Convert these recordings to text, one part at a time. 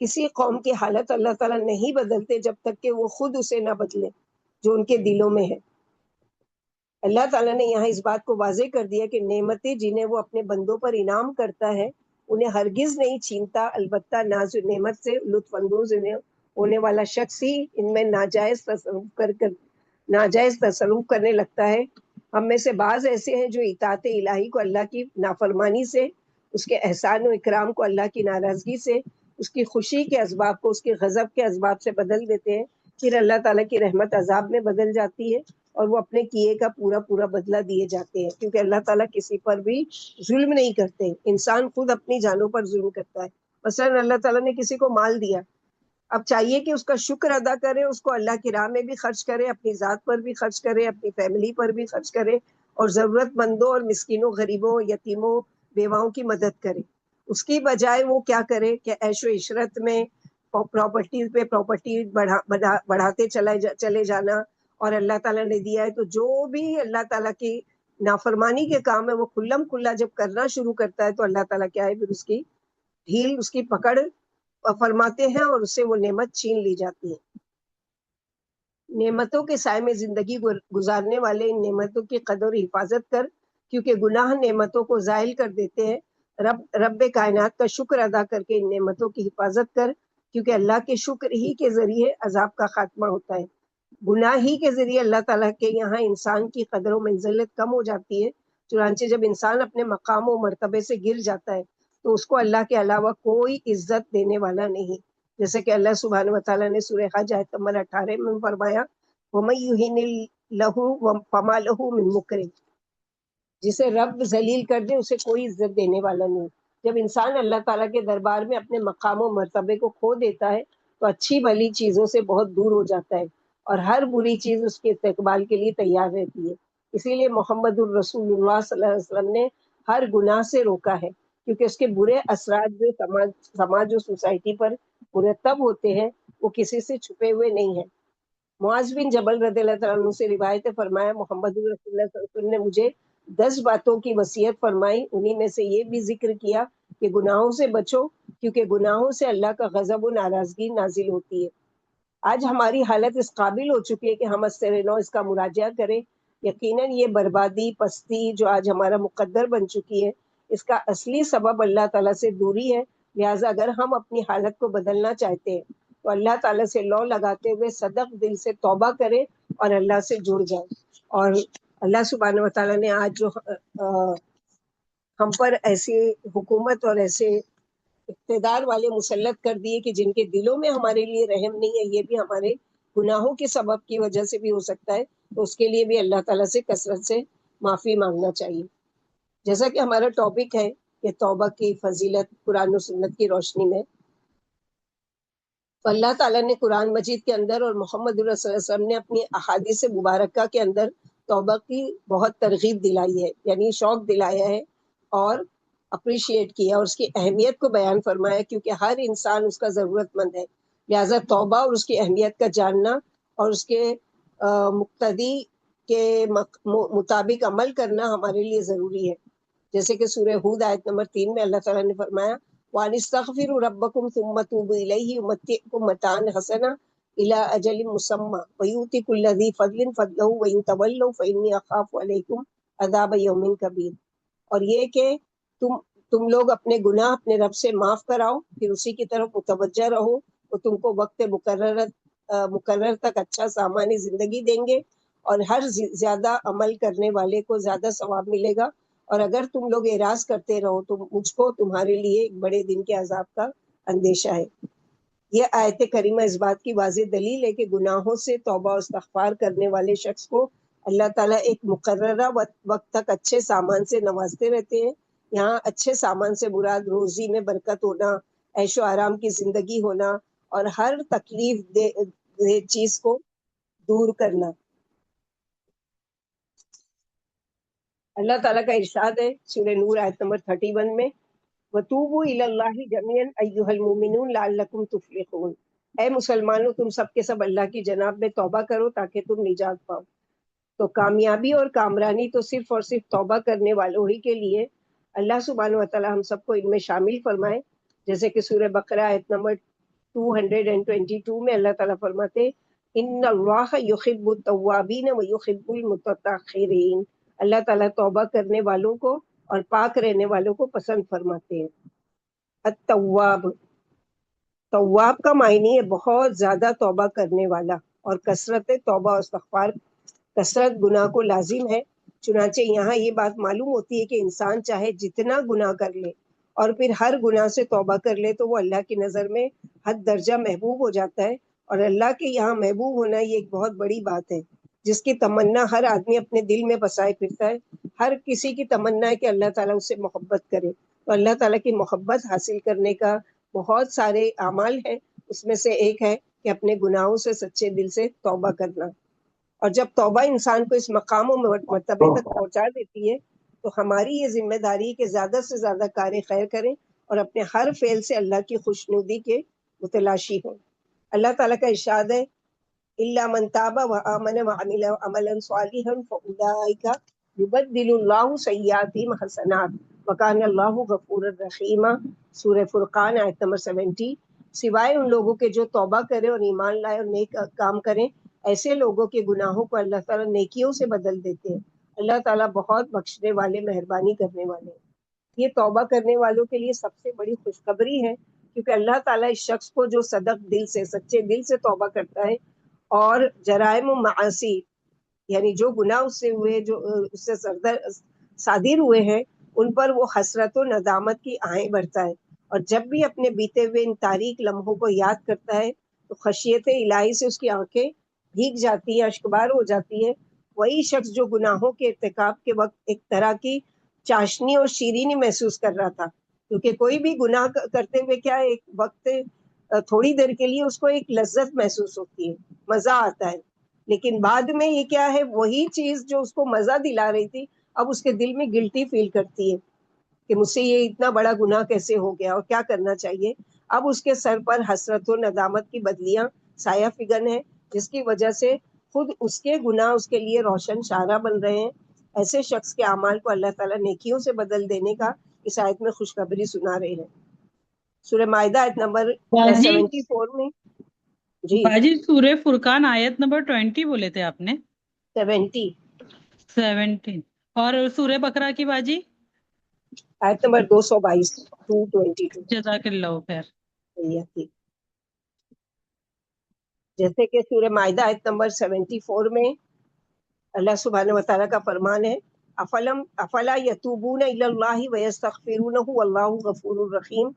کسی قوم کی حالت اللہ تعالیٰ نہیں بدلتے جب تک کہ وہ خود اسے نہ بدلے جو ان کے دلوں میں ہے۔ اللہ تعالیٰ نے یہاں اس بات کو واضح کر دیا کہ نعمتیں جنہیں وہ اپنے بندوں پر انعام کرتا ہے انہیں ہرگز نہیں چھینتا، البتہ ناز نعمت سے لطف اندوز ہونے والا شخص ہی ان میں ناجائز تصرف کرنے لگتا ہے۔ ہم میں سے بعض ایسے ہیں جو اطاعت الہی کو اللہ کی نافرمانی سے، اس کے احسان و اکرام کو اللہ کی ناراضگی سے، اس کی خوشی کے اسباب کو اس کے غضب کے اسباب سے بدل دیتے ہیں۔ پھر اللہ تعالیٰ کی رحمت عذاب میں بدل جاتی ہے اور وہ اپنے کیے کا پورا پورا بدلہ دیے جاتے ہیں، کیونکہ اللہ تعالیٰ کسی پر بھی ظلم نہیں کرتے۔ انسان خود اپنی جانوں پر ظلم کرتا ہے۔ مثلا اللہ تعالیٰ نے کسی کو مال دیا، اب چاہیے کہ اس کا شکر ادا کرے، اس کو اللہ کی راہ میں بھی خرچ کرے، اپنی ذات پر بھی خرچ کرے، اپنی فیملی پر بھی خرچ کرے، اور ضرورت مندوں اور مسکینوں، غریبوں، یتیموں، بیواؤں کی مدد کرے۔ اس کی بجائے وہ کیا کرے کہ عیش و عشرت میں پراپرٹیز پہ پراپرٹی بڑھاتے چلے جانا، اور اللہ تعالیٰ نے دیا ہے تو جو بھی اللہ تعالیٰ کی نافرمانی کے کام ہے وہ کھلم کھلا جب کرنا شروع کرتا ہے تو اللہ تعالیٰ کیا ہے، پھر اس کی ڈھیل، اس کی پکڑ فرماتے ہیں اور اس سے وہ نعمت چھین لی جاتی ہے۔ نعمتوں کے سائے میں زندگی گزارنے والے ان نعمتوں کی قدر و حفاظت کر، کیونکہ گناہ نعمتوں کو زائل کر دیتے ہیں۔ رب کائنات کا شکر ادا کر کے ان نعمتوں کی حفاظت کر، کیونکہ اللہ کے شکر ہی کے ذریعے عذاب کا خاتمہ ہوتا ہے۔ گناہ ہی کے ذریعے اللہ تعالیٰ کے یہاں انسان کی قدر و منزلت کم ہو جاتی ہے۔ چنانچہ جب انسان اپنے مقام و مرتبے سے گر جاتا ہے تو اس کو اللہ کے علاوہ کوئی عزت دینے والا نہیں، جیسے کہ اللہ سبحانہ وتعالیٰ نے سورہ حج آیت نمبر 18 میں فرمایا، وَمَن يُهِنِ اللَّهُ فَمَا لَهُ مِن مُّكْرِمٍ، جسے رب ذلیل کر دے اسے کوئی عزت دینے والا نہیں۔ جب انسان اللہ تعالیٰ کے دربار میں اپنے مقام و مرتبے کو کھو دیتا ہے تو اچھی بھلی چیزوں سے بہت دور ہو جاتا ہے، اور ہر بری چیز اس کے استقبال کے لیے تیار رہتی ہے۔ اسی لیے محمد الرسول اللہ صلی اللہ علیہ وسلم نے ہر گناہ سے روکا ہے، کیونکہ اس کے برے اثرات جو سماج و سوسائٹی پر مرتب ہوتے ہیں وہ کسی سے چھپے ہوئے نہیں ہیں۔ معاذ بن جبل رضی اللہ تعالیٰ عنہ سے روایت ہے، فرمایا محمد الرسول اللہ صلی اللہ علیہ وسلم نے مجھے 10 باتوں کی وصیت فرمائی، انہی میں سے یہ بھی ذکر کیا کہ گناہوں سے بچو، کیونکہ گناہوں سے اللہ کا غضب و ناراضگی نازل ہوتی ہے۔ آج ہماری حالت اس قابل ہو چکی ہے کہ ہم نو اس کا مراجعہ کریں۔ یقیناً یہ بربادی، پستی جو آج ہمارا مقدر بن چکی ہے، اس کا اصلی سبب اللہ تعالیٰ سے دوری ہے۔ لہٰذا اگر ہم اپنی حالت کو بدلنا چاہتے ہیں تو اللہ تعالیٰ سے لو لگاتے ہوئے صدق دل سے توبہ کریں اور اللہ سے جڑ جائیں۔ اور اللہ سبحانہ وتعالیٰ نے آج جو ہم پر ایسی حکومت اور ایسے اقتدار والے مسلط کر دیے کہ جن کے دلوں میں ہمارے لیے رحم نہیں ہے، یہ بھی ہمارے گناہوں کے سبب کی وجہ سے بھی ہو سکتا ہے، تو اس کے لیے بھی اللہ تعالیٰ سے کثرت سے معافی مانگنا چاہیے۔ جیسا کہ ہمارا ٹاپک ہے کہ توبہ کی فضیلت قرآن و سنت کی روشنی میں، تو اللہ تعالیٰ نے قرآن مجید کے اندر اور محمد رسول اللہ صلی اللہ علیہ وسلم نے اپنی احادیث مبارکہ کے اندر توبہ کی بہت ترغیب دلائی ہے، یعنی شوق دلایا ہے اور اپریشیٹ کیا اور اس کی اہمیت کو بیان فرمایا، کیونکہ ہر انسان اس کا ضرورت مند ہے۔ لہٰذا توبہ اور اس کی اہمیت کا جاننا اور اس کے مقتدی کے مطابق عمل کرنا ہمارے لیے ضروری ہے۔ جیسے کہ سورہ ہود آیت نمبر 3 میں اللہ تعالیٰ نے فرمایا، وَأَنِ اسْتَغْفِرُوا رَبَّكُمْ ثُمَّ تُوبُوا إِلَيْهِ يُمَتِّعْكُم مَّتَاعًا حَسَنًا إِلَىٰ أَجَلٍ مُّسَمًّى وَيُؤْتِ كُلَّ ذِي فَضْلٍ فَضْلَهُ وَإِن تَوَلَّوْا فَإِنِّي أَخَافُ عَلَيْكُمْ عَذَابَ يَوْمٍ كَبِيرٍ۔ اور یہ کہ تم لوگ اپنے گناہ اپنے رب سے معاف کراؤ، پھر اسی کی طرف متوجہ رہو، وہ تم کو وقت مقرر تک اچھا سامانی زندگی دیں گے، اور ہر زیادہ عمل کرنے والے کو زیادہ ثواب ملے گا، اور اگر تم لوگ اعراض کرتے رہو تو مجھ کو تمہارے لیے ایک بڑے دن کے عذاب کا اندیشہ ہے۔ یہ آیت کریمہ اس بات کی واضح دلیل ہے کہ گناہوں سے توبہ و استغفار کرنے والے شخص کو اللہ تعالیٰ ایک مقررہ وقت تک اچھے سامان سے نوازتے رہتے ہیں۔ یہاں اچھے سامان سے مراد روزی میں برکت ہونا، عیش و آرام کی زندگی ہونا، اور ہر تکلیف دہ چیز کو دور کرنا۔ اللہ تعالیٰ کا ارشاد ہے سورہ نور آیت نمبر 31 میں، وَتُوبُوا إِلَى اللَّهِ جَمِيعًا أَيُّهَا الْمُؤْمِنُونَ لَعَلَّكُمْ تُفْلِحُونَ۔ اے مسلمانوں، تم سب کے سب اللہ کی جناب میں توبہ کرو تاکہ تم نجات پاؤ۔ تو کامیابی اور کامرانی تو صرف اور صرف توبہ کرنے والوں ہی کے لیے۔ اللہ سبحانہ وتعالیٰ ہم سب کو ان میں شامل فرمائے، جیسے کہ سورہ بقرہ آیت نمبر 222 میں اللہ تعالیٰ فرماتے ان اللہ یحب التوابین و یحب المتطہرین، اللہ تعالیٰ توبہ کرنے والوں کو اور پاک رہنے والوں کو پسند فرماتے ہیں۔ التواب، تواب کا معنی ہے بہت زیادہ توبہ کرنے والا، اور کثرت توبہ و استغفار، کثرت گناہ کو لازم ہے۔ چنانچہ یہاں یہ بات معلوم ہوتی ہے کہ انسان چاہے جتنا گناہ کر لے اور پھر ہر گناہ سے توبہ کر لے تو وہ اللہ کی نظر میں حد درجہ محبوب ہو جاتا ہے، اور اللہ کے یہاں محبوب ہونا یہ ایک بہت بڑی بات ہے جس کی تمنا ہر آدمی اپنے دل میں بسائے پھرتا ہے۔ ہر کسی کی تمنا ہے کہ اللہ تعالیٰ اس سے محبت کرے، تو اللہ تعالیٰ کی محبت حاصل کرنے کا بہت سارے اعمال ہیں، اس میں سے ایک ہے کہ اپنے گناہوں سے سچے دل سے توبہ کرنا۔ اور جب توبہ انسان کو اس مقام و مرتبے تک پہنچا دیتی ہے تو ہماری یہ ذمہ داری ہے کہ زیادہ سے زیادہ کار خیر کریں اور اپنے ہر فعل سے اللہ کی خوشنودی کے متلاشی ہوں۔ اللہ تعالیٰ کا ارشاد ہے الا من تاب وآمن وعمل عملا صالحا فاولئک یبدل اللہ سیئاتہم حسنات وکان اللہ غفورا رحیما، سورہ فرقان آیت نمبر 70۔ سوائے ان لوگوں کے جو توبہ کریں اور ایمان لائے اور نیک کام کریں، ایسے لوگوں کے گناہوں کو اللہ تعالیٰ نیکیوں سے بدل دیتے ہیں۔ اللہ تعالیٰ بہت بخشنے والے، مہربانی کرنے والے ہیں۔ یہ توبہ کرنے والوں کے لیے سب سے بڑی خوشخبری ہے، کیونکہ اللہ تعالیٰ اس شخص کو جو صدق دل سے، سچے دل سے توبہ کرتا ہے اور جرائم و معاصی یعنی جو گناہ اس سے ہوئے، جو اس سے صادر ہوئے ہیں، ان پر وہ حسرت و ندامت کی آہیں بھرتا ہے، اور جب بھی اپنے بیتے ہوئے ان تاریک لمحوں کو یاد کرتا ہے تو خشیت الہی سے اس کی آنکھیں بھیگ جاتی ہیں، اشکبار ہو جاتی ہے۔ وہی شخص جو گناہوں کے ارتکاب کے وقت ایک طرح کی چاشنی اور شیرینی محسوس کر رہا تھا، کیونکہ کوئی بھی گناہ کرتے ہوئے کیا ایک وقت تھوڑی دیر کے لیے اس کو ایک لذت محسوس ہوتی ہے، مزہ آتا ہے، لیکن بعد میں یہ کیا ہے، وہی چیز جو اس کو مزہ دلا رہی تھی اب اس کے دل میں گلٹی فیل کرتی ہے کہ مجھ سے یہ اتنا بڑا گناہ کیسے ہو گیا اور کیا کرنا چاہیے۔ اب اس کے سر پر حسرت و ندامت کی بدلیاں سایہ فگن ہے، جس کی وجہ سے خود اس کے گناہ اس کے لیے روشن شارہ بن رہے ہیں۔ ایسے شخص کے اعمال کو اللہ تعالیٰ نیکیوں سے بدل دینے کا اس آیت میں خوشخبری سنا رہے ہیں۔ سورہ مائدہ آیت نمبر باجی 74 میں، جی باجی سورہ فرقان آیت نمبر 20 بولے تھے آپ نے، 70 17، اور سورہ بقرہ کی باجی آیت نمبر 222 222۔ جزاک اللہ خیر۔ جیسے کہ سورہ مائدہ آیت نمبر 74 میں اللہ سبحانہ وتعالیٰ کا فرمان ہے افلا یتوبون الی اللہ ویستغفرونہ واللہ غفور الرحیم،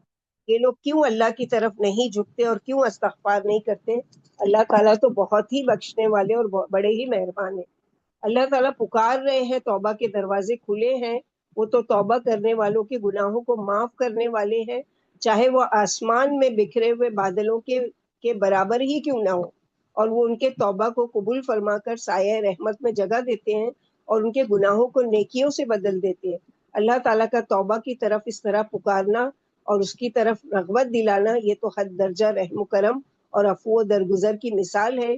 یہ لوگ کیوں اللہ کی طرف نہیں جھکتے اور کیوں استغفار نہیں کرتے؟ اللہ تعالیٰ تو بہت ہی بخشنے والے اور بڑے ہی مہربان ہیں۔ اللہ تعالیٰ پکار رہے ہیں، توبہ کے دروازے کھلے ہیں، وہ تو توبہ کرنے والوں کے گناہوں کو معاف کرنے والے ہیں، چاہے وہ آسمان میں بکھرے ہوئے بادلوں کے برابر ہی کیوں نہ ہو، اور وہ ان کے توبہ کو قبول فرما کر سایہ رحمت میں جگہ دیتے ہیں اور ان کے گناہوں کو نیکیوں سے بدل دیتے ہیں۔ اللہ تعالیٰ کا توبہ کی طرف اس طرح پکارنا اور اس کی طرف رغبت دلانا، یہ تو حد درجہ رحم و کرم اور عفو و درگزر کی مثال ہے۔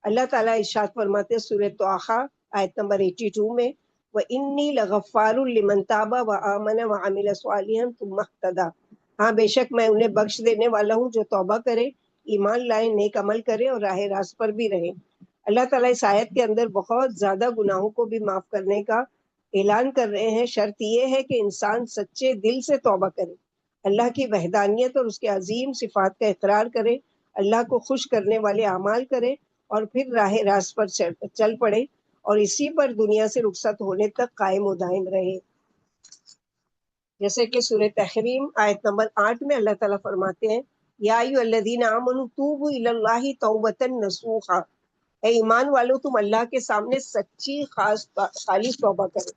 اللہ تعالیٰ ارشاد فرماتے سورہ طٰہٰ آیت نمبر 82 میں وَإِنِّي لَغَفَّارٌ لِمَن تَابَ وَآمَنَ وَعَمِلَ صَالِحًا ثُمَّ اهْتَدَىٰ، ہاں بے شک میں انہیں بخش دینے والا ہوں جو توبہ کرے، ایمان لائے، نیک عمل کرے اور راہ راست پر بھی رہے۔ اللہ تعالیٰ اس آیت کے اندر بہت زیادہ گناہوں کو بھی معاف کرنے کا اعلان کر رہے ہیں۔ شرط یہ ہے کہ انسان سچے دل سے توبہ کرے، اللہ کی وحدانیت اور اس کے عظیم صفات کا اقرار کرے، اللہ کو خوش کرنے والے اعمال کرے اور پھر راہ راست پر چل پڑے اور اسی پر دنیا سے رخصت ہونے تک قائم و دائم رہے۔ جیسے کہ سورہ تحریم آیت نمبر 8 میں اللہ تعالیٰ فرماتے ہیں یا ایھا الذین آمنوا توبوا الی اللہ توبۃ نصوحا، اے ایمان والو تم اللہ کے سامنے سچی خالص توبہ کرو۔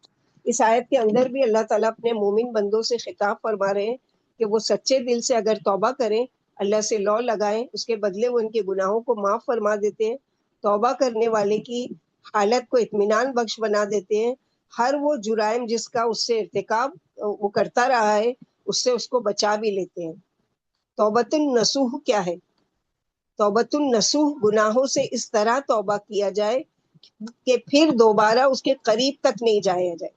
اس آیت کے اندر بھی اللہ تعالیٰ اپنے مومن بندوں سے خطاب فرما رہے ہیں کہ وہ سچے دل سے اگر توبہ کریں، اللہ سے لو لگائیں، اس کے بدلے وہ ان کے گناہوں کو معاف فرما دیتے ہیں، توبہ کرنے والے کی حالت کو اطمینان بخش بنا دیتے ہیں، ہر وہ جرائم جس کا اس سے ارتکاب وہ کرتا رہا ہے اس سے اس کو بچا بھی لیتے ہیں۔ توبۃ النصوح کیا ہے؟ توبۃ النصوح گناہوں سے اس طرح توبہ کیا جائے کہ پھر دوبارہ اس کے قریب تک نہیں جایا جائے۔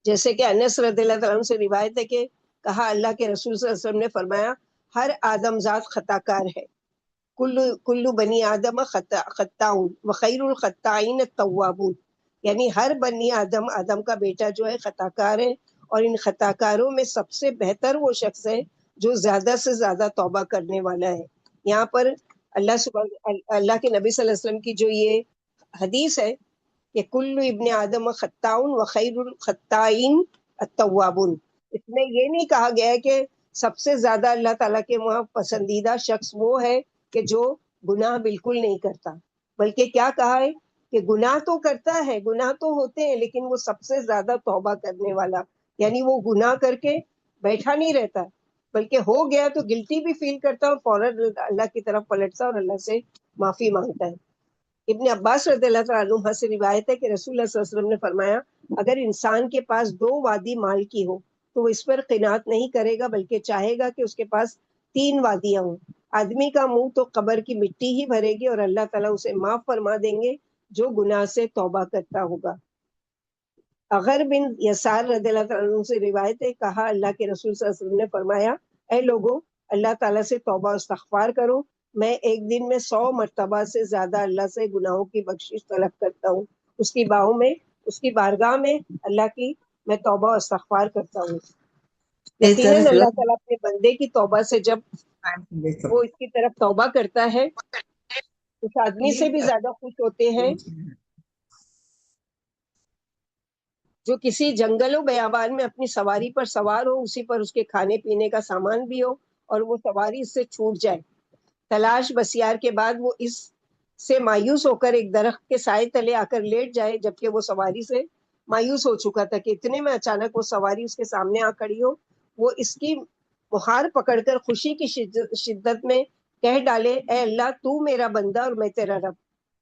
جیسے کہ انس رضی اللہ تعالیٰ عنہ سے روایت ہے کہ کہا اللہ کے رسول صلی اللہ علیہ وسلم نے فرمایا ہر آدم ذات خطا کار ہے. کلو بنی آدم خطاؤن وخیر الخطائین التوابون، یعنی ہر بنی آدم کا بیٹا جو ہے خطا کار ہے، اور ان خطا کاروں میں سب سے بہتر وہ شخص ہے جو زیادہ سے زیادہ توبہ کرنے والا ہے. یہاں پر اللہ کے نبی صلی اللہ علیہ وسلم کی جو یہ حدیث ہے کہ کل ابن آدم خطاؤن وخیر الخطائین التوابون، اس میں یہ نہیں کہا گیا ہے کہ سب سے زیادہ اللہ تعالیٰ کے وہاں پسندیدہ شخص وہ ہے کہ جو گناہ بالکل نہیں کرتا، بلکہ کیا کہا ہے کہ گناہ تو کرتا ہے، گناہ تو ہوتے ہیں، لیکن وہ سب سے زیادہ توبہ کرنے والا، یعنی وہ گناہ کر کے بیٹھا نہیں رہتا، بلکہ ہو گیا تو گلٹی بھی فیل کرتا ہے اور فوراً اللہ کی طرف پلٹتا اور اللہ سے معافی مانگتا ہے. ابن عباس رضی اللہ تعالیٰ عنہ سے روایت ہے کہ رسول اللہ صلی اللہ علیہ وسلم نے فرمایا اگر انسان کے پاس 2 وادی مال کی ہو تو وہ اس پر قناعت نہیں کرے گا، بلکہ چاہے گا کہ اس کے پاس 3 وادیاں ہوں. آدمی کا منہ تو قبر کی مٹی ہی بھرے گی اور اللہ تعالیٰ اسے معاف فرما دیں گے جو گناہ سے توبہ کرتا ہوگا. اغر بن یسار رضی اللہ تعالیٰ عنہ سے روایت ہے، کہا اللہ کے رسول صلی اللہ علیہ وسلم نے فرمایا اے لوگوں، اللہ تعالیٰ سے توبہ و استغفار کرو، میں ایک دن میں 100 مرتبہ سے زیادہ اللہ سے گناہوں کی بخشش طلب کرتا ہوں، اس کی بارگاہ میں اللہ کی میں توبہ و استغفار کرتا ہوں. یقیناً اللہ تعالیٰ اپنے بندے کی توبہ سے جب وہ اس کی طرف توبہ کرتا ہے اس آدمی سے بھی زیادہ خوش ہوتے ہیں جو کسی جنگل و بیابان میں اپنی سواری پر سوار ہو، اسی پر اس کے کھانے پینے کا سامان بھی ہو اور وہ سواری اس سے چھوٹ جائے. تلاش بسیار کے بعد وہ اس سے مایوس ہو کر ایک درخت کے سائے تلے آ کر لیٹ جائے، جبکہ وہ سواری سے مایوس ہو چکا تھا کہ اتنے میں اچانک وہ سواری اس کے سامنے آ کھڑی ہو. وہ اس کی مہار پکڑ کر خوشی کی شدت میں کہہ ڈالے اے اللہ تو میرا بندہ اور میں تیرا رب.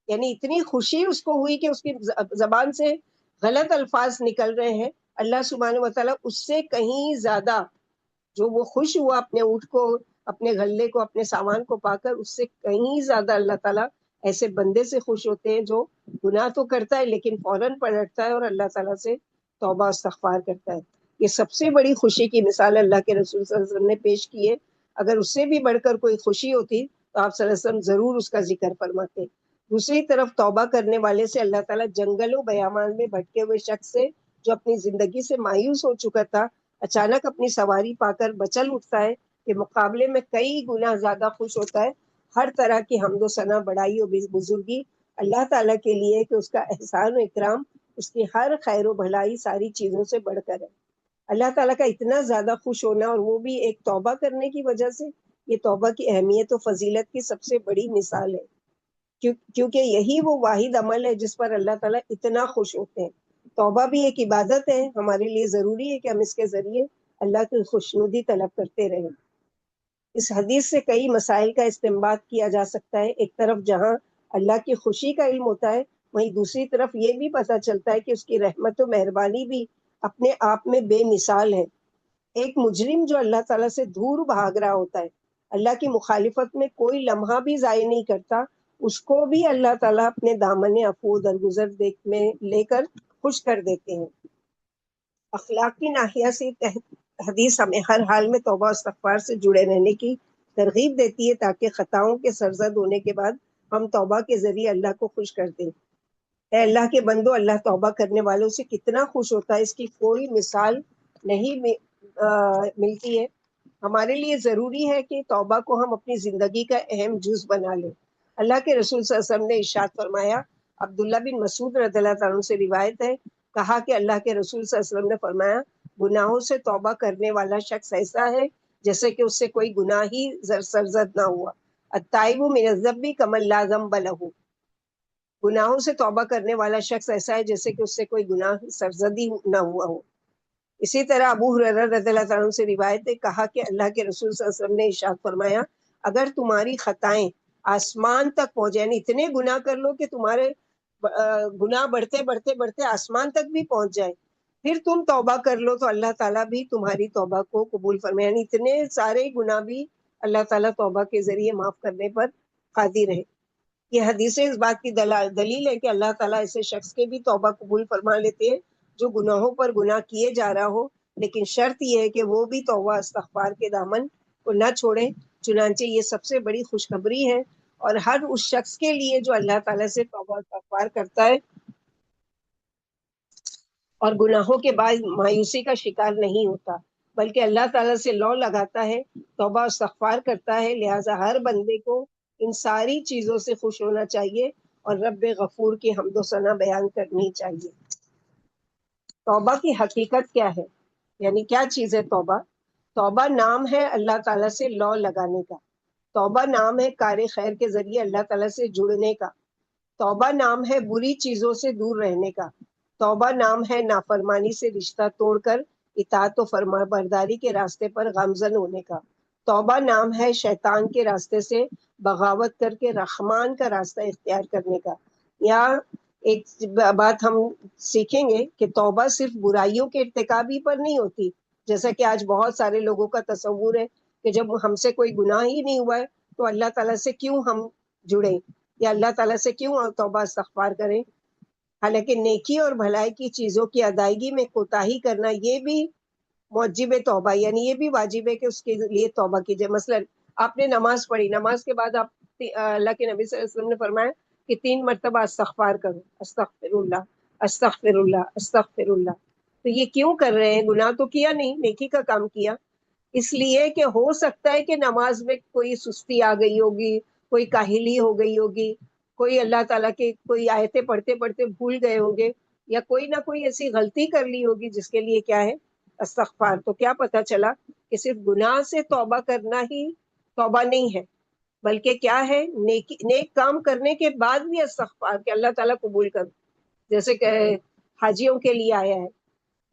یعنی اتنی خوشی اس کو ہوئی کہ اس کی زبان سے غلط الفاظ نکل رہے ہیں. اللہ سبحانہ و تعالیٰ اس سے کہیں زیادہ جو وہ خوش ہوا اپنے اونٹ کو، اپنے غلے کو، اپنے سامان کو پا کر، اس سے کہیں زیادہ اللہ تعالیٰ ایسے بندے سے خوش ہوتے ہیں جو گناہ تو کرتا ہے لیکن فوراً پلٹتا ہے اور اللہ تعالیٰ سے توبہ استغفار کرتا ہے. یہ سب سے بڑی خوشی کی مثال اللہ کے رسول صلی اللہ علیہ وسلم نے پیش کی ہے. اگر اس سے بھی بڑھ کر کوئی خوشی ہوتی تو آپ صلی اللہ علیہ وسلم ضرور اس کا ذکر فرماتے. دوسری طرف توبہ کرنے والے سے اللہ تعالیٰ جنگل و بیابان میں بھٹکے ہوئے شخص سے جو اپنی زندگی سے مایوس ہو چکا تھا، اچانک اپنی سواری پا کر بچل اٹھتا ہے کہ مقابلے میں کئی گنا زیادہ خوش ہوتا ہے. ہر طرح کی حمد و ثنا، بڑائی و بزرگی اللہ تعالیٰ کے لیے کہ اس کا احسان و اکرام، اس کی ہر خیر و بھلائی ساری چیزوں سے بڑھ کر ہے. اللہ تعالیٰ کا اتنا زیادہ خوش ہونا اور وہ بھی ایک توبہ کرنے کی وجہ سے، یہ توبہ کی اہمیت و فضیلت کی سب سے بڑی مثال ہے، کیونکہ یہی وہ واحد عمل ہے جس پر اللہ تعالیٰ اتنا خوش ہوتے ہیں. توبہ بھی ایک عبادت ہے، ہمارے لیے ضروری ہے کہ ہم اس کے ذریعے اللہ کی خوشنودی طلب کرتے رہیں. اس حدیث سے کئی مسائل کا استنباط کیا جا سکتا ہے. ایک طرف جہاں اللہ کی خوشی کا علم ہوتا ہے، وہیں دوسری طرف یہ بھی پتہ چلتا ہے کہ اس کی رحمت و مہربانی بھی اپنے آپ میں بے مثال ہے. ایک مجرم جو اللہ تعالیٰ سے دور بھاگ رہا ہوتا ہے، اللہ کی مخالفت میں کوئی لمحہ بھی ضائع نہیں کرتا، اس کو بھی اللہ تعالیٰ اپنے دامن عفو درگزر میں لے کر خوش کر دیتے ہیں. اخلاق کی ناحیہ سے حدیث ہمیں ہر حال میں توبہ و استغفار سے جڑے رہنے کی ترغیب دیتی ہے تاکہ خطاؤں کے سرزد ہونے کے بعد ہم توبہ کے ذریعے اللہ کو خوش کر دیں. اے اللہ کے بندو، اللہ توبہ کرنے والوں سے کتنا خوش ہوتا ہے، اس کی کوئی مثال نہیں ملتی ہے. ہمارے لیے ضروری ہے کہ توبہ کو ہم اپنی زندگی کا اہم جز بنا لیں. اللہ کے رسول صلی اللہ علیہ وسلم نے ارشاد فرمایا، عبداللہ بن مسعود رضی اللہ تعالیٰ عنہ سے روایت ہے، کہا کہ اللہ کے رسول صلی اللہ علیہ وسلم نے فرمایا گناہوں سے توبہ کرنے والا شخص ایسا ہے جیسے کہ اس سے کوئی گناہ ہی سرزد نہ ہوا. التائب من الذنب کمن لا ذنب له. گناہوں سے توبہ کرنے والا شخص ایسا ہے جیسے کہ اس سے کوئی گناہ سرزد ہی نہ ہوا ہو. اسی طرح ابو ہریرہ رضی اللہ تعالیٰ عنہ سے روایت ہے، کہا کہ اللہ کے رسول صلی اللہ علیہ وسلم نے ارشاد فرمایا اگر تمہاری خطائیں آسمان تک پہنچے، یعنی اتنے گناہ کر لو کہ تمہارے گناہ بڑھتے بڑھتے بڑھتے آسمان تک بھی پہنچ جائے، پھر تم توبہ کر لو تو اللہ تعالیٰ بھی تمہاری توبہ کو قبول فرمائے. یعنی اتنے سارے گناہ بھی اللہ تعالیٰ توبہ کے ذریعے معاف کرنے پر قادر ہے. یہ حدیثیں اس بات کی دلیل ہے کہ اللہ تعالیٰ ایسے شخص کے بھی توبہ قبول فرما لیتے ہیں جو گناہوں پر گناہ کیے جا رہا ہو، لیکن شرط یہ ہے کہ وہ بھی توبہ استغفار کے دامن کو نہ چھوڑیں. چنانچہ یہ سب سے بڑی خوشخبری ہے اور ہر اس شخص کے لیے جو اللہ تعالیٰ سے توبہ استغفار کرتا ہے اور گناہوں کے بعد مایوسی کا شکار نہیں ہوتا بلکہ اللہ تعالیٰ سے لو لگاتا ہے, توبہ استغفار کرتا ہے. لہٰذا ہر بندے کو ان ساری چیزوں سے خوش ہونا چاہیے اور رب غفور کی حمد و ثنا بیان کرنی چاہیے. توبہ کی حقیقت کیا ہے, یعنی کیا چیز ہے توبہ؟ توبہ نام ہے اللہ تعالیٰ سے لو لگانے کا. توبہ نام ہے کار خیر کے ذریعے اللہ تعالیٰ سے جڑنے کا. توبہ نام ہے بری چیزوں سے دور رہنے کا. توبہ نام ہے نافرمانی سے رشتہ توڑ کر اطاعت و فرما برداری کے راستے پر گامزن ہونے کا. توبہ نام ہے شیطان کے راستے سے بغاوت کر کے رحمان کا راستہ اختیار کرنے کا. یا ایک بات ہم سیکھیں گے کہ توبہ صرف برائیوں کے ارتکاب ہی پر نہیں ہوتی, جیسا کہ آج بہت سارے لوگوں کا تصور ہے کہ جب ہم سے کوئی گناہ ہی نہیں ہوا ہے تو اللہ تعالیٰ سے کیوں ہم جڑیں یا اللہ تعالیٰ سے کیوں توبہ استغفار کریں. حالانکہ نیکی اور بھلائی کی چیزوں کی ادائیگی میں کوتاہی کرنا یہ بھی موجب توبہ, یعنی یہ بھی واجب ہے کہ اس کے لیے توبہ کیجیے. مثلا آپ نے نماز پڑھی, نماز کے بعد آپ اللہ کے نبی صلی اللہ علیہ وسلم نے فرمایا کہ 3 مرتبہ استغفار کرو, استغفر اللہ استغفر اللہ استغفر اللہ. تو یہ کیوں کر رہے ہیں؟ گناہ تو کیا نہیں, نیکی کا کام کیا. اس لیے کہ ہو سکتا ہے کہ نماز میں کوئی سستی آ گئی ہوگی, کوئی کاہلی ہو گئی ہوگی, کوئی اللہ تعالیٰ کے کوئی آیتیں پڑھتے پڑھتے بھول گئے ہوں گے, یا کوئی نہ کوئی ایسی غلطی کر لی ہوگی جس کے لیے کیا ہے استغفار. تو کیا پتہ چلا کہ صرف گناہ سے توبہ کرنا ہی توبہ نہیں ہے, بلکہ کیا ہے نیک کام کرنے کے بعد بھی استغفار کہ اللہ تعالیٰ قبول کر. جیسے کہ حاجیوں کے لیے آیا ہے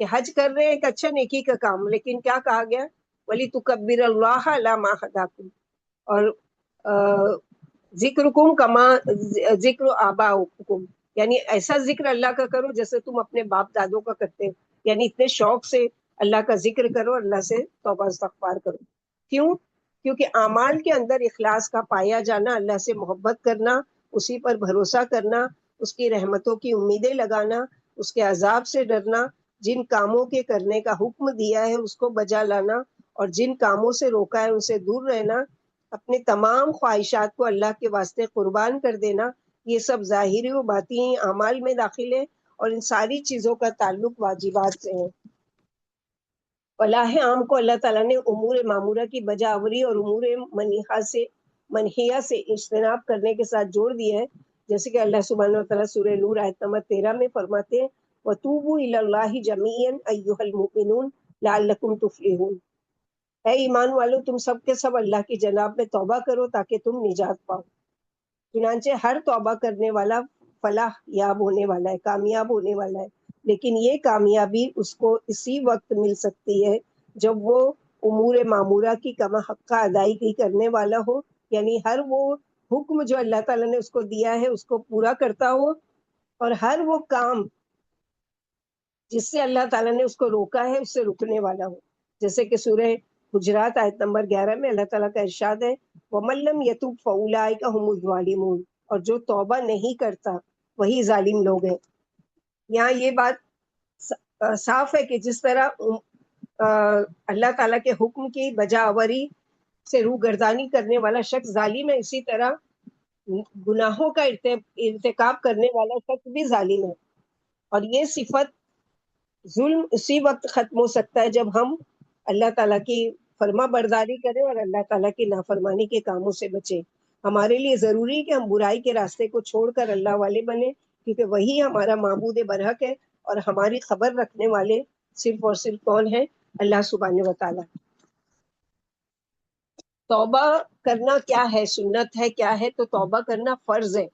کہ حج کر رہے ہیں ایک اچھا نیکی کا کام, لیکن کیا کہا گیا, وَلِتُكَبِّرَ اللَّهَ عَلَىٰ مَا هَدَاكُمْ, اور ذکرکم کما ذکر آباؤکم, یعنی ایسا ذکر اللہ کا کرو جیسے تم اپنے باپ دادوں کا کرتے ہو, یعنی اتنے شوق سے اللہ کا ذکر کرو, اللہ سے توبہ استغفار کرو. کیوں؟ کیونکہ اعمال کے اندر اخلاص کا پایا جانا, اللہ سے محبت کرنا, اسی پر بھروسہ کرنا, اس کی رحمتوں کی امیدیں لگانا, اس کے عذاب سے ڈرنا, جن کاموں کے کرنے کا حکم دیا ہے اس کو بجا لانا اور جن کاموں سے روکا ہے ان سے دور رہنا, اپنے تمام خواہشات کو اللہ کے واسطے قربان کر دینا, یہ سب ظاہری و باطنی اعمال میں داخل ہے اور ان ساری چیزوں کا تعلق واجبات سے ہے. فلاح عام کو اللہ تعالیٰ نے امور معمورہ کی بجاوری اور امور منہیہ سے اجتناب کرنے کے ساتھ جوڑ دیا ہے, جیسے کہ اللہ سبحانہ و تعالیٰ سورہ نور آیت نمبر 13 میں فرماتے ہیں وَتُوبُوا إِلَى اللَّهِ جَمِيعًا أَيُّهَا الْمُؤْمِنُونَ لَعَلَّكُمْ تُفْلِحُونَ. اے ایمان والو تم سب کے سب اللہ کی جناب میں توبہ کرو تاکہ تم نجات پاؤ. چنانچہ ہر توبہ کرنے والا فلاح یاب ہونے والا ہے, کامیاب ہونے والا ہے, لیکن یہ کامیابی اس کو اسی وقت مل سکتی ہے جب وہ امور معمورہ کی کما حقہ ادائیگی کرنے والا ہو, یعنی ہر وہ حکم جو اللہ تعالیٰ نے اس کو دیا ہے اس کو پورا کرتا ہو, اور ہر وہ کام جس سے اللہ تعالیٰ نے اس کو روکا ہے اس سے رکنے والا ہو. جیسے کہ سورہ حجرات آیت نمبر 11 میں اللہ تعالیٰ کا ارشاد ہے وَمَن لَّمْ يَتُبْ فَأُولَٰئِكَ هُمُ الظَّالِمُونَ, اور جو توبہ نہیں کرتا وہی ظالم لوگ ہیں. یہاں یہ بات صاف ہے کہ جس طرح اللہ تعالیٰ کے حکم کی بجاوری سے روگردانی کرنے والا شخص ظالم ہے, اسی طرح گناہوں کا ارتکاب کرنے والا شخص بھی ظالم ہے. اور یہ صفت ظلم اسی وقت ختم ہو سکتا ہے جب ہم اللہ تعالیٰ کی فرما برداری کریں اور اللہ تعالیٰ کی نافرمانی کے کاموں سے بچیں. ہمارے لیے ضروری ہے کہ ہم برائی کے راستے کو چھوڑ کر اللہ والے بنیں, کیونکہ وہی ہمارا معبود برحق ہے, اور ہماری خبر رکھنے والے صرف اور صرف کون ہے؟ اللہ سبحانہ و تعالیٰ. توبہ کرنا کیا ہے, سنت ہے, کیا ہے؟ تو توبہ کرنا فرض ہے.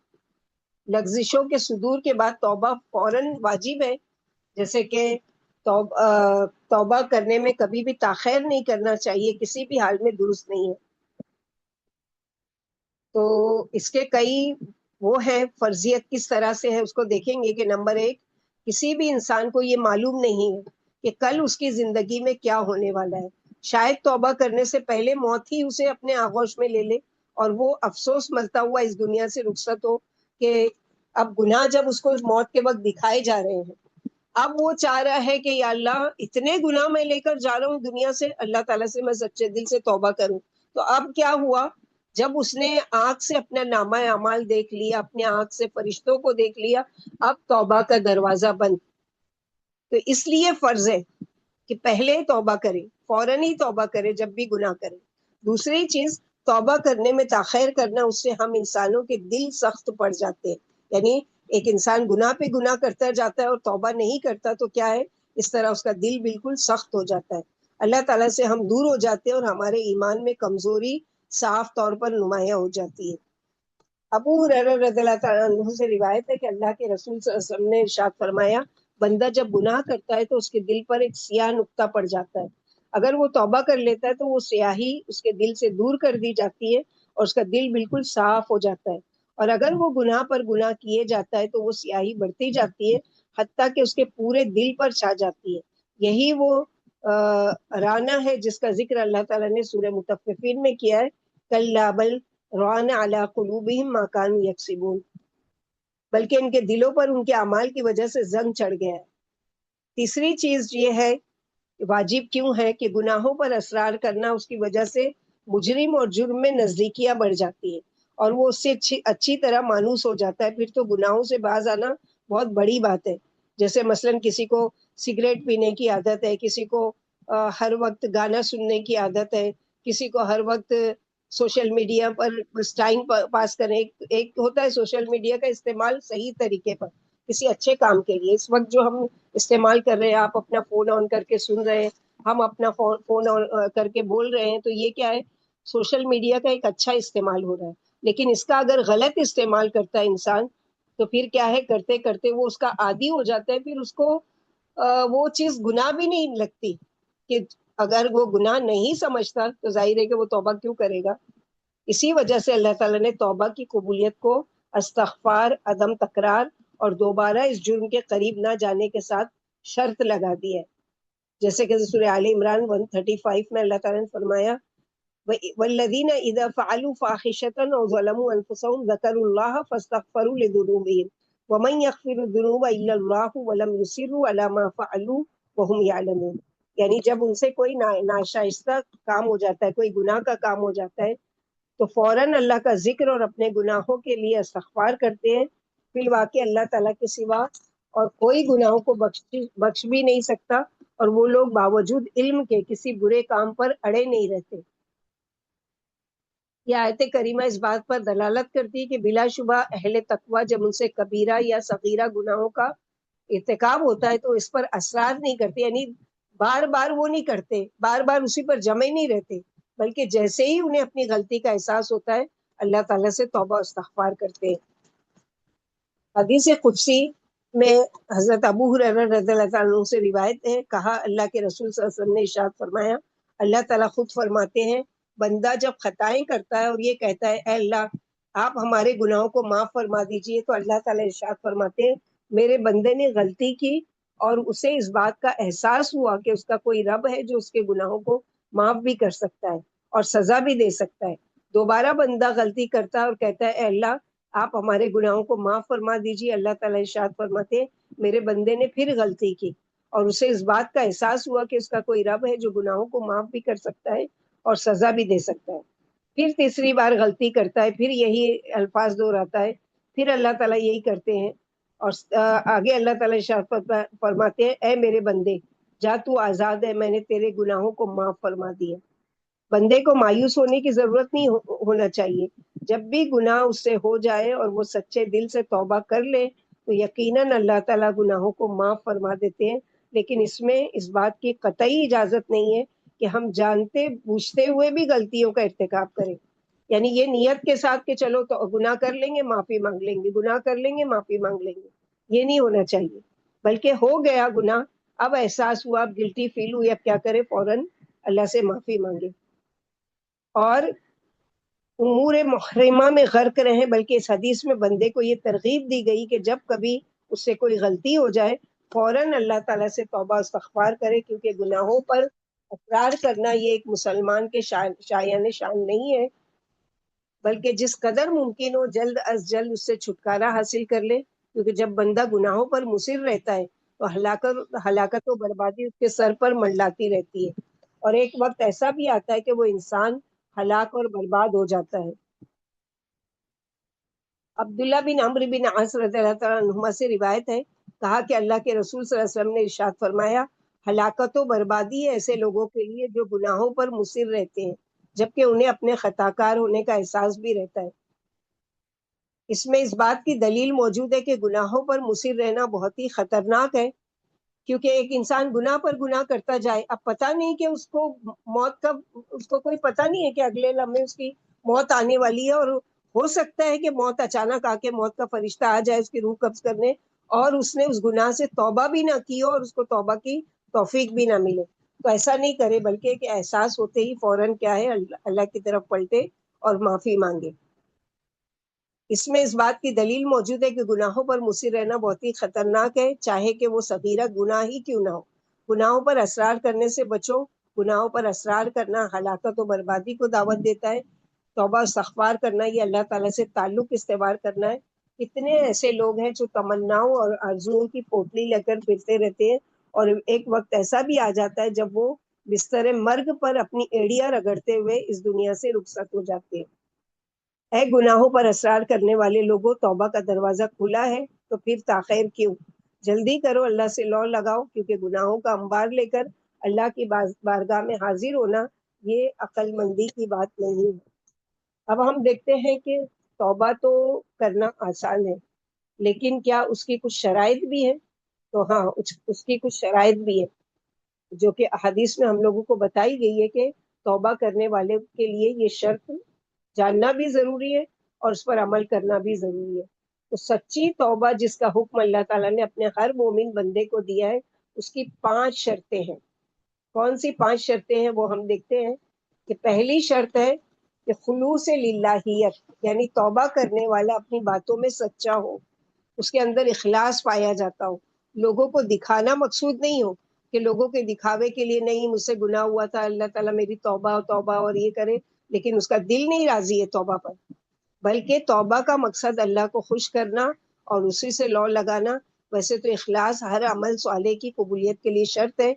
لغزشوں کے صدور کے بعد توبہ فوراً واجب ہے, جیسے کہ توبہ کرنے میں کبھی بھی تاخیر نہیں کرنا چاہیے, کسی بھی حال میں درست نہیں ہے. تو اس کے کئی وہ ہے, فرضیت کس طرح سے ہے اس کو دیکھیں گے کہ نمبر 1, کسی بھی انسان کو یہ معلوم نہیں ہے کہ کل اس کی زندگی میں کیا ہونے والا ہے. شاید توبہ کرنے سے پہلے موت ہی اسے اپنے آغوش میں لے لے اور وہ افسوس مرتا ہوا اس دنیا سے رخصت ہو کہ اب گناہ جب اس کو موت کے وقت دکھائے جا رہے ہیں. اب وہ چاہ رہا ہے کہ یا اللہ اتنے گناہ میں لے کر جا رہا ہوں دنیا سے, اللہ تعالیٰ سے میں سچے دل سے توبہ کروں. تو اب کیا ہوا, جب اس نے آنکھ سے اپنا نامہ اعمال دیکھ لیا, اپنے آنکھ سے فرشتوں کو دیکھ لیا, اب توبہ کا دروازہ بند. تو اس لیے فرض ہے کہ پہلے توبہ کرے, فوراً ہی توبہ کرے جب بھی گناہ کرے. دوسری چیز, توبہ کرنے میں تاخیر کرنا, اس سے ہم انسانوں کے دل سخت پڑ جاتے ہیں. یعنی ایک انسان گناہ پہ گناہ کرتا جاتا ہے اور توبہ نہیں کرتا تو کیا ہے, اس طرح اس کا دل بالکل سخت ہو جاتا ہے, اللہ تعالیٰ سے ہم دور ہو جاتے ہیں اور ہمارے ایمان میں کمزوری صاف طور پر نمایاں ہو جاتی ہے. ابو ہریرہ رضی اللہ تعالیٰ عنہ سے روایت ہے کہ اللہ کے رسول صلی اللہ علیہ وسلم نے ارشاد فرمایا, بندہ جب گناہ کرتا ہے تو اس کے دل پر ایک سیاہ نقطہ پڑ جاتا ہے. اگر وہ توبہ کر لیتا ہے تو وہ سیاہی اس کے دل سے دور کر دی جاتی ہے اور اس کا دل بالکل صاف ہو جاتا ہے. اور اگر وہ گناہ پر گناہ کیے جاتا ہے تو وہ سیاہی بڑھتی جاتی ہے حتیٰ کہ اس کے پورے دل پر چھا جاتی ہے. یہی وہ رانا ہے جس کا ذکر اللہ تعالیٰ نے سورہ مطففین میں کیا ہے, کلا بل ران علی قلوبہم ما کانوا یکسبون, بلکہ ان کے دلوں پر ان کے اعمال کی وجہ سے زنگ چڑھ گیا ہے. تیسری چیز یہ ہے, واجب کیوں ہے کہ گناہوں پر اصرار کرنا اس کی وجہ سے مجرم اور جرم میں نزدیکیاں بڑھ جاتی ہے اور وہ اس سے اچھی طرح مانوس ہو جاتا ہے. پھر تو گناہوں سے باز آنا بہت بڑی بات ہے. جیسے مثلاً کسی کو سگریٹ پینے کی عادت ہے, کسی کو ہر وقت گانا سننے کی عادت ہے, کسی کو ہر وقت سوشل میڈیا پر بس ٹائم پاس کریں. ایک ہوتا ہے سوشل میڈیا کا استعمال صحیح طریقے پر کسی اچھے کام کے لیے. اس وقت جو ہم استعمال کر رہے ہیں, آپ اپنا فون آن کر کے سن رہے ہیں, ہم اپنا فون آن کر کے بول رہے ہیں, تو یہ کیا ہے, سوشل میڈیا کا ایک اچھا استعمال ہو رہا ہے. لیکن اس کا اگر غلط استعمال کرتا ہے انسان تو پھر کیا ہے, کرتے کرتے وہ اس کا عادی ہو جاتا ہے. پھر اس کو وہ چیز گناہ بھی نہیں لگتی, کہ اگر وہ گناہ نہیں سمجھتا تو ظاہر ہے کہ وہ توبہ کیوں کرے گا. اسی وجہ سے اللہ تعالیٰ نے توبہ کی قبولیت کو استغفار, عدم تکرار اور دوبارہ اس جرم کے قریب نہ جانے کے ساتھ شرط لگا دی ہے. جیسے کہ سورہ آل عمران 135 میں اللہ تعالیٰ نے فرمایا, والذین اذا فعلوا فاحشة او ظلموا انفسهم ذکروا اللہ فاستغفروا لذنوبهم ومن یغفر الذنوب الا اللہ ولم یصروا علی ما فعلوا وهم یعلمون. یعنی جب ان سے کوئی ناشائستہ کام ہو جاتا ہے, کوئی گناہ کا کام ہو جاتا ہے, تو فوراً اللہ کا ذکر اور اپنے گناہوں کے لیے استغفار کرتے ہیں. فی الواقع اللہ تعالیٰ کے سوا اور کوئی گناہوں کو بخش بھی نہیں سکتا, اور وہ لوگ باوجود علم کے کسی برے کام پر اڑے نہیں رہتے. یہ آیت کریمہ اس بات پر دلالت کرتی ہے کہ بلا شبہ اہل تقویٰ جب ان سے کبیرہ یا صغیرہ گناہوں کا ارتکاب ہوتا ہے تو اس پر اصرار نہیں کرتے, یعنی بار بار وہ نہیں کرتے, بار بار اسی پر جمے نہیں رہتے, بلکہ جیسے ہی انہیں اپنی غلطی کا احساس ہوتا ہے اللہ تعالیٰ سے توبہ استغفار کرتے ہیں. حدیث قدسی میں حضرت ابو ہریرہ رضی اللہ عنہ سے روایت ہے, کہا اللہ کے رسول صلی اللہ علیہ وسلم نے ارشاد فرمایا, اللہ تعالیٰ خود فرماتے ہیں, بندہ جب خطائیں کرتا ہے اور یہ کہتا ہے اے اللہ آپ ہمارے گناہوں کو معاف فرما دیجئے, تو اللہ تعالیٰ ارشاد فرماتے ہیں میرے بندے نے غلطی کی اور اسے اس بات کا احساس ہوا کہ اس کا کوئی رب ہے جو اس کے گناہوں کو معاف بھی کر سکتا ہے اور سزا بھی دے سکتا ہے. دوبارہ بندہ غلطی کرتا ہے اور کہتا ہے اے اللہ آپ ہمارے گناہوں کو معاف فرما دیجیے, اللہ تعالیٰ ارشاد فرماتے میرے بندے نے پھر غلطی کی اور اسے اس بات کا احساس ہوا کہ اس کا کوئی رب ہے جو گناہوں کو معاف بھی کر سکتا ہے اور سزا بھی دے سکتا ہے. پھر تیسری بار غلطی کرتا ہے, پھر یہی الفاظ دہراتا ہے, پھر اللہ تعالیٰ یہی کرتے ہیں اور آگے اللہ تعالیٰ ارشاد فرماتے ہیں اے میرے بندے جا تو آزاد ہے, میں نے تیرے گناہوں کو معاف فرما دیا. بندے کو مایوس ہونے کی ضرورت نہیں ہونا چاہیے. جب بھی گناہ اس سے ہو جائے اور وہ سچے دل سے توبہ کر لے تو یقیناً اللہ تعالیٰ گناہوں کو معاف فرما دیتے ہیں. لیکن اس میں اس بات کی قطعی اجازت نہیں ہے کہ ہم جانتے بوجھتے ہوئے بھی غلطیوں کا ارتکاب کریں. یعنی یہ نیت کے ساتھ کہ چلو تو گناہ کر لیں گے معافی مانگ لیں گے, گناہ کر لیں گے معافی مانگ لیں گے, یہ نہیں ہونا چاہیے. بلکہ ہو گیا گناہ, اب احساس ہوا, اب گلٹی فیل ہوئی, اب کیا کرے, فوراً اللہ سے معافی مانگے اور امور محرمہ میں غرق رہیں. بلکہ اس حدیث میں بندے کو یہ ترغیب دی گئی کہ جب کبھی اس سے کوئی غلطی ہو جائے فوراً اللہ تعالیٰ سے توبہ استغفار کرے, کیونکہ گناہوں پر اقرار کرنا یہ ایک مسلمان کے شایان شان نہیں ہے, بلکہ جس قدر ممکن ہو جلد از جلد اس سے چھٹکارا حاصل کر لے. کیونکہ جب بندہ گناہوں پر مصر رہتا ہے تو ہلاکت و بربادی اس کے سر پر منڈلاتی رہتی ہے، اور ایک وقت ایسا بھی آتا ہے کہ وہ انسان ہلاک اور برباد ہو جاتا ہے۔ عبداللہ بن عمرو بن عاص رضی اللہ تعالیٰ عنہما سے روایت ہے، کہا کہ اللہ کے رسول صلی اللہ علیہ وسلم نے ارشاد فرمایا، ہلاکت و بربادی ہے ایسے لوگوں کے لیے جو گناہوں پر مصر رہتے ہیں جبکہ انہیں اپنے خطا کار ہونے کا احساس بھی رہتا ہے۔ اس میں اس بات کی دلیل موجود ہے کہ گناہوں پر مصر رہنا بہت ہی خطرناک ہے، کیونکہ ایک انسان گناہ پر گناہ کرتا جائے، اب پتہ نہیں کہ اس کو موت کب، اس کو کوئی پتہ نہیں ہے کہ اگلے لمحے اس کی موت آنے والی ہے، اور ہو سکتا ہے کہ موت اچانک آ کے موت کا فرشتہ آ جائے اس کی روح قبض کرنے، اور اس نے اس گناہ سے توبہ بھی نہ کی ہو اور اس کو توبہ کی توفیق بھی نہ ملے۔ تو ایسا نہیں کرے، بلکہ کہ احساس ہوتے ہی فوراً کیا ہے اللہ کی طرف پلٹے اور معافی مانگے۔ اس میں اس بات کی دلیل موجود ہے کہ گناہوں پر مصر رہنا بہت ہی خطرناک ہے، چاہے کہ وہ صغیرہ گناہ ہی کیوں نہ ہو۔ گناہوں پر اسرار کرنے سے بچو، گناہوں پر اسرار کرنا ہلاکت و بربادی کو دعوت دیتا ہے۔ توبہ استغفار کرنا یہ اللہ تعالیٰ سے تعلق استوار کرنا ہے۔ کتنے ایسے لوگ ہیں جو تمناؤں اور آرزوؤں کی پوٹلی لے کر پھرتے رہتے ہیں، اور ایک وقت ایسا بھی آ جاتا ہے جب وہ بستر مرگ پر اپنی ایڑیاں رگڑتے ہوئے اس دنیا سے رخصت ہو جاتے ہیں۔ اے گناہوں پر اسرار کرنے والے لوگوں، توبہ کا دروازہ کھلا ہے، تو پھر تاخیر کیوں؟ جلدی کرو، اللہ سے لو لگاؤ، کیونکہ گناہوں کا انبار لے کر اللہ کی بارگاہ میں حاضر ہونا یہ عقل مندی کی بات نہیں ہے۔ اب ہم دیکھتے ہیں کہ توبہ تو کرنا آسان ہے، لیکن کیا اس کی کچھ شرائط بھی ہیں؟ تو ہاں، اس کی کچھ شرائط بھی ہے جو کہ احادیث میں ہم لوگوں کو بتائی گئی ہے کہ توبہ کرنے والے کے لیے یہ شرط جاننا بھی ضروری ہے اور اس پر عمل کرنا بھی ضروری ہے۔ تو سچی توبہ جس کا حکم اللہ تعالیٰ نے اپنے ہر مومن بندے کو دیا ہے، اس کی 5 شرطیں ہیں۔ کون سی 5 شرطیں ہیں وہ ہم دیکھتے ہیں کہ پہلی شرط ہے کہ خلوص للہیت، یعنی توبہ کرنے والا اپنی باتوں میں سچا ہو، اس کے اندر اخلاص پایا جاتا ہو، لوگوں کو دکھانا مقصود نہیں ہو کہ لوگوں کے دکھاوے کے لیے نہیں مجھ سے گناہ ہوا تھا اللہ تعالیٰ میری توبہ توبہ اور یہ کرے، لیکن اس کا دل نہیں راضی ہے توبہ پر، بلکہ توبہ کا مقصد اللہ کو خوش کرنا اور اسی سے لو لگانا۔ ویسے تو اخلاص ہر عمل صالح کی قبولیت کے لیے شرط ہے،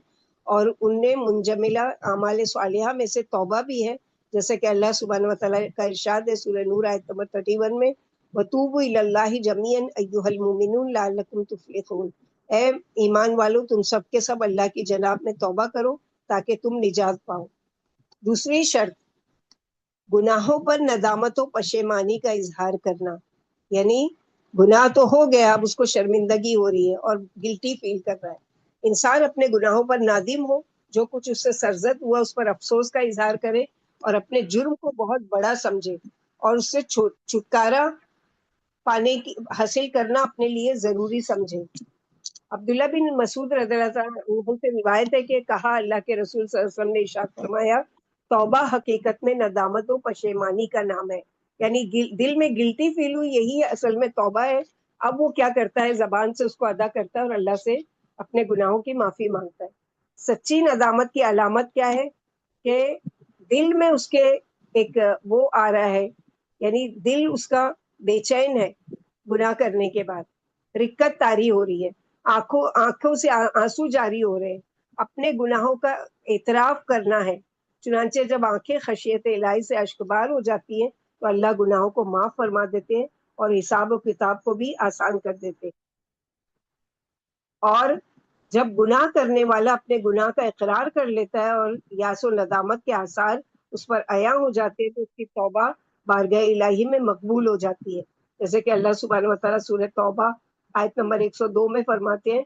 اور ان میں منجملہ اعمال صالحہ میں سے توبہ بھی ہے، جیسے کہ اللہ سبحانہ وتعالیٰ کا ارشاد ہے سورہ نور آیت نمبر 31 میں، وَتُوبُوا إِلَى اللَّهِ جَمِيعًا أَيُّهَا الْمُؤْمِنُونَ لَعَلَّكُمْ تُفْلِحُونَ، اے ایمان والو تم سب کے سب اللہ کی جناب میں توبہ کرو تاکہ تم نجات پاؤ۔ دوسری شرط، گناہوں پر ندامت و پشیمانی کا اظہار کرنا، یعنی گناہ تو ہو گیا، اب اس کو شرمندگی ہو رہی ہے اور گلٹی فیل کر رہا ہے۔ انسان اپنے گناہوں پر نادم ہو، جو کچھ اس سے سرزد ہوا اس پر افسوس کا اظہار کرے اور اپنے جرم کو بہت بڑا سمجھے، اور اس سے چھٹکارا پانے کی حاصل کرنا اپنے لیے ضروری سمجھے۔ عبداللہ بن مسعود رضی اللہ عنہ سے روایت ہے کہ کہا اللہ کے رسول صلی اللہ علیہ وسلم نے ارشاد فرمایا، توبہ حقیقت میں ندامت و پشیمانی کا نام ہے، یعنی دل میں گلٹی فیل ہوئی یہی اصل میں توبہ ہے۔ اب وہ کیا کرتا ہے، زبان سے اس کو ادا کرتا ہے اور اللہ سے اپنے گناہوں کی معافی مانگتا ہے۔ سچی ندامت کی علامت کیا ہے کہ دل میں اس کے ایک وہ آ رہا ہے، یعنی دل اس کا بے چین ہے گناہ کرنے کے بعد، رکت طاری ہو رہی ہے، آنکھوں سے آنسو جاری ہو رہے ہیں، اپنے گناہوں کا اعتراف کرنا ہے۔ چنانچہ جب آنکھیں خشیت الہی سے اشکبار ہو جاتی ہیں تو اللہ گناہوں کو معاف فرما دیتے ہیں اور حساب و کتاب کو بھی آسان کر دیتے ہیں۔ اور جب گناہ کرنے والا اپنے گناہ کا اقرار کر لیتا ہے اور یاس و ندامت کے آثار اس پر عیاں ہو جاتے ہیں تو اس کی توبہ بارگاہ الہی میں مقبول ہو جاتی ہے، جیسے کہ اللہ سبحانہ وتعالیٰ سورہ توبہ آیت نمبر 102 میں فرماتے ہیں،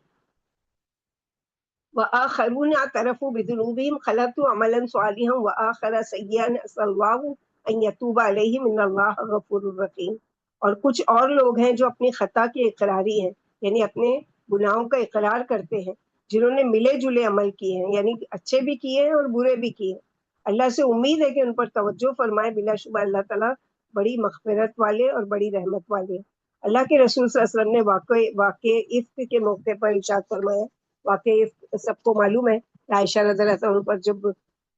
وَآخَرُونَ اعْتَرَفُوا بِذُنُوبِهِمْ خَلَطُوا عَمَلًا صَالِحًا وَآخَرَ سَيِّئًا عَسَى اللَّهُ أَن يَتُوبَ عَلَيْهِمْ إِنَّ اللَّهَ غَفُورٌ رَحِيمٌ۔ اور کچھ اور لوگ ہیں جو اپنی خطا کے اقراری ہیں، یعنی اپنے گناہوں کا اقرار کرتے ہیں، جنہوں نے ملے جلے عمل کیے ہیں، یعنی اچھے بھی کیے ہیں اور برے بھی کیے ہیں۔ اللہ سے امید ہے کہ ان پر توجہ فرمائے، بلا شبہ اللہ تعالیٰ بڑی مغفرت والے اور بڑی رحمت والے ہیں۔ اللہ کے رسول صلی اللہ علیہ وسلم نے واقع افک کے موقع پر ارشاد فرمایا، واقع سب کو معلوم ہے کہ عائشہ رضی اللہ عنہ پر جب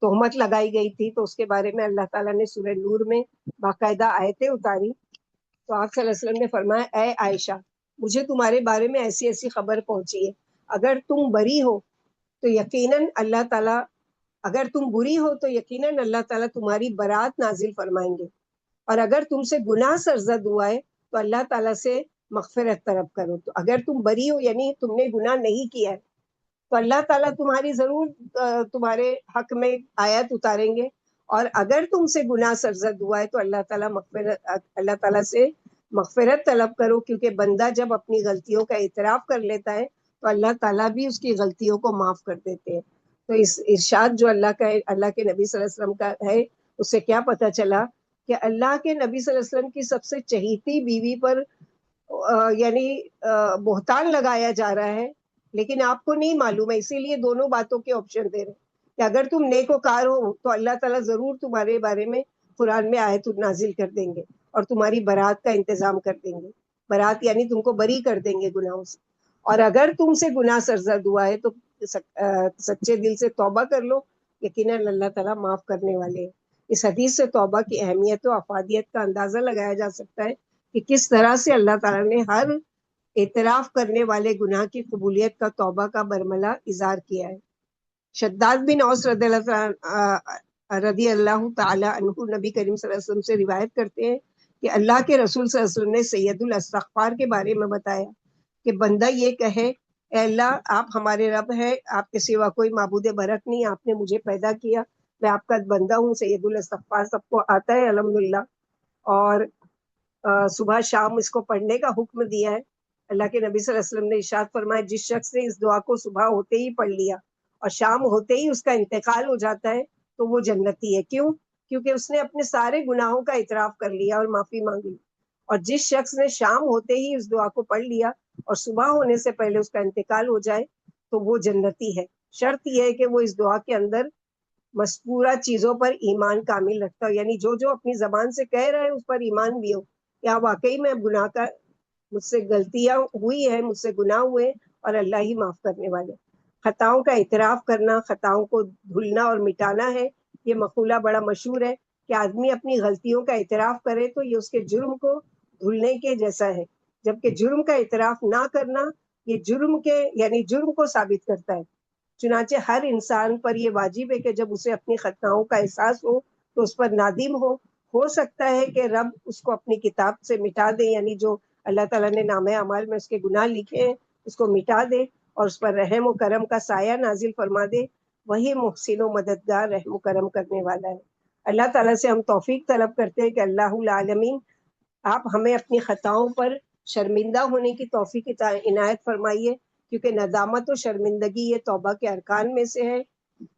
تہمت لگائی گئی تھی تو اس کے بارے میں اللہ تعالیٰ نے سورہ نور میں باقاعدہ آیتیں اتاری، تو آپ صلی اللہ علیہ وسلم نے فرمایا، اے عائشہ، مجھے تمہارے بارے میں ایسی ایسی خبر پہنچی ہے، اگر تم بری ہو تو یقیناً اللہ تعالیٰ، اگر تم بری ہو تو یقیناً اللہ تعالیٰ تمہاری برات نازل فرمائیں گے، اور اگر تم سے گناہ سرزد ہوا ہے تو اللہ تعالیٰ سے مغفرت طلب کرو. تو اگر تم بری ہو یعنی تم نے گناہ نہیں کیا ہے تو اللہ تعالیٰ تمہاری ضرور تمہارے حق میں آیت اتاریں گے. اور اگر تم سے گناہ سرزد ہوا ہے تو اللہ تعالیٰ سے مغفرت طلب کرو، کیونکہ بندہ جب اپنی غلطیوں کا اعتراف کر لیتا ہے تو اللہ تعالیٰ بھی اس کی غلطیوں کو معاف کر دیتے ہیں. تو اس ارشاد جو اللہ کا ہے، اللہ کے نبی صلی اللہ علیہ وسلم کا ہے، اس سے کیا پتہ چلا کہ اللہ کے نبی صلی اللہ علیہ وسلم کی سب سے چہیتی بیوی پر یعنی بہتان لگایا جا رہا ہے، لیکن آپ کو نہیں معلوم ہے، اسی لیے دونوں باتوں کے آپشن دے رہے ہیں کہ اگر تم نیکوکار ہو تو اللہ تعالیٰ ضرور تمہارے بارے میں قرآن میں آیت نازل کر دیں گے اور تمہاری برات کا انتظام کر دیں گے. برات یعنی تم کو بری کر دیں گے گناہوں سے. اور اگر تم سے گناہ سرزد ہوا ہے تو سچے دل سے توبہ کر لو، یقیناً اللہ تعالیٰ معاف کرنے والے ہیں. اس حدیث سے توبہ کی اہمیت و افادیت کا اندازہ لگایا جا سکتا ہے کہ کس طرح سے اللہ تعالیٰ نے ہر اعتراف کرنے والے گناہ کی قبولیت کا توبہ کا برملا اظہار کیا ہے. شداد بن اوس رضی اللہ تعالی عنہ نبی کریم صلی اللہ علیہ وسلم سے روایت کرتے ہیں کہ اللہ کے رسول صلی اللہ علیہ وسلم نے سید الاستغفار کے بارے میں بتایا کہ بندہ یہ کہے، اے اللہ آپ ہمارے رب ہیں، آپ کے سوا کوئی معبود برحق نہیں، آپ نے مجھے پیدا کیا، میں آپ کا بندہ ہوں. سید الاستغفار سب کو آتا ہے الحمدللہ، اور صبح شام اس کو پڑھنے کا حکم دیا ہے. اللہ کے نبی صلی اللہ علیہ وسلم نے ارشاد فرمایا جس شخص نے اس دعا کو صبح ہوتے ہی پڑھ لیا اور شام ہوتے ہی اس کا انتقال ہو جاتا ہے تو وہ جنتی ہے. کیوں؟ کیونکہ اس نے اپنے سارے گناہوں کا اعتراف کر لیا اور معافی مانگی. اور جس شخص نے شام ہوتے ہی اس دعا کو پڑھ لیا اور صبح ہونے سے پہلے اس کا انتقال ہو جائے تو وہ جنتی ہے. شرط یہ ہے کہ وہ اس دعا کے اندر مذکورہ چیزوں پر ایمان کامل رکھتا ہو، یعنی جو اپنی زبان سے کہہ رہے ہیں اس پر ایمان بھی ہو، یا واقعی میں گناہ کا مجھ سے غلطیاں ہوئی ہیں، مجھ سے گناہ ہوئے اور اللہ ہی معاف کرنے والے. خطاؤں کا اعتراف کرنا خطاؤں کو دھلنا اور مٹانا ہے. یہ مقولہ بڑا مشہور ہے کہ آدمی اپنی غلطیوں کا اعتراف کرے تو یہ اس کے جرم کو دھلنے کے جیسا ہے، جبکہ جرم کا اعتراف نہ کرنا یہ جرم کو ثابت کرتا ہے. چنانچہ ہر انسان پر یہ واجب ہے کہ جب اسے اپنی خطاؤں کا احساس ہو تو اس پر نادم ہو سکتا ہے کہ رب اس کو اپنی کتاب سے مٹا دے، یعنی جو اللہ تعالیٰ نے نامہ اعمال میں اس کے گناہ لکھے ہیں اس کو مٹا دے اور اس پر رحم و کرم کا سایہ نازل فرما دے. وہی محسن و مددگار رحم و کرم کرنے والا ہے. اللہ تعالیٰ سے ہم توفیق طلب کرتے ہیں کہ اللہ العالمین آپ ہمیں اپنی خطاؤں پر شرمندہ ہونے کی توفیق عنایت فرمائیے، کیونکہ ندامت و شرمندگی یہ توبہ کے ارکان میں سے ہے.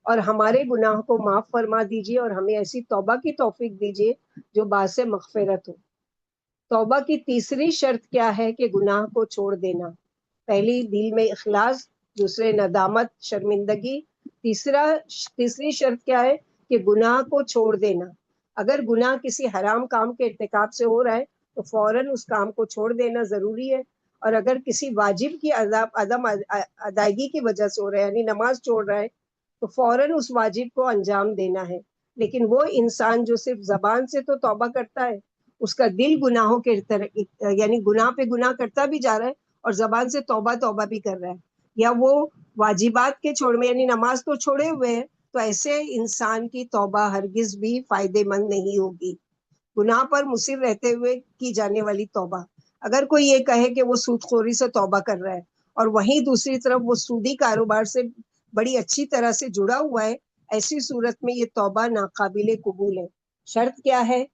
اور ہمارے گناہ کو معاف فرما دیجیے اور ہمیں ایسی توبہ کی توفیق دیجیے جو باعث مغفرت ہو. توبہ کی تیسری شرط کیا ہے کہ گناہ کو چھوڑ دینا. پہلی دل میں اخلاص، دوسرے ندامت شرمندگی، تیسری شرط کیا ہے کہ گناہ کو چھوڑ دینا. اگر گناہ کسی حرام کام کے ارتکاب سے ہو رہا ہے تو فوراً اس کام کو چھوڑ دینا ضروری ہے. اور اگر کسی واجب کی عدم ادائیگی کی وجہ سے ہو رہا ہے، یعنی نماز چھوڑ رہا ہے، تو فوراً اس واجب کو انجام دینا ہے. لیکن وہ انسان جو صرف زبان سے تو توبہ کرتا ہے، اس کا دل گناہوں کے یعنی گناہ پہ گناہ کرتا بھی جا رہا ہے اور زبان سے توبہ بھی کر رہا ہے، یا وہ واجبات کے چھوڑ میں یعنی نماز تو چھوڑے ہوئے ہیں، تو ایسے انسان کی توبہ ہرگز بھی فائدے مند نہیں ہوگی. گناہ پر مصر رہتے ہوئے کی جانے والی توبہ، اگر کوئی یہ کہے کہ وہ سود خوری سے توبہ کر رہا ہے اور وہیں دوسری طرف وہ سودی کاروبار سے بڑی اچھی طرح سے جڑا ہوا ہے، ایسی صورت میں یہ توبہ ناقابل قبول ہے. شرط کیا ہے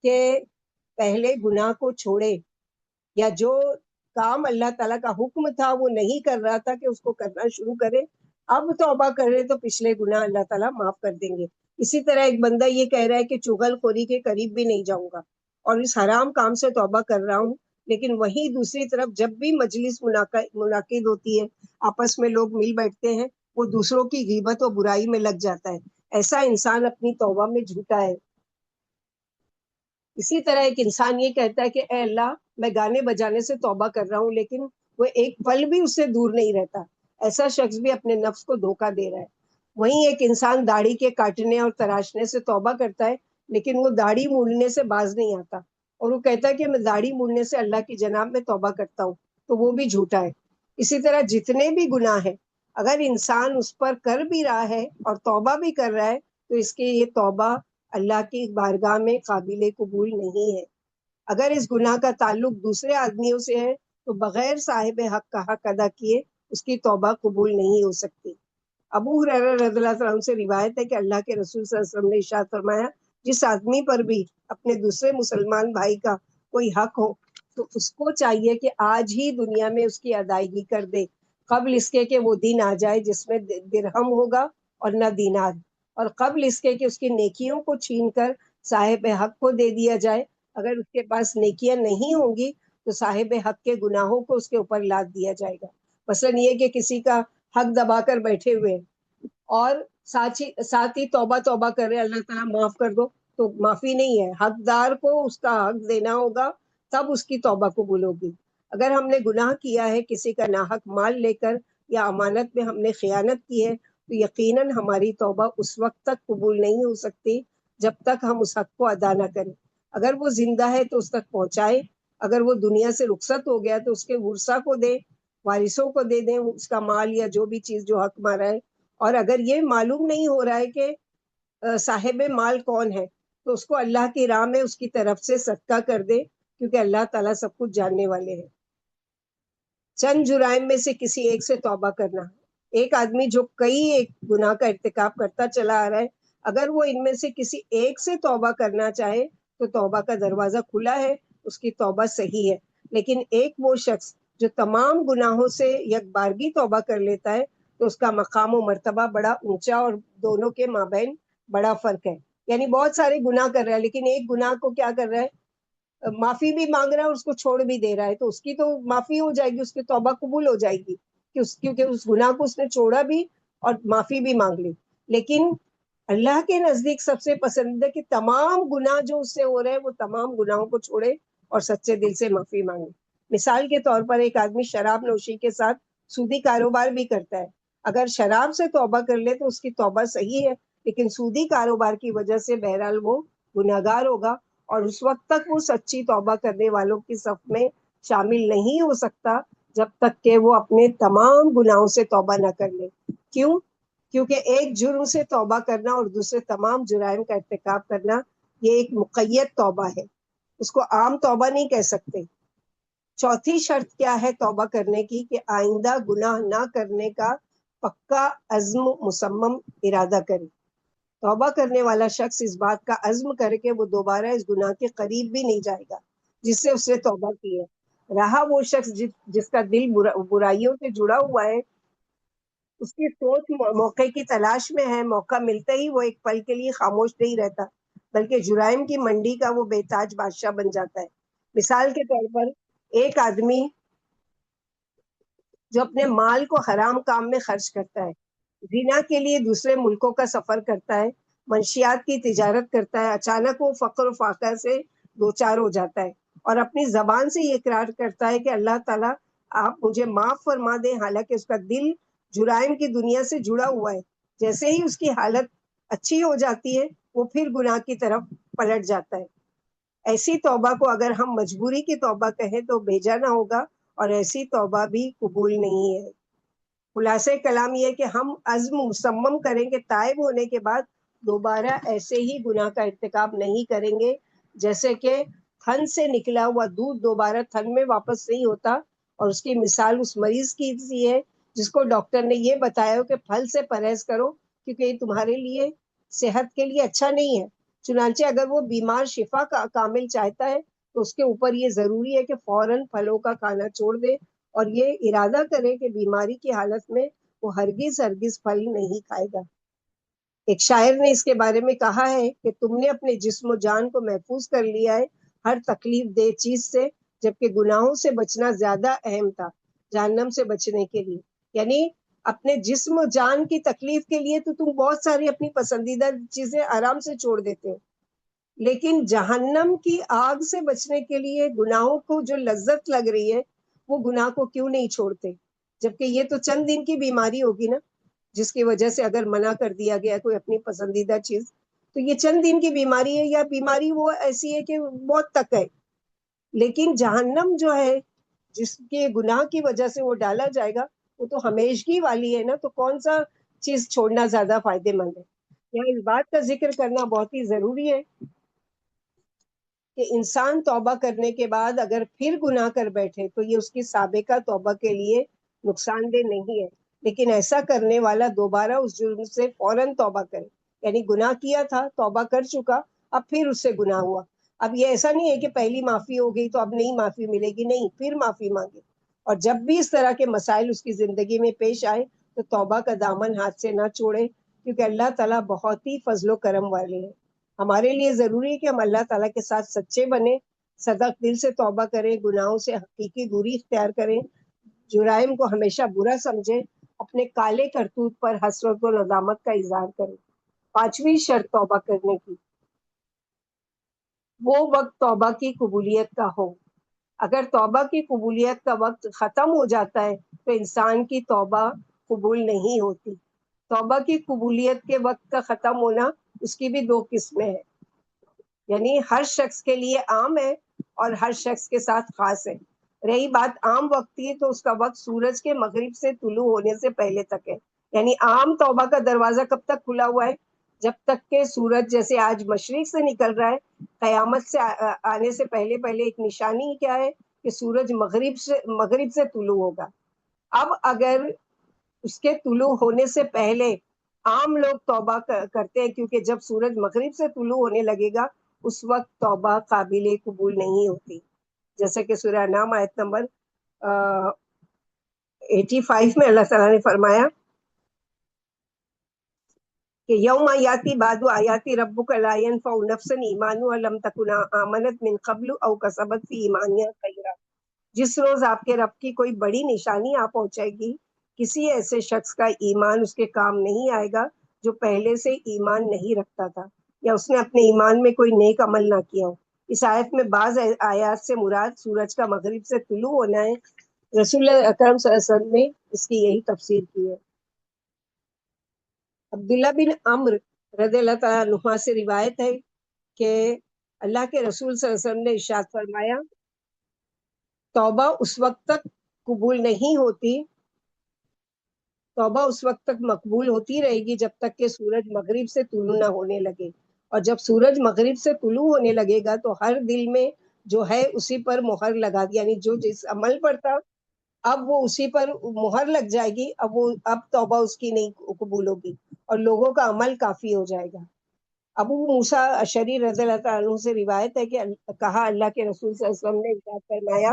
کہ پہلے گناہ کو چھوڑے، یا جو کام اللہ تعالیٰ کا حکم تھا وہ نہیں کر رہا تھا کہ اس کو کرنا شروع کرے، اب توبہ کرے تو پچھلے گناہ اللہ تعالیٰ معاف کر دیں گے. اسی طرح ایک بندہ یہ کہہ رہا ہے کہ چغل خوری کے قریب بھی نہیں جاؤں گا اور اس حرام کام سے توبہ کر رہا ہوں، لیکن وہیں دوسری طرف جب بھی مجلس منعقد ہوتی ہے، آپس میں لوگ مل بیٹھتے ہیں، وہ دوسروں کی غیبت و برائی میں لگ جاتا ہے، ایسا انسان اپنی توبہ میں جھوٹا ہے. اسی طرح ایک انسان یہ کہتا ہے کہ اے اللہ میں گانے بجانے سے توبہ کر رہا ہوں، لیکن وہ ایک پل بھی اس سے دور نہیں رہتا، ایسا شخص بھی اپنے نفس کو دھوکہ دے رہا ہے. وہیں ایک انسان داڑھی کے کاٹنے اور تراشنے سے توبہ کرتا ہے، لیکن وہ داڑھی مونڈنے سے باز نہیں آتا اور وہ کہتا ہے کہ میں داڑھی مونڈنے سے اللہ کی جناب میں توبہ کرتا ہوں، تو وہ بھی جھوٹا ہے. اسی طرح جتنے بھی گناہ ہیں اگر انسان اس پر کر بھی رہا ہے اور توبہ بھی کر رہا ہے تو اس کے یہ توبہ اللہ کی بارگاہ میں قابل قبول نہیں ہے. اگر اس گناہ کا تعلق دوسرے آدمیوں سے ہے تو بغیر صاحب حق کا حق ادا کیے اس کی توبہ قبول نہیں ہو سکتی. ابو ہریرہ رضی اللہ عنہ سے روایت ہے کہ اللہ کے رسول صلی اللہ علیہ وسلم نے ارشاد فرمایا جس آدمی پر بھی اپنے دوسرے مسلمان بھائی کا کوئی حق ہو تو اس کو چاہیے کہ آج ہی دنیا میں اس کی ادائیگی کر دے قبل اس کے کہ وہ دن آ جائے جس میں درہم ہوگا اور نہ دینار، اور قبل اس کے کہ اس کی نیکیوں کو چھین کر صاحب حق کو دے دیا جائے. اگر اس کے پاس نیکیاں نہیں ہوں گی تو صاحب حق کے گناہوں کو اس کے اوپر لاد دیا جائے گا. مثلاً یہ کہ کسی کا حق دبا کر بیٹھے ہوئے اور ساتھ ہی توبہ توبہ کر رہے اللہ تعالیٰ معاف کر دو، تو معافی نہیں ہے. حقدار کو اس کا حق دینا ہوگا تب اس کی توبہ قبول ہوگی. اگر ہم نے گناہ کیا ہے کسی کا ناحق مال لے کر یا امانت میں ہم نے خیانت کی ہے تو یقیناً ہماری توبہ اس وقت تک قبول نہیں ہو سکتی جب تک ہم اس حق کو ادا نہ کریں. اگر وہ زندہ ہے تو اس تک پہنچائے، اگر وہ دنیا سے رخصت ہو گیا تو اس کے ورثہ کو دے، وارثوں کو دے دیں اس کا مال یا جو بھی چیز جو حق مارا ہے. اور اگر یہ معلوم نہیں ہو رہا ہے کہ صاحب مال کون ہے تو اس کو اللہ کی راہ میں اس کی طرف سے صدقہ کر دے کیونکہ اللہ تعالیٰ سب کچھ جاننے والے ہیں. چند جرائم میں سے کسی ایک سے توبہ کرنا. ایک آدمی جو کئی ایک گناہ کا ارتکاب کرتا چلا آ رہا ہے اگر وہ ان میں سے کسی ایک سے توبہ کرنا چاہے تو توبہ کا دروازہ کھلا ہے، اس کی توبہ صحیح ہے. لیکن ایک وہ شخص جو تمام گناہوں سے یک بارگی توبہ کر لیتا ہے تو اس کا مقام و مرتبہ بڑا اونچا اور دونوں کے مابین بڑا فرق ہے. یعنی بہت سارے گناہ کر رہا ہے لیکن ایک گناہ کو کیا کر رہا ہے، معافی بھی مانگ رہا ہے اور اس کو چھوڑ بھی دے رہا ہے تو اس کی تو معافی ہو جائے گی، اس کی توبہ قبول ہو جائے گی کیونکہ اس گناہ کو اس نے چھوڑا بھی اور معافی بھی مانگ لی. لیکن اللہ کے نزدیک سب سے پسندیدہ کہ تمام گناہ جو اس سے ہو رہے ہیں وہ تمام گناہوں کو چھوڑے اور سچے دل سے معافی مانگے. مثال کے طور پر ایک آدمی شراب نوشی کے ساتھ سودی کاروبار بھی کرتا ہے. اگر شراب سے توبہ کر لے تو اس کی توبہ صحیح ہے لیکن سودی کاروبار کی وجہ سے بہرحال وہ گناہگار ہوگا اور اس وقت تک وہ سچی توبہ کرنے والوں کی صف میں شامل نہیں ہو سکتا جب تک کہ وہ اپنے تمام گناہوں سے توبہ نہ کر لے. کیوں؟ کیونکہ ایک جرم سے توبہ کرنا اور دوسرے تمام جرائم کا ارتکاب کرنا یہ ایک مقید توبہ ہے، اس کو عام توبہ نہیں کہہ سکتے. چوتھی شرط کیا ہے توبہ کرنے کی کہ آئندہ گناہ نہ کرنے کا پکا عزم مصمم ارادہ کرے. توبہ کرنے والا شخص اس بات کا عزم کرے کہ وہ دوبارہ اس گناہ کے قریب بھی نہیں جائے گا جس سے اس نے توبہ کی ہے. رہا وہ شخص جس کا دل برائیوں سے جڑا ہوا ہے، اس کی سوچ موقع کی تلاش میں ہے، موقع ملتے ہی وہ ایک پل کے لیے خاموش نہیں رہتا بلکہ جرائم کی منڈی کا وہ بے تاج بادشاہ بن جاتا ہے. مثال کے طور پر ایک آدمی جو اپنے مال کو حرام کام میں خرچ کرتا ہے، زنا کے لیے دوسرے ملکوں کا سفر کرتا ہے، منشیات کی تجارت کرتا ہے، اچانک وہ فقر و فاقہ سے دوچار ہو جاتا ہے اور اپنی زبان سے یہ اقرار کرتا ہے کہ اللہ تعالیٰ آپ مجھے معاف فرما دیں، حالانکہ اس کا دل جرائم کی دنیا سے جڑا ہوا ہے. جیسے ہی اس کی حالت اچھی ہو جاتی ہے وہ پھر گناہ کی طرف پلٹ جاتا ہے. ایسی توبہ کو اگر ہم مجبوری کی توبہ کہیں تو بھیجا نہ ہوگا اور ایسی توبہ بھی قبول نہیں ہے. خلاصہ کلام یہ کہ ہم عزم مصمم کریں کہ تائب ہونے کے بعد دوبارہ ایسے ہی گناہ کا ارتکاب نہیں کریں گے. جیسے کہ تھن سے نکلا ہوا دودھ دوبارہ تھن میں واپس نہیں ہوتا، اور اس کی مثال اس مریض کی سی ہے جس کو ڈاکٹر نے یہ بتایا کہ پھل سے پرہیز کرو کیونکہ یہ تمہارے لیے صحت کے لیے اچھا نہیں ہے. چنانچہ اگر وہ بیمار شفا کا کامل چاہتا ہے تو اس کے اوپر یہ ضروری ہے کہ فوراً پھلوں کا کھانا چھوڑ دے اور یہ ارادہ کرے کہ بیماری کی حالت میں وہ ہرگز پھل نہیں کھائے گا. ایک شاعر نے اس کے بارے میں کہا ہے کہ تم نے اپنے جسم و جان کو محفوظ کر لیا ہے ہر تکلیف دہ چیز سے، جبکہ گناہوں سے بچنا زیادہ اہم تھا جہنم سے بچنے کے لیے. یعنی اپنے جسم و جان کی تکلیف کے لیے تو تم بہت ساری اپنی پسندیدہ چیزیں آرام سے چھوڑ دیتے ہو، لیکن جہنم کی آگ سے بچنے کے لیے گناہوں کو جو لذت لگ رہی ہے وہ گناہ کو کیوں نہیں چھوڑتے؟ جبکہ یہ تو چند دن کی بیماری ہوگی نا، جس کی وجہ سے اگر منع کر دیا گیا کوئی اپنی پسندیدہ چیز تو یہ چند دن کی بیماری ہے، یا بیماری وہ ایسی ہے کہ بہت تک ہے. لیکن جہنم جو ہے جس کے گناہ کی وجہ سے وہ ڈالا جائے گا وہ تو ہمیشگی والی ہے نا، تو کون سا چیز چھوڑنا زیادہ فائدے مند ہے؟ یہاں اس بات کا ذکر کرنا بہت ہی ضروری ہے کہ انسان توبہ کرنے کے بعد اگر پھر گناہ کر بیٹھے تو یہ اس کی سابقہ توبہ کے لیے نقصان دہ نہیں ہے، لیکن ایسا کرنے والا دوبارہ اس جرم سے فوراً توبہ کرے، یعنی گناہ کیا تھا، توبہ کر چکا، اب پھر اس سے گناہ ہوا، اب یہ ایسا نہیں ہے کہ پہلی معافی ہو گئی تو اب نہیں معافی ملے گی، نہیں، پھر معافی مانگے، اور جب بھی اس طرح کے مسائل اس کی زندگی میں پیش آئے تو توبہ کا دامن ہاتھ سے نہ چھوڑے، کیونکہ اللہ تعالیٰ بہت ہی فضل و کرم والے ہیں۔ ہمارے لیے ضروری ہے کہ ہم اللہ تعالیٰ کے ساتھ سچے بنیں، صدق دل سے توبہ کریں، گناہوں سے حقیقی دوری اختیار کریں، جرائم کو ہمیشہ برا سمجھیں، اپنے کالے کرتوت پر حسرت و ندامت کا اظہار کریں۔ پانچویں شرط توبہ کرنے کی، وہ وقت توبہ کی قبولیت کا ہو۔ اگر توبہ کی قبولیت کا وقت ختم ہو جاتا ہے تو انسان کی توبہ قبول نہیں ہوتی۔ توبہ کی قبولیت کے وقت کا ختم ہونا اس کی بھی دو قسمیں ہیں، یعنی ہر شخص کے لیے عام ہے اور ہر شخص کے ساتھ خاص ہے۔ رہی بات عام وقت کی تو اس کا وقت سورج کے مغرب سے طلوع ہونے سے پہلے تک ہے، یعنی عام توبہ کا دروازہ کب تک کھلا ہوا ہے؟ جب تک کہ سورج جیسے آج مشرق سے نکل رہا ہے، قیامت سے آنے سے پہلے پہلے ایک نشانی کیا ہے کہ سورج مغرب سے طلوع ہوگا۔ اب اگر اس کے طلوع ہونے سے پہلے عام لوگ توبہ کرتے ہیں، کیونکہ جب سورج مغرب سے طلوع ہونے لگے گا اس وقت توبہ قابل قبول نہیں ہوتی، جیسے کہ سورہ نام آیت نمبر 85 میں اللہ تعالیٰ نے فرمایا کہ یوم آیاتی بعد آیاتی ربک لا ینفع نفسا ایمانها لم تکن آمنت من قبل او کسبت فی ایمانها خیرا، جس روز آپ کے رب کی کوئی بڑی نشانی آ پہنچے گی، کسی ایسے شخص کا ایمان اس کے کام نہیں آئے گا جو پہلے سے ایمان نہیں رکھتا تھا یا اس نے اپنے ایمان میں کوئی نیک عمل نہ کیا ہو۔ اس آیت میں بعض آیات سے مراد سورج کا مغرب سے طلوع ہونا ہے۔ رسول اکرم صلی اللہ علیہ وسلم نے اس کی یہی تفسیر کی ہے۔ عبداللہ بن عمر رضی اللہ تعالیٰ عنہ سے روایت ہے کہ اللہ کے رسول صلی اللہ علیہ وسلم نے ارشاد فرمایا، توبہ اس وقت تک قبول نہیں ہوتی، توبہ اس وقت تک مقبول ہوتی رہے گی جب تک کہ سورج مغرب سے طلوع نہ ہونے لگے، اور جب سورج مغرب سے طلوع ہونے لگے گا تو ہر دل میں جو ہے اسی پر مہر لگا دی، یعنی جو جس عمل پر تھا اب وہ اسی پر مہر لگ جائے گی، اب توبہ اس کی نہیں قبول ہوگی اور لوگوں کا عمل کافی ہو جائے گا۔ ابو موسیٰ اشعری رضی اللہ تعالیٰ عنہ سے روایت ہے کہ کہا اللہ کے رسول صلی اللہ علیہ وسلم نے ارشاد فرمایا،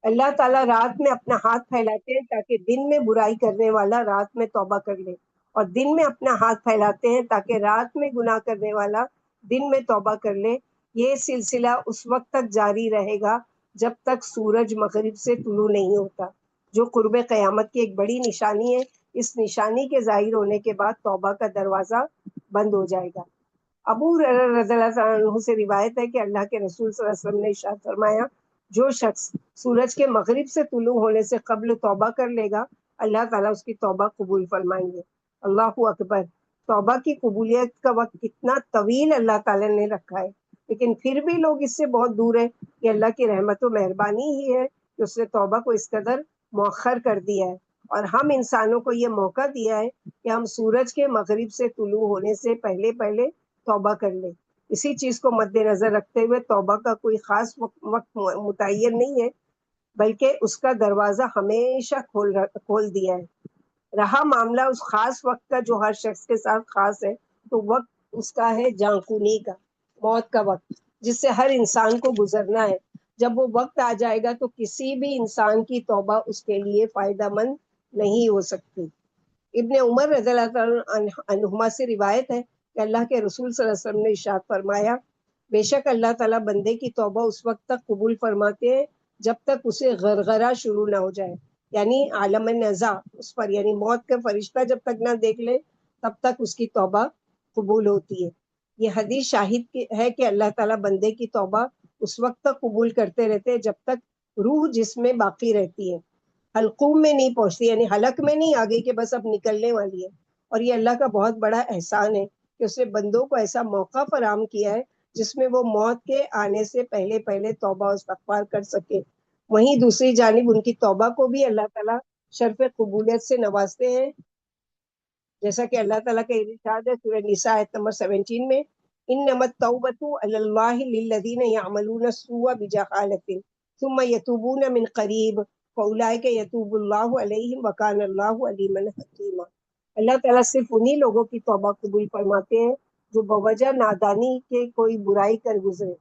اللہ تعالیٰ رات میں اپنا ہاتھ پھیلاتے ہیں تاکہ دن میں برائی کرنے والا رات میں توبہ کر لے، اور دن میں اپنا ہاتھ پھیلاتے ہیں تاکہ رات میں گناہ کرنے والا دن میں توبہ کر لے۔ یہ سلسلہ اس وقت تک جاری رہے گا جب تک سورج مغرب سے طلوع نہیں ہوتا، جو قرب قیامت کی ایک بڑی نشانی ہے۔ اس نشانی کے ظاہر ہونے کے بعد توبہ کا دروازہ بند ہو جائے گا۔ ابو ہریرہ رضی اللہ عنہ سے روایت ہے کہ اللہ کے رسول صلی اللہ علیہ وسلم نے ارشاد فرمایا، جو شخص سورج کے مغرب سے طلوع ہونے سے قبل توبہ کر لے گا اللہ تعالیٰ اس کی توبہ قبول فرمائیں گے۔ اللہ اکبر! توبہ کی قبولیت کا وقت کتنا طویل اللہ تعالیٰ نے رکھا ہے، لیکن پھر بھی لوگ اس سے بہت دور ہیں۔ یہ اللہ کی رحمت و مہربانی ہی ہے کہ اس نے توبہ کو اس قدر مؤخر کر دیا ہے، اور ہم انسانوں کو یہ موقع دیا ہے کہ ہم سورج کے مغرب سے طلوع ہونے سے پہلے پہلے توبہ کر لیں۔ اسی چیز کو مد نظر رکھتے ہوئے توبہ کا کوئی خاص وقت متعین نہیں ہے، بلکہ اس کا دروازہ ہمیشہ کھول دیا ہے۔ رہا معاملہ اس خاص وقت کا جو ہر شخص کے ساتھ خاص ہے، تو وقت اس کا ہے جانکنی کا، موت کا وقت، جس سے ہر انسان کو گزرنا ہے۔ جب وہ وقت آ جائے گا تو کسی بھی انسان کی توبہ اس کے لیے فائدہ مند نہیں ہو سکتی۔ ابن عمر رضی اللہ عنہما سے روایت ہے کہ اللہ کے رسول صلی اللہ علیہ وسلم نے ارشاد فرمایا، بے شک اللہ تعالیٰ بندے کی توبہ اس وقت تک قبول فرماتے ہیں جب تک اسے غرغرہ شروع نہ ہو جائے، یعنی عالم نزا اس پر، یعنی موت کا فرشتہ جب تک نہ دیکھ لے تب تک اس کی توبہ قبول ہوتی ہے۔ یہ حدیث شاہد ہے کہ اللہ تعالیٰ بندے کی توبہ اس وقت تک قبول کرتے رہتے ہیں جب تک روح جسم میں باقی رہتی ہے، حلقوم میں نہیں پہنچتی، یعنی حلق میں نہیں آ گئی کہ بس اب نکلنے والی ہے۔ اور یہ اللہ کا بہت بڑا احسان ہے کہ اس نے بندوں کو ایسا موقع فراہم کیا ہے جس میں وہ موت کے آنے سے پہلے پہلے توبہ و استغفار کر سکے. وہیں دوسری جانب ان کی توبہ کو بھی اللہ تعالیٰ شرف قبولیت سے نوازتے ہیں، جیسا کہ اللہ تعالیٰ کا ارشاد ہے سورہ نساء آیت نمبر 17 میں، انما التوبۃ علی اللہ للذین یعملون السوء بجہالۃ ثم یتوبون من قریب فاولئک یتوب اللہ علیہم وکان اللہ علیما حکیما. اللہ تعالیٰ صرف انہی لوگوں کی توبہ قبول فرماتے ہیں جو بوجہ نادانی کے کوئی برائی کر گزرے،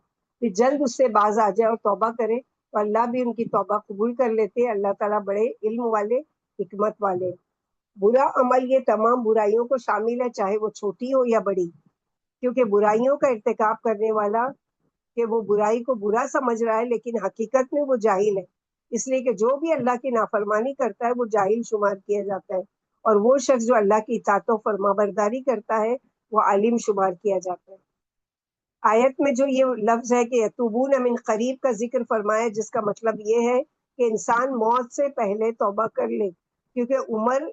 پھر جلد اس سے باز آ جائے اور توبہ کرے تو اللہ بھی ان کی توبہ قبول کر لیتے ہیں. اللہ تعالیٰ بڑے علم والے، حکمت والے. برا عمل یہ تمام برائیوں کو شامل ہے، چاہے وہ چھوٹی ہو یا بڑی، کیونکہ برائیوں کا ارتکاب کرنے والا کہ وہ برائی کو برا سمجھ رہا ہے لیکن حقیقت میں وہ جاہل ہے، اس لیے کہ جو بھی اللہ کی نافرمانی کرتا ہے وہ جاہل شمار کیا جاتا ہے، اور وہ شخص جو اللہ کی اطاعت و فرما برداری کرتا ہے وہ عالم شمار کیا جاتا ہے. آیت میں جو یہ لفظ ہے کہ یتوبون من قریب کا ذکر فرمایا، جس کا مطلب یہ ہے کہ انسان موت سے پہلے توبہ کر لے، کیونکہ عمر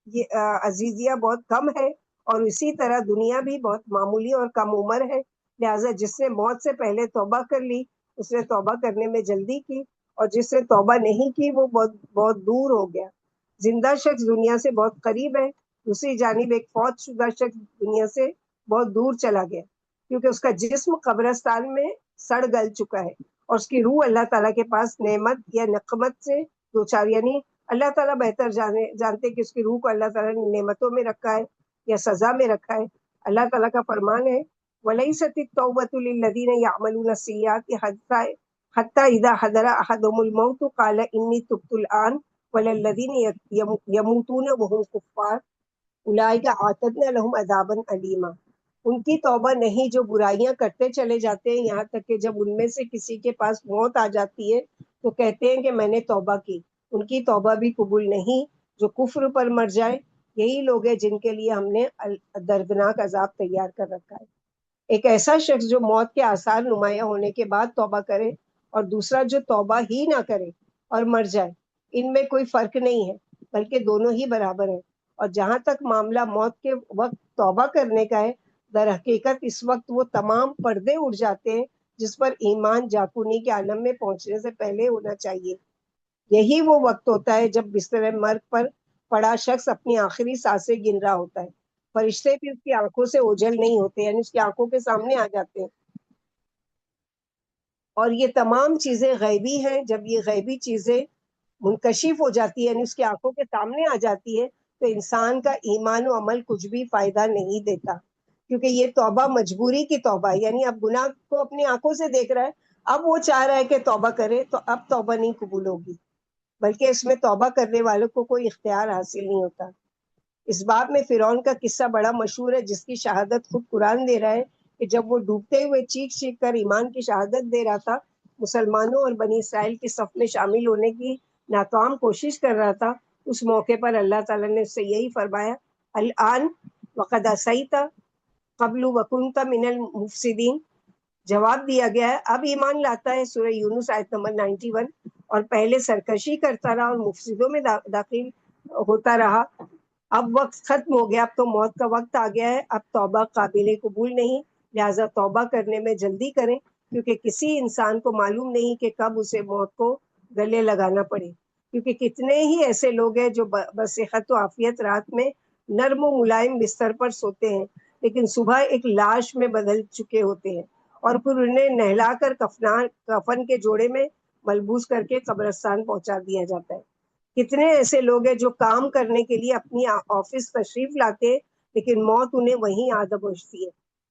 یہ عزیزیہ بہت کم ہے اور اسی طرح دنیا بھی بہت معمولی اور کم عمر ہے، لہٰذا جس نے موت سے پہلے توبہ کر لی اس نے توبہ کرنے میں جلدی کی، اور جس نے توبہ نہیں کی وہ بہت بہت دور ہو گیا. زندہ شخص دنیا سے بہت قریب ہے، دوسری جانب ایک فوت شدہ شخص دنیا سے بہت دور چلا گیا، کیونکہ اس کا جسم قبرستان میں سڑ گل چکا ہے اور اس کی روح اللہ تعالیٰ کے پاس نعمت یا نقمت سے دوچار، یعنی اللہ تعالیٰ بہتر جانتے کہ اس کی روح کو اللہ تعالیٰ نے نعمتوں میں رکھا ہے یا سزا میں رکھا ہے. اللہ تعالیٰ کا فرمان ہے وَلَيْسَتِ التَّوْبَةُ لِلَّذِينَ يَعْمَلُونَ السَّيِّئَاتِ حَتَّى إِذَا حَضَرَ أَحَدَهُمُ الْمَوْتُ قَالَ إِنِّي تُبْتُ الْآنَ وَلَا الَّذِينَ يَمُوتُونَ وَهُمْ كُفَّارٌ أُولَئِكَ أَعْتَدْنَا لَهُمْ عَذَابًا أَلِيمًا. ان کی توبہ نہیں جو برائیاں کرتے چلے جاتے ہیں، یہاں تک کہ جب ان میں سے کسی کے پاس موت آ جاتی ہے تو کہتے ہیں کہ میں نے توبہ کی، ان کی توبہ بھی قبول نہیں. جو کفر پر مر جائے یہی لوگ ہیں جن کے لیے ہم نے دردناک عذاب تیار کر رکھا ہے. ایک ایسا شخص جو موت کے آثار نمایاں ہونے کے بعد توبہ کرے اور دوسرا جو توبہ ہی نہ کرے اور مر جائے، ان میں کوئی فرق نہیں ہے بلکہ دونوں ہی برابر ہیں. اور جہاں تک معاملہ موت کے وقت توبہ کرنے کا ہے، در حقیقت اس وقت وہ تمام پردے اٹھ جاتے ہیں جس پر ایمان جاکونی کے عالم میں پہنچنے سے پہلے ہونا چاہیے. یہی وہ وقت ہوتا ہے جب بستر مرگ پر پڑا شخص اپنی آخری سانسیں گن رہا ہوتا ہے. فرشتے بھی اس کی آنکھوں سے اوجھل نہیں ہوتے، یعنی اس کی آنکھوں کے سامنے آ جاتے ہیں. اور یہ تمام چیزیں غیبی ہیں. جب یہ غیبی چیزیں منکشف ہو جاتی ہے، یعنی اس کی آنکھوں کے سامنے آ جاتی ہے، تو انسان کا ایمان و عمل کچھ بھی فائدہ نہیں دیتا، کیونکہ یہ توبہ مجبوری کی توبہ ہے. یعنی اب گناہ کو اپنی آنکھوں سے دیکھ رہا ہے، اب وہ چاہ رہا ہے کہ توبہ کرے، تو اب توبہ نہیں قبول ہوگی، بلکہ اس میں توبہ کرنے والوں کو کوئی اختیار حاصل نہیں ہوتا. اس باب میں فرعون کا قصہ بڑا مشہور ہے، جس کی شہادت خود قرآن دے رہا ہے کہ جب وہ ڈوبتے ہوئے چیخ چیخ کر ایمان کی شہادت دے رہا تھا، مسلمانوں اور بنی اسرائیل کی صف میں شامل ہونے کی ناتوام کوشش کر رہا تھا، اس موقع پر اللہ تعالیٰ نے اس سے یہی فرمایا الآن وقد عصیت قبل وکنت من المفسدین. جواب دیا گیا ہے اب ایمان لاتا ہے، سورہ یونس آیت نمبر 91، اور پہلے سرکشی کرتا رہا اور مفسدوں میں داخل ہوتا رہا. اب وقت ختم ہو گیا، اب تو موت کا وقت آ گیا ہے، اب توبہ قابل قبول نہیں، لہٰذا توبہ کرنے میں جلدی کریں، کیونکہ کسی انسان کو معلوم نہیں کہ کب اسے موت کو گلے لگانا پڑے. کیونکہ کتنے ہی ایسے لوگ ہیں جو بصحت و عافیت رات میں نرم و ملائم بستر پر سوتے ہیں، لیکن صبح ایک لاش میں بدل چکے ہوتے ہیں، اور پھر انہیں نہلا کر کفن کے جوڑے میں ملبوس کر کے قبرستان پہنچا دیا جاتا ہے. کتنے ایسے لوگ ہیں جو کام کرنے کے لیے اپنی آفس تشریف لاتے ہیں، لیکن موت انہیں وہیں آ دبوچتی ہے.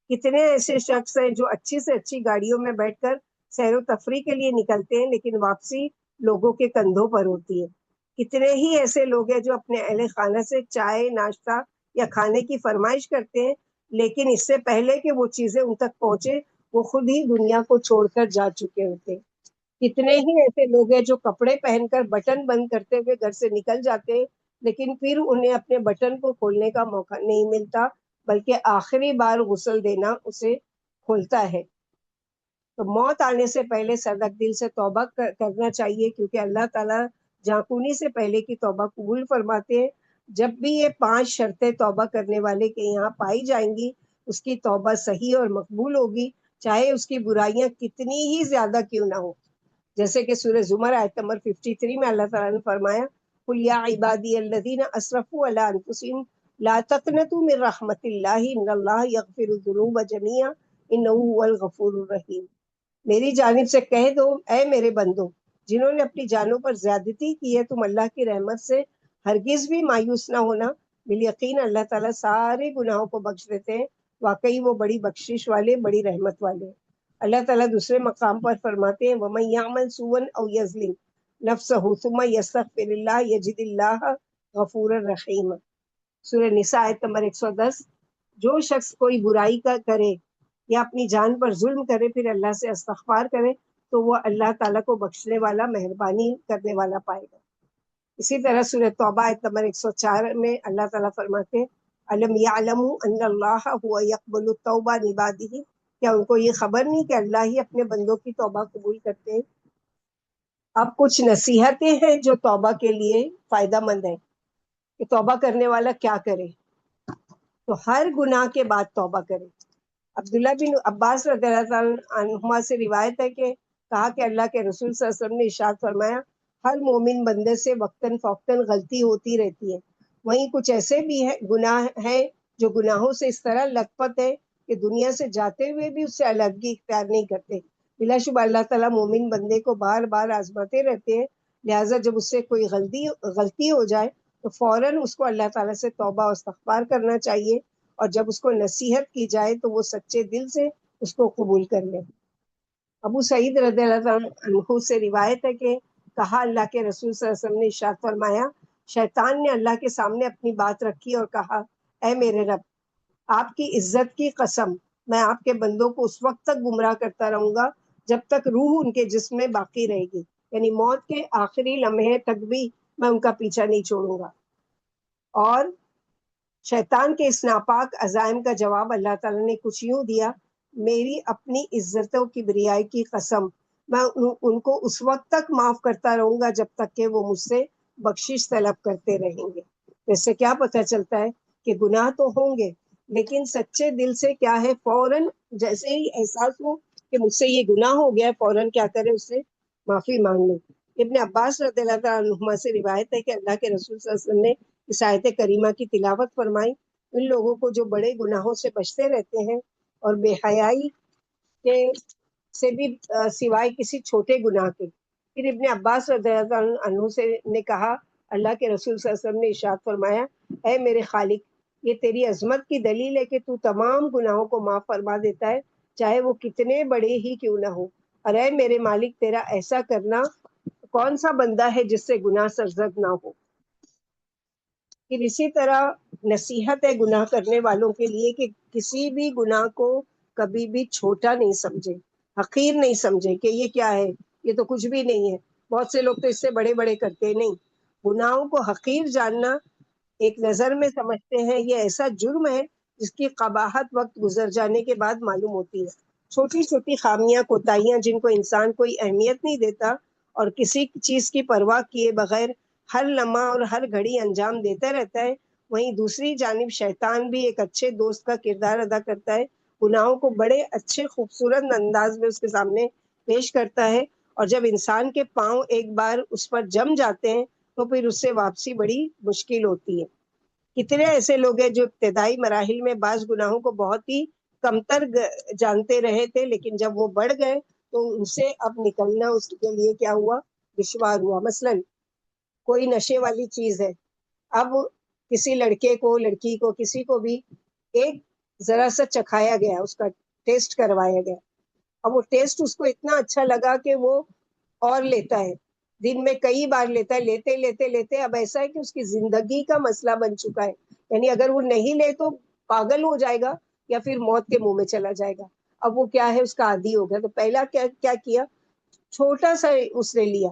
کتنے ایسے شخص ہیں جو اچھی سے اچھی گاڑیوں میں بیٹھ کر سیر و تفریح کے لیے نکلتے ہیں، لیکن واپسی لوگوں کے کندھوں پر ہوتی ہے. کتنے ہی ایسے لوگ ہیں جو اپنے اہل خانہ سے چائے، ناشتہ یا کھانے کی فرمائش کرتے ہیں، لیکن اس سے پہلے کہ وہ چیزیں ان تک پہنچے وہ خود ہی دنیا کو چھوڑ کر جا چکے ہوتے ہیں. کتنے ہی ایسے لوگ ہیں جو کپڑے پہن کر بٹن بند کرتے ہوئے گھر سے نکل جاتے ہیں، لیکن پھر انہیں اپنے بٹن کو کھولنے کا موقع نہیں ملتا، بلکہ آخری بار غسل دینا اسے کھولتا ہے. تو موت آنے سے پہلے صدق دل سے توبہ کرنا چاہیے، کیونکہ اللہ تعالیٰ جھانکونی سے پہلے کی توبہ قبول فرماتے ہیں. جب بھی یہ 5 شرطیں توبہ کرنے والے کے یہاں پائی جائیں گی، اس کی توبہ صحیح اور مقبول ہوگی. چاہے اس کی برائیاں کتنی ہی زیادہ کیوں نہ ہو. جیسے کہ سورہ زمر آیت نمبر 53 میں اللہ تعالیٰ نے فرمایا قل یا عبادی الذین اسرفوا علی انفسہم لا تقنطوا من رحمت اللہ ان اللہ یغفر الذنوب جميعا انہ هو الغفور الرحیم. میری جانب سے کہہ دو اے میرے بندو جنہوں نے اپنی جانوں پر زیادتی کی ہے تم اللہ کی رحمت سے ہرگز بھی مایوس نہ ہونا، بالیقین اللہ تعالیٰ سارے گناہوں کو بخش دیتے ہیں، واقعی وہ بڑی بخشش والے بڑی رحمت والے ہیں. اللہ تعالیٰ دوسرے مقام پر فرماتے ہیں وَمَن يَعْمَلْ سُوءًا أَوْ يَظْلِمْ نَفْسَهُ ثُمَّ يَسْتَغْفِرِ اللَّهَ يَجِدِ اللَّهَ غَفُورًا رَحِيمًا. سورہ نساء آیت نمبر 110. جو شخص کوئی برائی کا کرے یا اپنی جان پر ظلم کرے پھر اللہ سے استغفار کرے تو وہ اللہ تعالیٰ کو بخشنے والا مہربانی کرنے والا پائے گا. اسی طرح سورہ توبہ آیت نمبر 104 میں اللہ تعالیٰ فرماتے ہیں الم یعلموا ان اللہ هو يقبل التوبہ عن عباده. کیا ان کو یہ خبر نہیں کہ اللہ ہی اپنے بندوں کی توبہ قبول کرتے ہیں. اب کچھ نصیحتیں ہیں جو توبہ کے لیے فائدہ مند ہیں کہ توبہ کرنے والا کیا کرے. تو ہر گناہ کے بعد توبہ کرے. عبداللہ بن عباس رضی اللہ تعالیٰ عنہما سے روایت ہے کہ کہا کہ اللہ کے رسول صلی اللہ علیہ وسلم نے ارشاد فرمایا ہر مومن بندے سے وقتاً فوقتاً غلطی ہوتی رہتی ہے. وہیں کچھ ایسے بھی ہیں گناہ ہیں جو گناہوں سے اس طرح لت پت ہے کہ دنیا سے جاتے ہوئے بھی اس سے الحدگی اختیار نہیں کرتے. بلا شبہ اللہ تعالیٰ مومن بندے کو بار بار آزماتے رہتے ہیں، لہٰذا جب اس سے کوئی غلطی ہو جائے تو فوراً اس کو اللہ تعالیٰ سے توبہ و استغفار کرنا چاہیے، اور جب اس کو نصیحت کی جائے تو وہ سچے دل سے اس کو قبول کر لے. ابو سعید رضی اللہ عنہ سے روایت ہے کہ کہا اللہ کے رسول صلی اللہ علیہ وسلم نے ارشاد فرمایا شیطان نے اللہ کے سامنے اپنی بات رکھی اور کہا اے میرے رب آپ کی عزت کی قسم میں آپ کے بندوں کو اس وقت تک گمراہ کرتا رہوں گا جب تک روح ان کے جسم میں باقی رہے گی، یعنی موت کے آخری لمحے تک بھی میں ان کا پیچھا نہیں چھوڑوں گا. اور شیطان کے اس ناپاک عزائم کا جواب اللہ تعالیٰ نے کچھ یوں دیا میری اپنی عزتوں کی بریائی کی قسم میں ان کو اس وقت تک معاف کرتا رہوں گا جب تک کہ وہ مجھ سے بخشش طلب کرتے رہیں گے. اس سے کیا پتہ چلتا ہے کہ گناہ تو ہوں گے لیکن سچے دل سے کیا ہے فوراً جیسے ہی احساس ہو کہ مجھ سے یہ گناہ ہو گیا فوراً کیا کرے اس سے معافی مانگ لیں. ابن عباس رضی اللہ عنہما سے روایت ہے کہ اللہ کے رسول صلی اللہ علیہ وسلم نے اس آیت کریمہ کی تلاوت فرمائی ان لوگوں کو جو بڑے گناہوں سے بچتے رہتے ہیں اور بے حیائی کے سے بھی سوائے کسی چھوٹے گناہ کے. پھر ابن عباس رضی اللہ عنہ سے نے کہا اللہ کے رسول صلی اللہ علیہ وسلم نے ارشاد فرمایا اے میرے خالق یہ تیری عظمت کی دلیل ہے کہ تو تمام گناہوں کو معاف فرما دیتا ہے چاہے وہ کتنے بڑے ہی کیوں نہ ہو، اور اے میرے مالک تیرا ایسا کرنا کون سا بندہ ہے جس سے گناہ سرزد نہ ہو. پھر اسی طرح نصیحت ہے گناہ کرنے والوں کے لیے کہ کسی بھی گناہ کو کبھی بھی چھوٹا نہیں سمجھے، حقیر نہیں سمجھے کہ یہ کیا ہے یہ تو کچھ بھی نہیں ہے. بہت سے لوگ تو اس سے بڑے بڑے کرتے نہیں. گناہوں کو حقیر جاننا ایک نظر میں سمجھتے ہیں یہ ایسا جرم ہے جس کی قباحت وقت گزر جانے کے بعد معلوم ہوتی ہے. چھوٹی چھوٹی خامیاں کوتاہیاں جن کو انسان کوئی اہمیت نہیں دیتا اور کسی چیز کی پرواہ کیے بغیر ہر لمحہ اور ہر گھڑی انجام دیتا رہتا ہے، وہیں دوسری جانب شیطان بھی ایک اچھے دوست کا کردار ادا کرتا ہے. گناہوں کو بڑے اچھے خوبصورت انداز میں اس کے سامنے پیش کرتا ہے، اور جب انسان کے پاؤں ایک بار اس پر جم جاتے ہیں تو پھر اس سے واپسی بڑی مشکل ہوتی ہے. کتنے ایسے لوگ ہیں جو ابتدائی مراحل میں بعض گناہوں کو بہت ہی کمتر جانتے رہے تھے لیکن جب وہ بڑھ گئے تو ان سے اب نکلنا اس کے لیے کیا ہوا دشوار ہوا. مثلا کوئی نشے والی چیز ہے، اب کسی لڑکے کو لڑکی کو کسی کو بھی ایک ذرا سا چکھایا گیا اس کا ٹیسٹ کروایا گیا، اب وہ ٹیسٹ اس کو اتنا اچھا لگا کہ وہ اور لیتا ہے، دن میں کئی بار لیتا ہے، لیتے لیتے لیتے اب ایسا ہے کہ اس کی زندگی کا مسئلہ بن چکا ہے. یعنی اگر وہ نہیں لے تو پاگل ہو جائے گا یا پھر موت کے منہ میں چلا جائے گا. اب وہ کیا ہے اس کا عادی ہو گیا. تو پہلا کیا کیا چھوٹا سا اس نے لیا،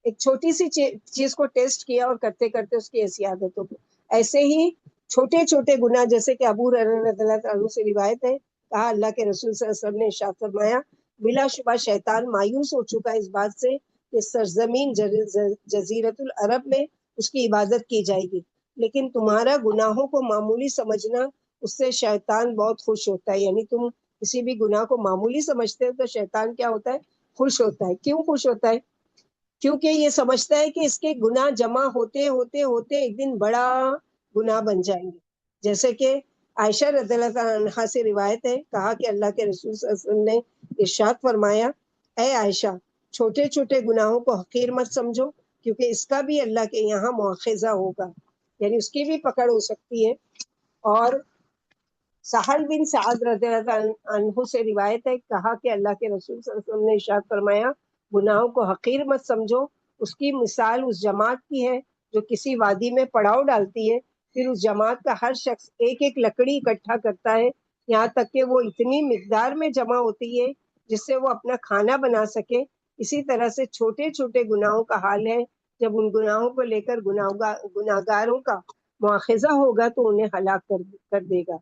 ایک چھوٹی سی چیز کو ٹیسٹ کیا اور کرتے کرتے اس کی ایسی عادت ہو گئی. ایسے ہی چھوٹے چھوٹے گناہ جیسے کہ ابو ہریرہ رضی اللہ عنہ سے روایت ہے کہا اللہ کے رسول صلی اللہ علیہ وسلم نے ارشاد فرمایا بلا شبہ شیطان مایوس ہو چکا ہے اس بات سے کہ سرزمین جزیرت العرب میں اس کی عبادت کی جائے گی، لیکن تمہارا گناہوں کو معمولی سمجھنا اس سے شیطان بہت خوش ہوتا ہے. یعنی تم کسی بھی گناہ کو معمولی سمجھتے ہیں تو شیطان کیا ہوتا ہے؟ خوش ہوتا ہے. کیوں خوش ہوتا ہے؟ کیونکہ یہ سمجھتا ہے کہ اس کے گناہ جمع ہوتے ہوتے ہوتے ایک دن بڑا گناہ بن جائیں گے. جیسے کہ عائشہ رضی اللہ عنہا سے روایت ہے، کہا کہ اللہ کے رسول صلی اللہ علیہ وسلم نے ارشاد فرمایا، اے عائشہ، چھوٹے چھوٹے گناہوں کو حقیر مت سمجھو، کیونکہ اس کا بھی اللہ کے یہاں مواخذہ ہوگا، یعنی اس کی بھی پکڑ ہو سکتی ہے. اور سہل بن سعد رضی اللہ عنہ سے روایت ہے، کہا کہ اللہ کے رسول صلی اللہ علیہ وسلم نے ارشاد فرمایا، گناہوں کو حقیر مت سمجھو، اس کی مثال اس جماعت کی ہے جو کسی وادی میں پڑاؤ ڈالتی ہے، پھر اس جماعت کا ہر شخص ایک ایک لکڑی اکٹھا کرتا ہے، یہاں تک کہ وہ اتنی مقدار میں جمع ہوتی ہے جس سے وہ اپنا کھانا بنا سکے. اسی طرح سے چھوٹے چھوٹے گناہوں کا حال ہے، جب ان گناہوں کو لے کر گناہگاروں کا مواخذہ ہوگا تو انہیں ہلاک کر دے گا.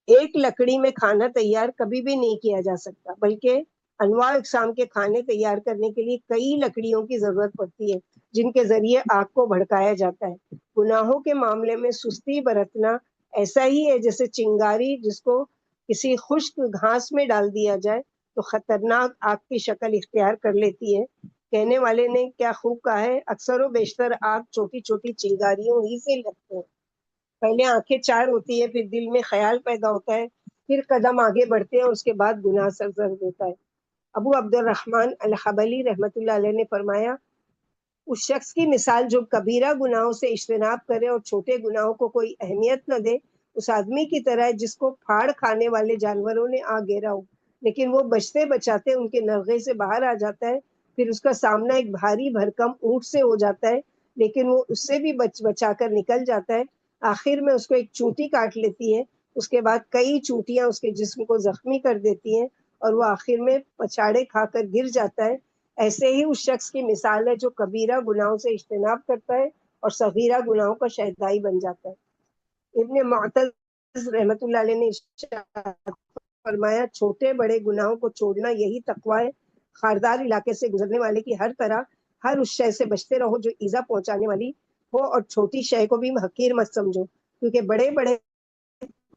ایک لکڑی میں کھانا تیار کبھی بھی نہیں کیا جا سکتا، بلکہ انواع اقسام کے کھانے تیار کرنے کے لیے کئی لکڑیوں کی ضرورت پڑتی ہے جن کے ذریعے آگ کو بھڑکایا جاتا ہے. گناہوں کے معاملے میں سستی برتنا ایسا ہی ہے جیسے چنگاری جس کو کسی خشک گھاس میں ڈال دیا جائے تو خطرناک آگ کی شکل اختیار کر لیتی ہے. کہنے والے نے کیا خوب کہا ہے، اکثر و بیشتر آگ چھوٹی چھوٹی چنگاریوں ہی سے لگتے ہیں. پہلے آنکھیں چار ہوتی ہے، پھر دل میں خیال پیدا ہوتا ہے، پھر قدم آگے بڑھتے ہیں اور اس کے بعد گناہ سرزد ہوتا ہے. ابو عبد الرحمن الحبلی رحمۃ اللہ علیہ نے فرمایا، اس شخص کی مثال جو کبیرہ گناہوں سے اجتناب کرے اور چھوٹے گناہوں کو کوئی اہمیت نہ دے، اس آدمی کی طرح ہے جس کو پھاڑ کھانے والے جانوروں نے آ گھیرا ہو، لیکن وہ بچتے بچاتے ان کے نرغے سے باہر آ جاتا ہے. پھر اس کا سامنا ایک بھاری بھرکم اونٹ سے ہو جاتا ہے، لیکن وہ اس سے بھی بچا کر نکل جاتا ہے. آخر میں اس کو ایک چونٹی کاٹ لیتی ہے، اس کے بعد کئی چونٹیاں اس کے جسم کو زخمی کر دیتی ہیں اور وہ آخر میں پچھاڑے کھا کر گر جاتا ہے. ایسے ہی اس شخص کی مثال ہے جو کبیرہ گناہوں سے اجتناب کرتا ہے اور صغیرہ گناہوں کا شہدائی بن جاتا ہے. ابن معتز رحمۃ اللہ علیہ نے فرمایا، چھوٹے بڑے گناہوں کو چھوڑنا یہی تقوی ہے. خاردار علاقے سے گزرنے والے کی ہر اس شے سے بچتے رہو جو ایذا پہنچانے والی ہو، اور چھوٹی شے کو بھی حقیر مت سمجھو، کیونکہ بڑے بڑے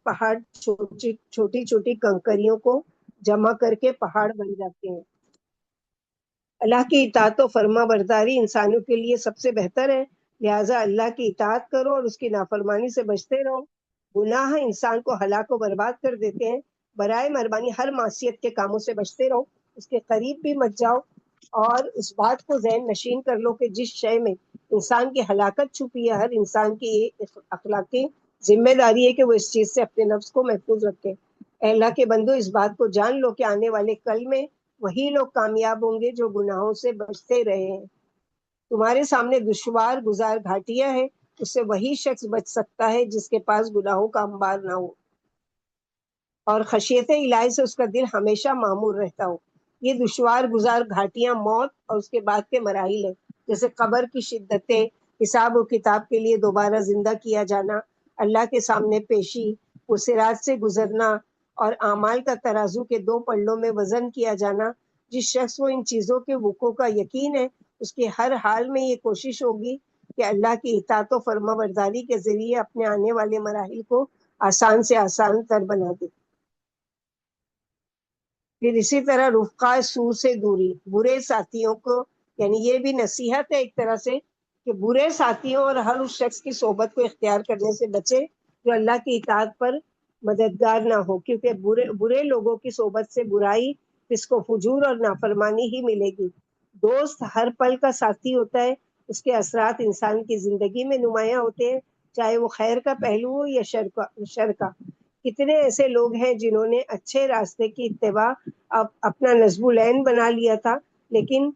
پہاڑ چھوٹی چھوٹی کنکریوں کو جمع کر کے پہاڑ بن جاتے ہیں. اللہ کی اطاعت و فرما برداری انسانوں کے لیے سب سے بہتر ہے، لہٰذا اللہ کی اطاعت کرو اور اس کی نافرمانی سے بچتے رہو. گناہ انسان کو ہلاک و برباد کر دیتے ہیں. برائے مہربانی ہر معصیت کے کاموں سے بچتے رہو، اس کے قریب بھی مت جاؤ، اور اس بات کو ذہن نشین کر لو کہ جس شے میں انسان کی ہلاکت چھپی ہے، ہر انسان کی اخلاقی ذمہ داری ہے کہ وہ اس چیز سے اپنے نفس کو محفوظ رکھے. اے اللہ کے بندو، اس بات کو جان لو کہ آنے والے کل میں وہی لوگ کامیاب ہوں گے جو گناہوں سے بچتے رہے ہیں. تمہارے سامنے دشوار گزار گھاٹیاں ہیں، اس سے وہی شخص بچ سکتا ہے جس کے پاس گناہوں کا انبار نہ ہو اور خشیت الہی سے اس کا دل ہمیشہ معمور رہتا ہو. یہ دشوار گزار گھاٹیاں موت اور اس کے بعد کے مراحل ہیں، جیسے قبر کی شدتیں، حساب و کتاب کے لیے دوبارہ زندہ کیا جانا، اللہ کے سامنے پیشی، صراط سے گزرنا اور اعمال کا ترازو کے دو پلوں میں وزن کیا جانا. جس شخص کو ان چیزوں کے وقوع کا یقین ہے، اس کی ہر حال میں یہ کوشش ہوگی کہ اللہ کی اطاعت و فرما برداری کے ذریعے اپنے آنے والے مراحل کو آسان سے آسان تر بنا دے. پھر اسی طرح رفقا سو سے دوری، برے ساتھیوں کو، یعنی یہ بھی نصیحت ہے ایک طرح سے کہ برے ساتھیوں اور ہر اس شخص کی صحبت کو اختیار کرنے سے بچے جو اللہ کی اطاعت پر مددگار نہ ہو، کیونکہ برے لوگوں کی صحبت سے برائی، فسق و فجور اور نافرمانی ہی ملے گی. دوست ہر پل کا ساتھی ہوتا ہے، اس کے اثرات انسان کی زندگی میں نمایاں ہوتے ہیں، چاہے وہ خیر کا پہلو ہو یا شر کا. کتنے ایسے لوگ ہیں جنہوں نے اچھے راستے کی اتباع اپنا نصب العین بنا لیا تھا، لیکن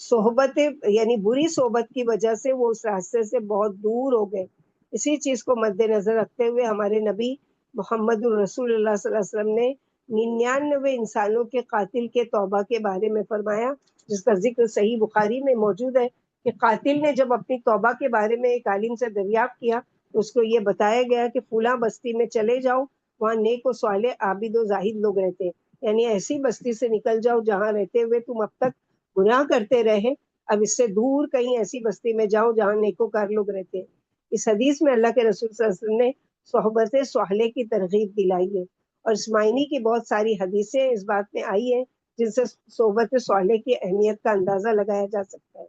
صحبت یعنی بری صحبت کی وجہ سے وہ اس راستے سے بہت دور ہو گئے. اسی چیز کو مد نظر رکھتے ہوئے ہمارے نبی محمد الرسول اللہ صلی اللہ علیہ وسلم نے 99 انسانوں کے قاتل کے توبہ کے بارے میں فرمایا، جس کا ذکر صحیح بخاری میں موجود ہے کہ قاتل نے جب اپنی توبہ کے بارے میں ایک عالم سے دریافت کیا تو اس کو یہ بتایا گیا کہ فلاں بستی میں چلے جاؤ، وہاں نیک و صالح عابد و زاہد لوگ رہتے ہیں، یعنی ایسی بستی سے نکل جاؤ جہاں رہتے ہوئے تم اب تک گناہ کرتے رہے، اب اس سے دور کہیں ایسی بستی میں جاؤ جہاں نیکوکار لوگ رہتے ہیں. اس حدیث میں اللہ کے رسول صلی اللہ علیہ وسلم نے صحبت صالح کی ترغیب دلائی ہے، اور اسماعینی کی بہت ساری حدیثیں اس بات میں آئی ہیں جن سے صحبت صالح کی اہمیت کا اندازہ لگایا جا سکتا ہے۔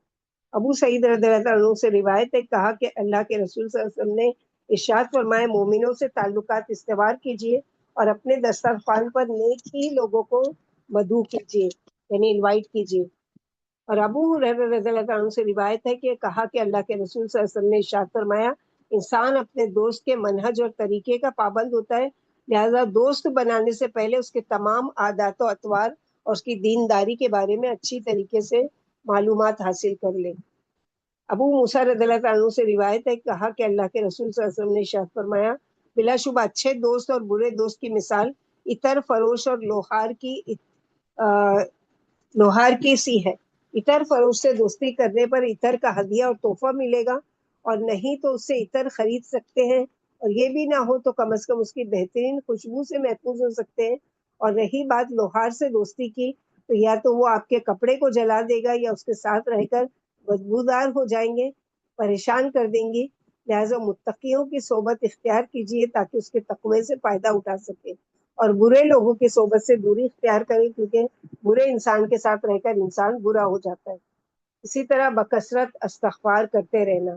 ابو سعید رضی اللہ عنہ سے روایت ہے، کہا کہ اللہ کے رسول صلی اللہ علیہ وسلم نے ارشاد فرمایا، مومنوں سے تعلقات استوار کیجیے اور اپنے دسترخوان پر نیک ہی لوگوں کو مدعو کیجیے، یعنی انوائٹ کیجیے۔ اور ابو ہریرہ رضی اللہ عنہ سے روایت ہے کہ کہا کہ اللہ کے رسول صلی اللہ علیہ وسلم نے ارشاد فرمایا، انسان اپنے دوست کے منہج اور طریقے کا پابند ہوتا ہے، لہذا دوست بنانے سے پہلے اس کے تمام عادات و اطوار اور اس کی دینداری کے بارے میں اچھی طریقے سے معلومات حاصل کر لے۔ ابو موسیٰ رضی اللہ عنہ سے روایت ہے، کہا کہ اللہ کے رسول صلی اللہ علیہ وسلم نے ارشاد فرمایا، بلا شبہ اچھے دوست اور برے دوست کی مثال عطر فروش اور لوہار کی سی ہے۔ عطر فروش سے دوستی کرنے پر عطر کا ہدیہ اور تحفہ ملے گا، اور نہیں تو اس سے عطر خرید سکتے ہیں، اور یہ بھی نہ ہو تو کم از کم اس کی بہترین خوشبو سے محفوظ ہو سکتے ہیں۔ اور رہی بات لوہار سے دوستی کی، تو یا تو وہ آپ کے کپڑے کو جلا دے گا یا اس کے ساتھ رہ کر بدبودار ہو جائیں گے، پریشان کر دیں گی۔ لہٰذا متقیوں کی صحبت اختیار کیجیے تاکہ اس کے تقوی سے فائدہ اٹھا سکے، اور برے لوگوں کی صحبت سے دوری اختیار کریں کیونکہ برے انسان کے ساتھ رہ کر انسان برا ہو جاتا ہے۔ اسی طرح بکثرت استغفار کرتے رہنا،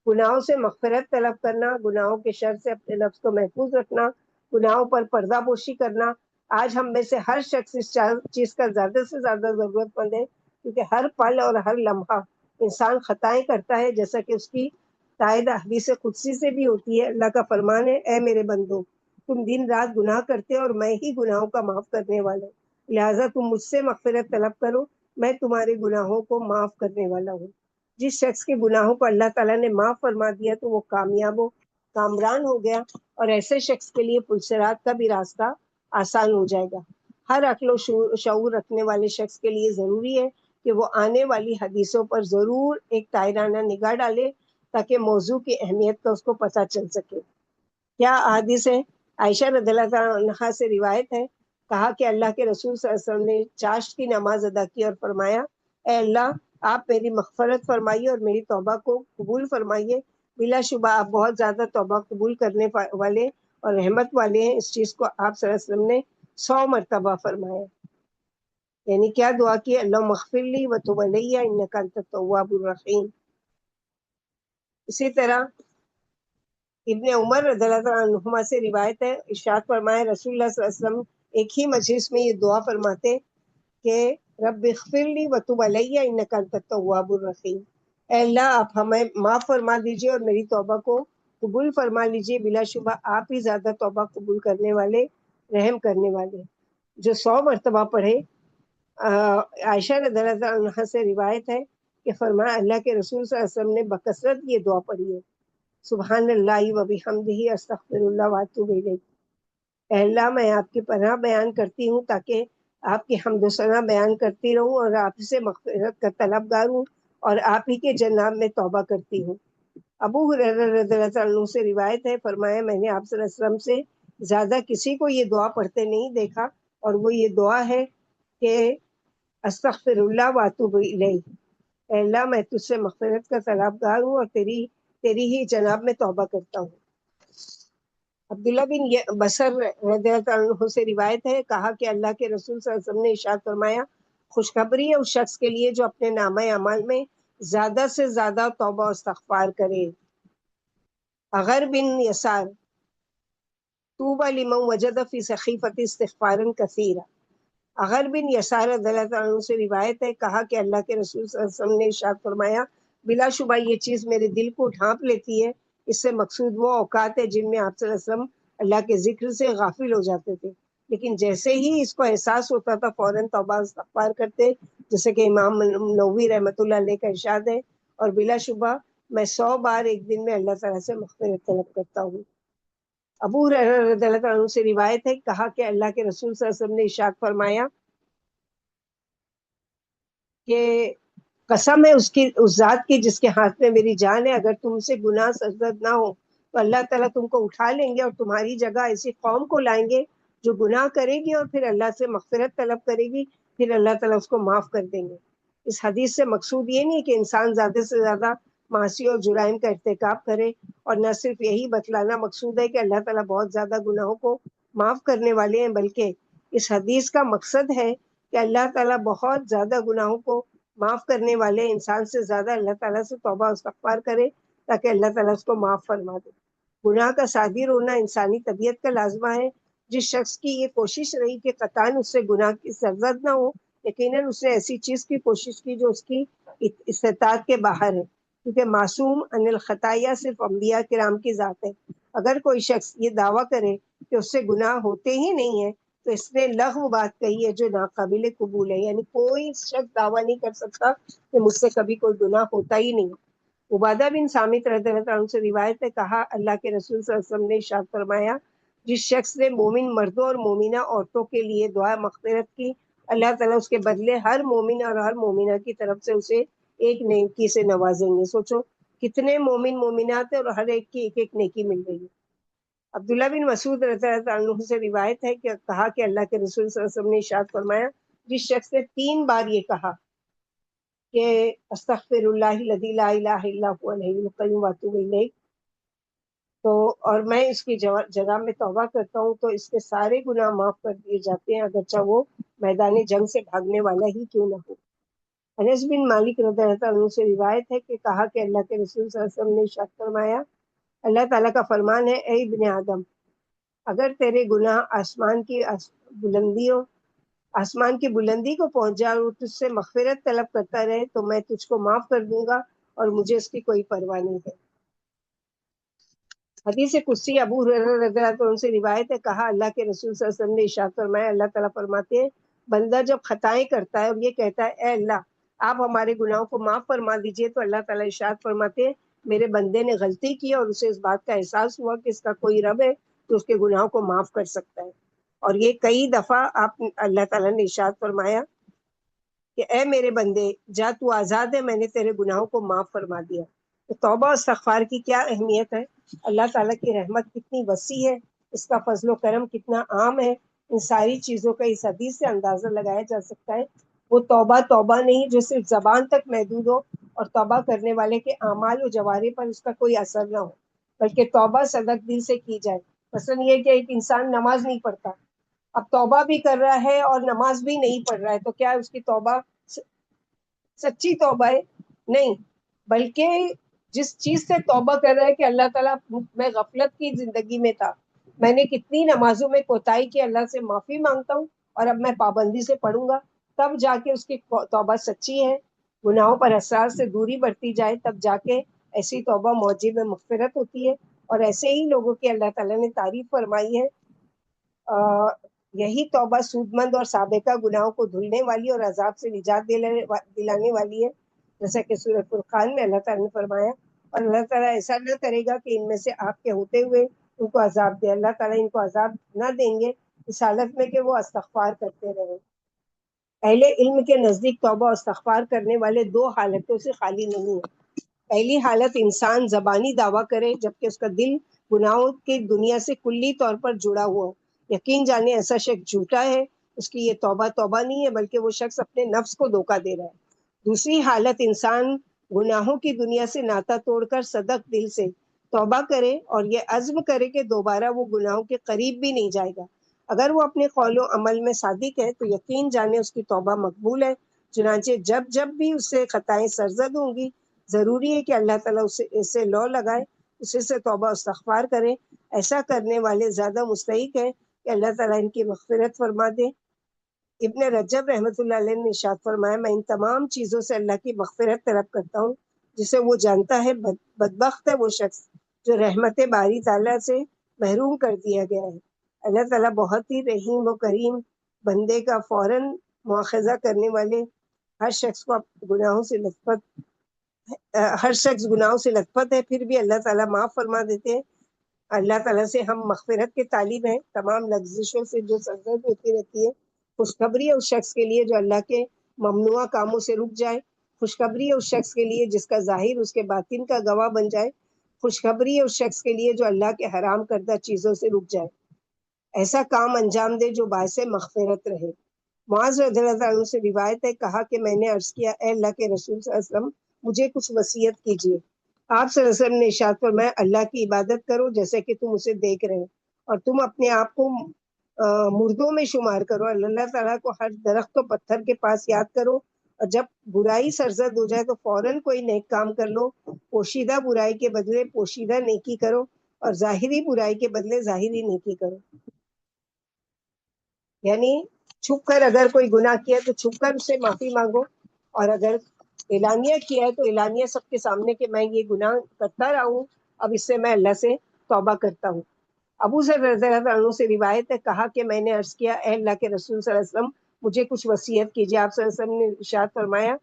گناہوں سے مغفرت طلب کرنا، گناہوں کے شر سے اپنے نفس کو محفوظ رکھنا، گناہوں پر پردہ پوشی کرنا۔ آج ہم میں سے ہر شخص اس چیز کا زیادہ سے زیادہ ضرورت مند ہے، کیونکہ ہر پل اور ہر لمحہ انسان خطائیں کرتا ہے، جیسا کہ اس کی تائید حدیث قدسی سے بھی ہوتی ہے۔ اللہ کا فرمان ہے، اے میرے بندو، تم دن رات گناہ کرتے اور میں ہی گناہوں کا معاف کرنے والا ہوں، لہٰذا تم مجھ سے مغفرت طلب کرو، میں تمہارے گناہوں کو معاف کرنے والا ہوں۔ جس شخص کے گناہوں کو اللہ تعالیٰ نے معاف فرما دیا تو وہ کامیاب و کامران ہو گیا، اور ایسے شخص کے لیے پلسرات کا بھی راستہ آسان ہو جائے گا۔ ہر عقل و شعور رکھنے والے شخص کے لیے ضروری ہے کہ وہ آنے والی حدیثوں پر ضرور ایک تائرانہ نگاہ ڈالے تاکہ موضوع کی اہمیت کا اس کو پتہ چل سکے۔ کیا حدیث ہے؟ عائشہ رضی اللہ عنہا سے روایت ہے، کہا کہ اللہ کے رسول صلی اللہ علیہ وسلم نے چاشت کی نماز ادا کی اور فرمایا، اے اللہ، آپ میری مغفرت فرمائیے اور میری توبہ کو قبول فرمائیے، بلا شبہ آپ بہت زیادہ توبہ قبول کرنے والے اور رحمت والے ہیں۔ اس چیز کو آپ صلی اللہ علیہ وسلم نے 100 مرتبہ فرمایا۔ یعنی کیا دعا کی؟ اللہ مغفر لی وتب علیہ انک انت التواب الرحیم۔ اسی طرح ابن عمر رضی اللہ عنہما سے روایت ہے، ارشاد فرمائے، رسول اللہ صلی اللہ علیہ وسلم ایک ہی مجلس میں یہ دعا فرماتے کہ رب اغفر لی وتب علیہ انک انت التواب الرحیم، اے اللہ آپ ہمیں معاف فرما دیجیے اور میری توبہ کو قبول فرما لیجیے، بلا شبہ آپ ہی زیادہ توبہ قبول کرنے والے، رحم کرنے والے۔ جو 100 مرتبہ پڑھے۔ عائشہ رضی اللہ عنہا سے روایت ہے کہ فرمایا، اللہ کے رسول صلی اللہ علیہ وسلم نے بکثرت یہ دعا پڑھی ہے، سبحان اللہ و بحمدہ استغفر اللہ واتوب الیہ، اے اللہ میں آپ کی پناہ بیان کرتی ہوں تاکہ آپ کی حمد و ثنا بیان کرتی رہوں اور آپ سے مغفرت کا طلبگار ہوں اور آپ ہی کے جناب میں توبہ کرتی ہوں۔ ابو ہریرہ رضی اللہ عنہ سے روایت ہے، فرمایا میں نے آپ صلی اللہ علیہ وسلم سے زیادہ کسی کو یہ دعا پڑھتے نہیں دیکھا، اور وہ یہ دعا ہے کہ استغفر اللہ واتوب الیہ، اے اللہ میں تجھ سے مغفرت کا طلبگار ہوں اور تیری ہی جناب میں توبہ کرتا ہوں۔ عبداللہ بن بصر رضی اللہ عنہ سے روایت ہے، کہا کہ اللہ کے رسول صلی اللہ علیہ وسلم نے ارشاد فرمایا، خوشخبری ہے اس شخص کے لیے جو اپنے نامہ اعمال میں زیادہ سے زیادہ توبہ و استغفار کرے۔ اغر بن یسار، طوبی لمن وجد فی صحیفۃ استغفارا کثیرا۔ اغر بن یسار رضی اللہ عنہ سے روایت ہے، کہا کہ اللہ کے رسول صلی اللہ علیہ وسلم نے ارشاد فرمایا، بلا شبہ یہ چیز میرے دل کو ڈھانپ لیتی ہے، اس سے مقصود وہ اوقات ہے جن میں آپ صلی اللہ علیہ وسلم اللہ کے ذکر سے غافل ہو جاتے تھے، لیکن جیسے ہی اس کو احساس ہوتا تھا فوراً توبہ استغفار کرتے، جیسے کہ امام نووی رحمۃ اللہ علیہ کا ارشاد ہے، اور بلا شبہ میں 100 بار ایک دن میں اللہ تعالیٰ سے مغفرت طلب کرتا ہوں۔ ابو ہریرہ رضی اللہ عنہ سے روایت ہے، کہا کہ اللہ کے رسول صلی اللہ علیہ وسلم نے ارشاد فرمایا کہ قسم ہے اس ذات کی جس کے ہاتھ میں میری جان ہے، اگر تم سے گناہ سرزد نہ ہو تو اللہ تعالیٰ تم کو اٹھا لیں گے اور تمہاری جگہ ایسی قوم کو لائیں گے جو گناہ کرے گی اور پھر اللہ سے مغفرت طلب کرے گی، پھر اللہ تعالیٰ اس کو معاف کر دیں گے۔ اس حدیث سے مقصود یہ نہیں کہ انسان زیادہ سے زیادہ معاصی اور جرائم کا ارتکاب کرے، اور نہ صرف یہی بتلانا مقصود ہے کہ اللہ تعالیٰ بہت زیادہ گناہوں کو معاف کرنے والے ہیں، بلکہ اس حدیث کا مقصد ہے کہ اللہ تعالیٰ بہت زیادہ گناہوں کو معاف کرنے والے انسان سے زیادہ اللہ تعالیٰ سے توبہ و استغفار کرے تاکہ اللہ تعالیٰ اس کو معاف فرما دے۔ گناہ کا صادر ہونا انسانی طبیعت کا لازمہ ہے۔ جس شخص کی یہ کوشش رہی کہ قطعاً اس سے گناہ کی سرزد نہ ہو، یقیناً اس نے ایسی چیز کی کوشش کی جو اس کی استطاعت کے باہر ہے، کیونکہ معصوم عن الخطایا صرف انبیاء کرام کی ذات ہے۔ اگر کوئی شخص یہ دعویٰ کرے کہ اس سے گناہ ہوتے ہی نہیں ہیں تو اس نے لغو بات کہی ہے جو ناقابل قبول ہے، یعنی کوئی شخص دعویٰ نہیں کر سکتا کہ مجھ سے کبھی کوئی گناہ ہوتا ہی نہیں۔ عبادہ بن صامت رضی اللہ عنہ سے روایت ہے، کہا اللہ کے رسول صلی اللہ علیہ وسلم نے ارشاد فرمایا، جس شخص نے مومن مردوں اور مومنہ عورتوں کے لیے دعا مغفرت کی، اللہ تعالیٰ اس کے بدلے ہر مومن اور ہر مومنہ کی طرف سے اسے ایک نیکی سے نوازیں گے۔ سوچو کتنے مومن مومنات ہیں اور ہر ایک کی ایک ایک نیکی مل رہی ہے۔ عبداللہ بن مسعود رضی اللہ عنہ سے روایت ہے کہ کہا کہ اللہ کے رسول صلی اللہ علیہ وسلم نے ارشاد فرمایا، جس شخص نے 3 بار یہ کہا کہ استغفر اللہ الذی لا الہ الا هو الحی القیوم واتوب الیہ، تو اور میں اس کی جگہ میں توبہ کرتا ہوں تو اس کے سارے گناہ معاف کر دیے جاتے ہیں، اگرچہ وہ میدان جنگ سے بھاگنے والا ہی کیوں نہ ہو۔ انس بن مالک رضی اللہ عنہ سے روایت ہے کہ کہا کہ اللہ کے رسول صلی اللہ علیہ وسلم نے ارشاد فرمایا، اللہ تعالیٰ کا فرمان ہے، اے ابن آدم، اگر تیرے گناہ آسمان کی بلندی کو پہنچ جائے اور تجھ سے مغفرت طلب کرتا رہے تو میں تجھ کو معاف کر دوں گا اور مجھے اس کی کوئی پرواہ نہیں ہے۔ حدیث قدسی ابو ہریرہ رضی اللہ عنہ سے روایت ہے، کہا اللہ کے رسول صلی اللہ علیہ وسلم نے ارشاد فرمایا، اللہ تعالیٰ فرماتے ہیں، بندہ جب خطائیں کرتا ہے اور یہ کہتا ہے اے اللہ آپ ہمارے گناہوں کو معاف فرما دیجئے، تو اللہ تعالیٰ ارشاد فرماتے ہیں میرے بندے نے غلطی کی اور اسے اس بات کا احساس ہوا کہ اس کا کوئی رب ہے تو اس کے گناہوں کو معاف کر سکتا ہے۔ اور یہ کئی دفعہ اللہ تعالیٰ نے ارشاد فرمایا کہ اے میرے بندے جا تو آزاد ہے، میں نے تیرے گناہوں کو معاف فرما دیا۔ تو توبہ و استغفار کی کیا اہمیت ہے، اللہ تعالیٰ کی رحمت کتنی وسیع ہے، اس کا فضل و کرم کتنا عام ہے، ان ساری چیزوں کا اس حدیث سے اندازہ لگایا جا سکتا ہے۔ وہ توبہ نہیں جو صرف زبان تک محدود ہو اور توبہ کرنے والے کے اعمال و جوارح پر اس کا کوئی اثر نہ ہو، بلکہ توبہ صدق دل سے کی جائے۔ مثلا یہ کہ ایک انسان نماز نہیں پڑھتا، اب توبہ بھی کر رہا ہے اور نماز بھی نہیں پڑھ رہا ہے، تو کیا اس کی توبہ سچی توبہ ہے؟ نہیں، بلکہ جس چیز سے توبہ کر رہا ہے کہ اللہ تعالیٰ میں غفلت کی زندگی میں تھا، میں نے کتنی نمازوں میں کوتاہی کی، اللہ سے معافی مانگتا ہوں اور اب میں پابندی سے پڑھوں گا، تب جا کے اس کی توبہ سچی ہے۔ گناہوں پر اسرار سے دوری برتی جائے تب جا کے ایسی توبہ موجب مغفرت ہوتی ہے، اور ایسے ہی لوگوں کی اللہ تعالیٰ نے تعریف فرمائی ہے۔ یہی توبہ سودمند اور سابقہ گناہوں کو دھلنے والی اور عذاب سے نجات دلانے والی ہے، جیسا کہ سورۃ فرقان میں اللہ تعالیٰ نے فرمایا، اور اللہ تعالیٰ ایسا نہ کرے گا کہ ان میں سے آپ کے ہوتے ہوئے ان کو عذاب دے، اللہ تعالیٰ ان کو عذاب نہ دیں گے اس حالت میں کہ وہ استغفار کرتے رہیں۔ اہل علم کے نزدیک توبہ اور استغفار کرنے والے 2 حالتوں سے خالی نہیں ہے۔ پہلی حالت انسان زبانی دعویٰ کرے جبکہ اس کا دل گناہوں کی دنیا سے کلی طور پر جڑا ہوا ہو، یقین جانے ایسا شخص جھوٹا ہے، اس کی یہ توبہ نہیں ہے بلکہ وہ شخص اپنے نفس کو دھوکہ دے رہا ہے۔ دوسری حالت انسان گناہوں کی دنیا سے ناتا توڑ کر صدق دل سے توبہ کرے اور یہ عزم کرے کہ دوبارہ وہ گناہوں کے قریب بھی نہیں جائے گا۔ اگر وہ اپنے قول و عمل میں صادق ہے تو یقین جانے اس کی توبہ مقبول ہے، چنانچہ جب بھی اس سے خطائیں سرزد ہوں گی ضروری ہے کہ اللہ تعالیٰ اسے لو لگائے، اسے سے توبہ استغفار کرے۔ ایسا کرنے والے زیادہ مستحق ہیں کہ اللہ تعالیٰ ان کی مغفرت فرما دے۔ ابن رجب رحمۃ اللہ علیہ نے ارشاد فرمایا، میں ان تمام چیزوں سے اللہ کی مغفرت طلب کرتا ہوں جسے وہ جانتا ہے بدبخت ہے وہ شخص جو رحمت باری تعالیٰ سے محروم کر دیا گیا ہے۔ اللہ تعالیٰ بہت ہی رحیم و کریم، بندے کا فوراً مواخذہ کرنے والے، ہر شخص گناہوں سے لطفت ہے، پھر بھی اللہ تعالیٰ معاف فرما دیتے ہیں۔ اللہ تعالیٰ سے ہم مغفرت کے طالب ہیں، تمام لغزشوں سے جو سرزد ہوتی رہتی ہے۔ خوشخبری ہے اس شخص کے لیے جو اللہ کے ممنوع کاموں سے رک جائے، خوشخبری ہے اس شخص کے لیے جس کا ظاہر اس کے باطن کا گواہ بن جائے، خوشخبری ہے اس شخص کے لیے جو اللہ کے حرام کردہ چیزوں سے رک جائے، ایسا کام انجام دے جو باعث مغفرت رہے۔ معاذ رضی اللہ عنہ سے روایت ہے، کہا کہ میں نے عرض کیا اے اللہ کے رسول صلی اللہ علیہ وسلم مجھے کچھ وصیت کیجیے۔ آپ صلی اللہ علیہ وسلم نے ارشاد فرمایا، اللہ کی عبادت کرو جیسے کہ تم اسے دیکھ رہے ہو، اور تم اپنے آپ کو مردوں میں شمار کرو. اللہ تعالیٰ کو ہر درخت و پتھر کے پاس یاد کرو, اور جب برائی سرزد ہو جائے تو فوراً کوئی نیک کام کر لو. پوشیدہ برائی کے بدلے پوشیدہ نیکی کرو, اور ظاہری برائی کے بدلے ظاہری نیکی کرو. یعنی چھپ کر اگر کوئی گناہ کیا تو چھپ کر اس سے معافی مانگو, اور اگر اعلانیہ کیا ہے تو اعلانیہ سب کے سامنے کہ میں یہ گناہ کرتا رہا ہوں, اب اس سے میں اللہ سے توبہ کرتا ہوں. ابو ذر رضی اللہ عنہ سے روایت ہے, کہا کہ میں نے عرض کیا, اے اللہ کے رسول صلی اللہ علیہ وسلم مجھے کچھ وصیت کیجیے. آپ صلی اللہ علیہ وسلم نے ارشاد فرمایا,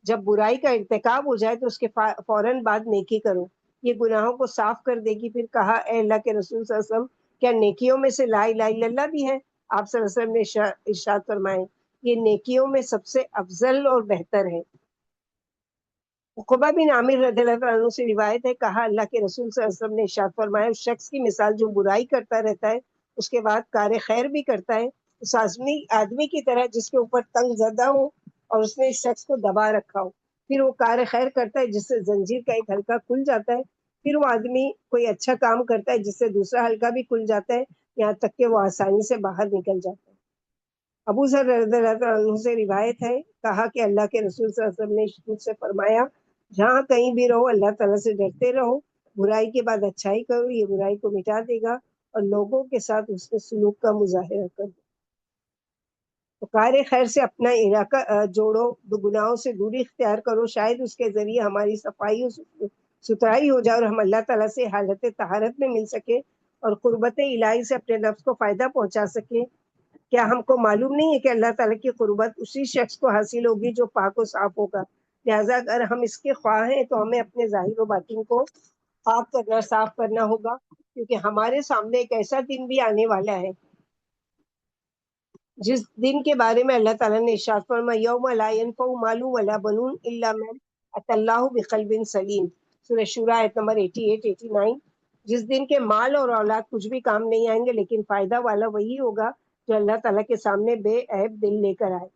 جب برائی کا ارتکاب ہو جائے تو اس کے فوراً بعد نیکی کرو, یہ گناہوں کو صاف کر دے گی. پھر کہا, اے اللہ کے رسول صلی اللہ علیہ وسلم کیا نیکیوں میں سے لا الہ الا اللہ بھی ہے؟ آپ صلی اللہ علیہ وسلم نے ارشاد فرمائے, یہ نیکیوں میں سب سے افضل اور بہتر ہے. عقبہ بن عامر رضی اللہ عنہ سے روایت ہے, کہا اللہ کے رسول صلی اللہ علیہ وسلم نے ارشاد فرمایا, اس شخص کی مثال جو برائی کرتا رہتا ہے اس کے بعد کار خیر بھی کرتا ہے, اس آدمی کی طرح جس کے اوپر تنگ زدہ ہو اور اس نے اس شخص کو دبا رکھا ہو. پھر وہ کار خیر کرتا ہے جس سے زنجیر کا ایک حلقہ کھل جاتا ہے. پھر وہ آدمی کوئی اچھا کام کرتا ہے جس سے دوسرا حلقہ بھی کھل جاتا ہے, یہاں تک کہ وہ آسانی سے باہر نکل جاتا ہے. ابو ذر رضی اللہ عنہ سے روایت ہے, کہا کہ اللہ کے رسول صلی اللہ علیہ وسلم نے مجھ سے فرمایا, جہاں کہیں بھی رہو اللہ تعالیٰ سے ڈرتے رہو, برائی کے بعد اچھائی کرو, یہ برائی کو مٹا دے گا, اور لوگوں کے ساتھ اس کے سلوک کا مظاہرہ کرو. تو کار خیر سے اپنا علاقہ جوڑو, گناہوں سے دوری اختیار کرو, شاید اس کے ذریعے ہماری صفائی و ستھرائی ہو جائے اور ہم اللہ تعالیٰ سے حالت طہارت میں مل سکے اور قربت الہی سے اپنے نفس کو فائدہ پہنچا سکے. کیا ہم کو معلوم نہیں ہے کہ اللہ تعالیٰ کی قربت اسی شخص کو حاصل ہوگی جو پاک و صاف ہوگا؟ لہٰذا اگر ہم اس کے خواہ ہیں تو ہمیں اپنے ظاہر و باطن کو پاک کرنا, صاف کرنا ہوگا, کیونکہ ہمارے سامنے ایک ایسا دن بھی آنے والا ہے جس دن کے بارے میں اللہ تعالیٰ نے ارشاد فرمایا, یوم لا ینفع مال ولا بنون الا من اتى اللہ بقلب سلیم, سورہ شورى آیت نمبر 88-89. جس دن کے مال اور اولاد کچھ بھی کام نہیں آئیں گے, لیکن فائدہ والا وہی ہوگا جو اللہ تعالیٰ کے سامنے بے عیب دل لے کر آئے.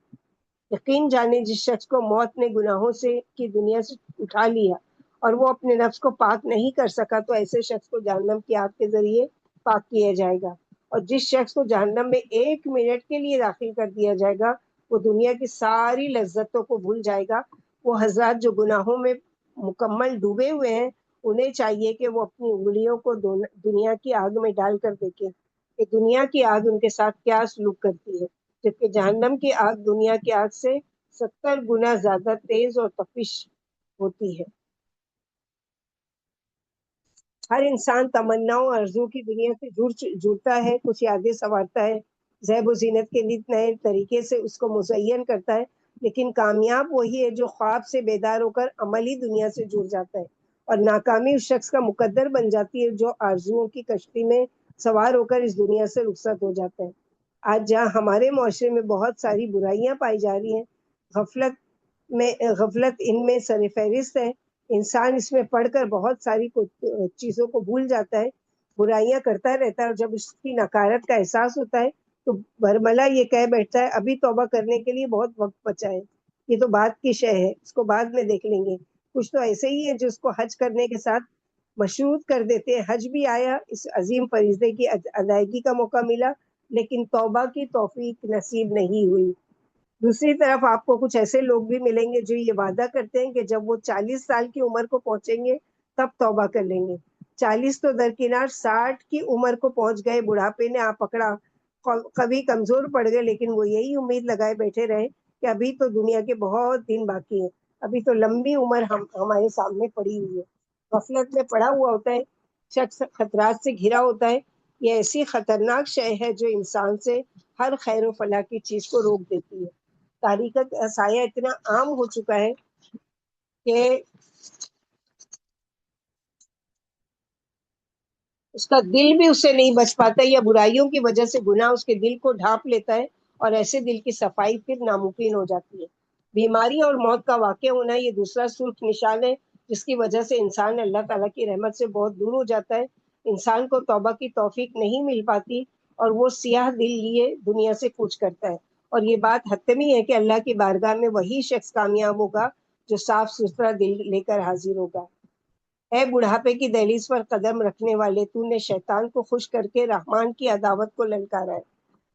یقین جانے جس شخص کو موت نے گناہوں سے کی دنیا سے اٹھا لیا اور وہ اپنے نفس کو پاک نہیں کر سکا, تو ایسے شخص کو جہنم کی آگ کے ذریعے پاک کیا جائے گا, اور جس شخص کو جہنم میں 1 منٹ کے لیے داخل کر دیا جائے گا وہ دنیا کی ساری لذتوں کو بھول جائے گا. وہ حضرات جو گناہوں میں مکمل ڈوبے ہوئے ہیں انہیں چاہیے کہ وہ اپنی انگلیوں کو دنیا کی آگ میں ڈال کر دیکھیں کہ دنیا کی آگ ان کے ساتھ کیا سلوک کرتی ہے, جبکہ جہنم کی آگ دنیا کی آگ سے 70 گنا زیادہ تیز اور تپش ہوتی ہے. ہر انسان تمناؤں اور آرزو کی دنیا سے جڑتا ہے, کچھ یادیں سنوارتا ہے, زیب و زینت کے لیے نئے طریقے سے اس کو مزین کرتا ہے, لیکن کامیاب وہی ہے جو خواب سے بیدار ہو کر عملی دنیا سے جڑ جاتا ہے, اور ناکامی اس شخص کا مقدر بن جاتی ہے جو آرزوؤں کی کشتی میں سوار ہو کر اس دنیا سے رخصت ہو جاتا ہے. آج جہاں ہمارے معاشرے میں بہت ساری برائیاں پائی جا رہی ہیں, غفلت ان میں سر فہرست ہے. انسان اس میں پڑھ کر بہت ساری چیزوں کو بھول جاتا ہے, برائیاں کرتا رہتا ہے, اور جب اس کی نکارت کا احساس ہوتا ہے تو برملا یہ کہہ بیٹھتا ہے ابھی توبہ کرنے کے لیے بہت وقت بچا ہے, یہ تو بعد کی شے ہے, اس کو بعد میں دیکھ لیں گے. کچھ تو ایسے ہی ہے جو اس کو حج کرنے کے ساتھ مشروط کر دیتے ہیں. حج بھی آیا, اس عظیم فریضے کی ادائیگی کا موقع ملا, لیکن توبہ کی توفیق نصیب نہیں ہوئی. دوسری طرف آپ کو کچھ ایسے لوگ بھی ملیں گے جو یہ وعدہ کرتے ہیں کہ جب وہ 40 سال کی عمر کو پہنچیں گے تب توبہ کر لیں گے. 40 تو درکنار, 60 کی عمر کو پہنچ گئے, بڑھاپے نے آپ پکڑا, کبھی کمزور پڑ گئے, لیکن وہ یہی امید لگائے بیٹھے رہے کہ ابھی تو دنیا کے بہت دن باقی ہیں, ابھی تو لمبی عمر ہمارے سامنے پڑی ہوئی ہے. غفلت میں پڑا ہوا ہوتا ہے, شخص خطرات سے گھرا ہوتا ہے. یہ ایسی خطرناک شے ہے جو انسان سے ہر خیر و فلاح کی چیز کو روک دیتی ہے. تاریخ کا سایہ اتنا عام ہو چکا ہے کہ اس کا دل بھی اس سے نہیں بچ پاتا, یا برائیوں کی وجہ سے گناہ اس کے دل کو ڈھانپ لیتا ہے, اور ایسے دل کی صفائی پھر ناممکن ہو جاتی ہے. بیماری اور موت کا واقع ہونا یہ دوسرا سرخ نشان ہے جس کی وجہ سے انسان اللہ تعالیٰ کی رحمت سے بہت دور ہو جاتا ہے. انسان کو توبہ کی توفیق نہیں مل پاتی اور وہ سیاہ دل لیے دنیا سے کوچ کرتا ہے, اور یہ بات حتمی ہے کہ اللہ کی بارگاہ میں وہی شخص کامیاب ہوگا جو صاف ستھرا دل لے کر حاضر ہوگا. اے بڑھاپے کی دہلیز پر قدم رکھنے والے, تو نے شیطان کو خوش کر کے رحمان کی عداوت کو للکارا ہے.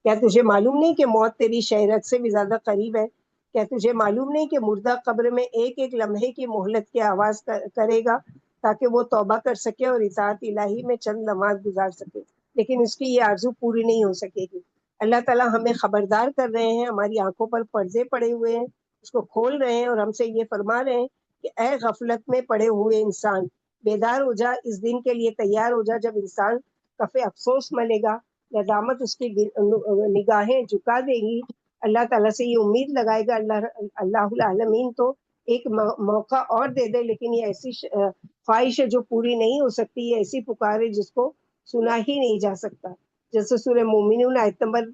کیا تجھے معلوم نہیں کہ موت تیری شہرت سے بھی زیادہ قریب ہے؟ کیا تجھے معلوم نہیں کہ مردہ قبر میں ایک ایک لمحے کی مہلت کی آواز کرے گا تاکہ وہ توبہ کر سکے اور اطاعت الہی میں چند لمحات گزار سکے، لیکن اس کی یہ آرزو پوری نہیں ہو سکے گی۔ اللہ تعالیٰ ہمیں خبردار کر رہے ہیں، ہماری آنکھوں پر پردے پڑے ہوئے ہیں، اس کو کھول رہے ہیں اور ہم سے یہ فرما رہے ہیں کہ اے غفلت میں پڑے ہوئے انسان، بیدار ہو جا، اس دن کے لیے تیار ہو جا جب انسان کفے افسوس ملے گا، ندامت اس کی نگاہیں جھکا دے گی، اللہ تعالیٰ سے یہ امید لگائے گا اللہ العالمین تو ایک موقع اور دے دے، لیکن یہ ایسی خواہش ہے جو پوری نہیں ہو سکتی، یہ ایسی پکار ہے جس کو سنا ہی نہیں جا سکتا۔ جیسے سورہ مومنون آیت نمبر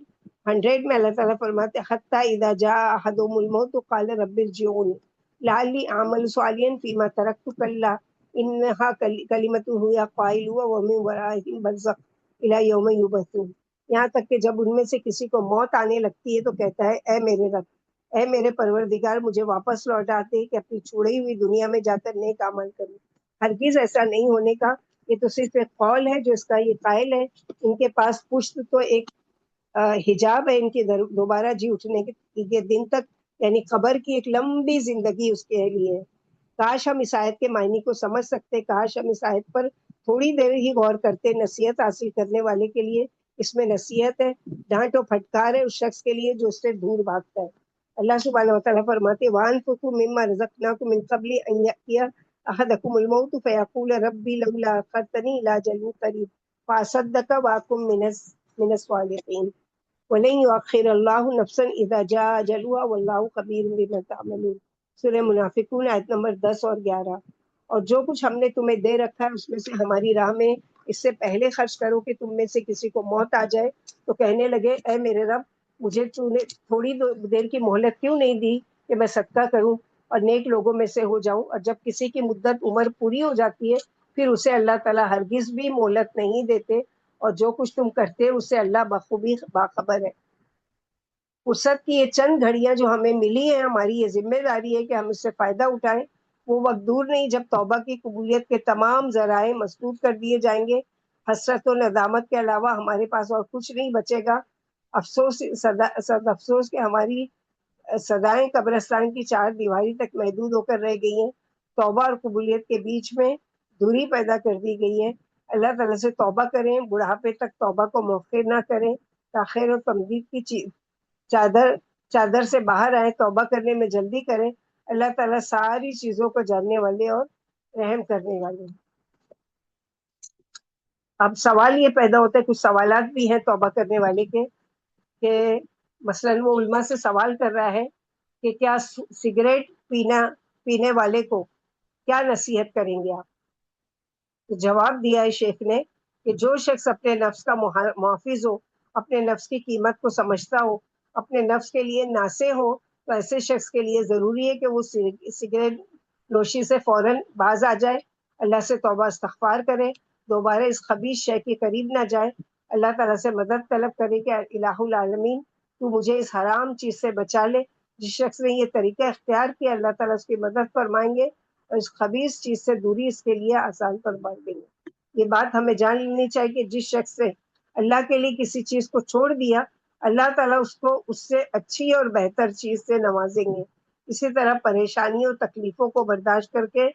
100 میں اللہ تعالیٰ فرماتے ہیں حتی اذا جاء احدهم الموت قال رب ارجعون لعلی اعمل صالحا فیما ترکت کلا انها کلمۃ هو قائلها ومن ورائهم برزخ الی یوم یبعثون۔ یہاں تک کہ جب ان میں سے کسی کو موت آنے لگتی ہے تو کہتا ہے اے میرے رب، اے میرے پروردگار، مجھے واپس لوٹا دے کہ اپنی چھوڑی ہوئی دنیا میں جا کر نیک عمل کروں۔ ہرگز ایسا نہیں ہونے کا، یہ تو صرف ایک قول ہے جو اس کا یہ قائل ہے۔ ان کے پاس پشت تو ایک حجاب ہے ان کے دوبارہ جی اٹھنے کے دن تک، یعنی قبر کی ایک لمبی زندگی اس کے لیے ہے۔ کاش ہم اس آیت کے معنی کو سمجھ سکتے، کاش ہم اس آیت پر تھوڑی دیر ہی غور کرتے۔ نصیحت حاصل کرنے والے کے لیے اس میں نصیحت ہے، ڈانٹ و پھٹکار ہے اس شخص کے لیے جو اس سے دور بھاگتا ہے۔ اللہ سبحانہ وتعالیٰ فرماتے وَأَنفِقُوا مِمَّا رَزَقْنَاكُم مِّن قَبْلِ أَن يَأْتِيَ أَحَدَكُمُ الْمَوْتُ فَيَقُولَ رَبِّ لَوْلَا أَخَّرْتَنِي إِلَىٰ أَجَلٍ قَرِيبٍ فَأَصَدَّقَ وَأَكُن مِّنَ الصَّالِحِينَ وَلَن يُؤَخِّرَ اللَّهُ نَفْسًا إِذَا جَاءَ أَجَلُهَا وَاللَّهُ خَبِيرٌ بِمَا تَعْمَلُونَ۔ سورہ منافقون آیت نمبر 10 اور 11۔ اور جو کچھ ہم نے تمہیں دے رکھا ہے اس میں سے ہماری راہ میں اس سے پہلے خرچ کرو کہ تم میں سے کسی کو موت آ جائے تو کہنے لگے اے میرے رب، مجھے تھوڑی دیر کی مہلت کیوں نہیں دی کہ میں صدقہ کروں اور نیک لوگوں میں سے ہو جاؤں۔ اور جب کسی کی مدت عمر پوری ہو جاتی ہے پھر اسے اللہ تعالیٰ ہرگز بھی مہلت نہیں دیتے، اور جو کچھ تم کرتے اس سے اللہ بخوبی باخبر ہے۔ فرصت کی یہ چند گھڑیاں جو ہمیں ملی ہیں، ہماری یہ ذمہ داری ہے کہ ہم اس سے فائدہ اٹھائیں۔ وہ وقت دور نہیں جب توبہ کی قبولیت کے تمام ذرائع مسدود کر دیے جائیں گے، حسرت و ندامت کے علاوہ ہمارے پاس اور کچھ نہیں بچے گا۔ افسوس صد افسوس کہ ہماری صدائیں قبرستان کی چار دیواری تک محدود ہو کر رہ گئی ہیں، توبہ اور قبولیت کے بیچ میں دوری پیدا کر دی گئی ہے۔ اللہ تعالیٰ سے توبہ کریں، بڑھاپے تک توبہ کو مؤخر نہ کریں، تاخیر و تمدید کی چادر سے باہر آئے، توبہ کرنے میں جلدی کریں۔ اللہ تعالیٰ ساری چیزوں کو جاننے والے اور رحم کرنے والے ہیں۔ اب سوال یہ پیدا ہوتا ہے، کچھ سوالات بھی ہیں توبہ کرنے والے کے، کہ مثلاً وہ علماء سے سوال کر رہا ہے کہ کیا سگریٹ پینے والے کو کیا نصیحت کریں گے آپ؟ تو جواب دیا ہے شیخ نے کہ جو شخص اپنے نفس کا محافظ ہو، اپنے نفس کی قیمت کو سمجھتا ہو، اپنے نفس کے لیے ناصح ہو، تو ایسے شخص کے لیے ضروری ہے کہ وہ سگریٹ نوشی سے فوراً باز آ جائے، اللہ سے توبہ استغفار کرے، دوبارہ اس خبیث شے کے قریب نہ جائے، اللہ تعالیٰ سے مدد طلب کرے کہ الہ العالمین تو مجھے اس حرام چیز سے بچا لے۔ جس شخص نے یہ طریقہ اختیار کیا اللہ تعالیٰ اس کی مدد فرمائیں گے اور اس خبیث چیز سے دوری اس کے لیے آسان فرما دیں گے۔ یہ بات ہمیں جان لینی چاہیے کہ جس شخص سے اللہ کے لیے کسی چیز کو چھوڑ دیا، اللہ تعالیٰ اس کو اس سے اچھی اور بہتر چیز سے نوازیں گے۔ اسی طرح پریشانیوں اور تکلیفوں کو برداشت کر کے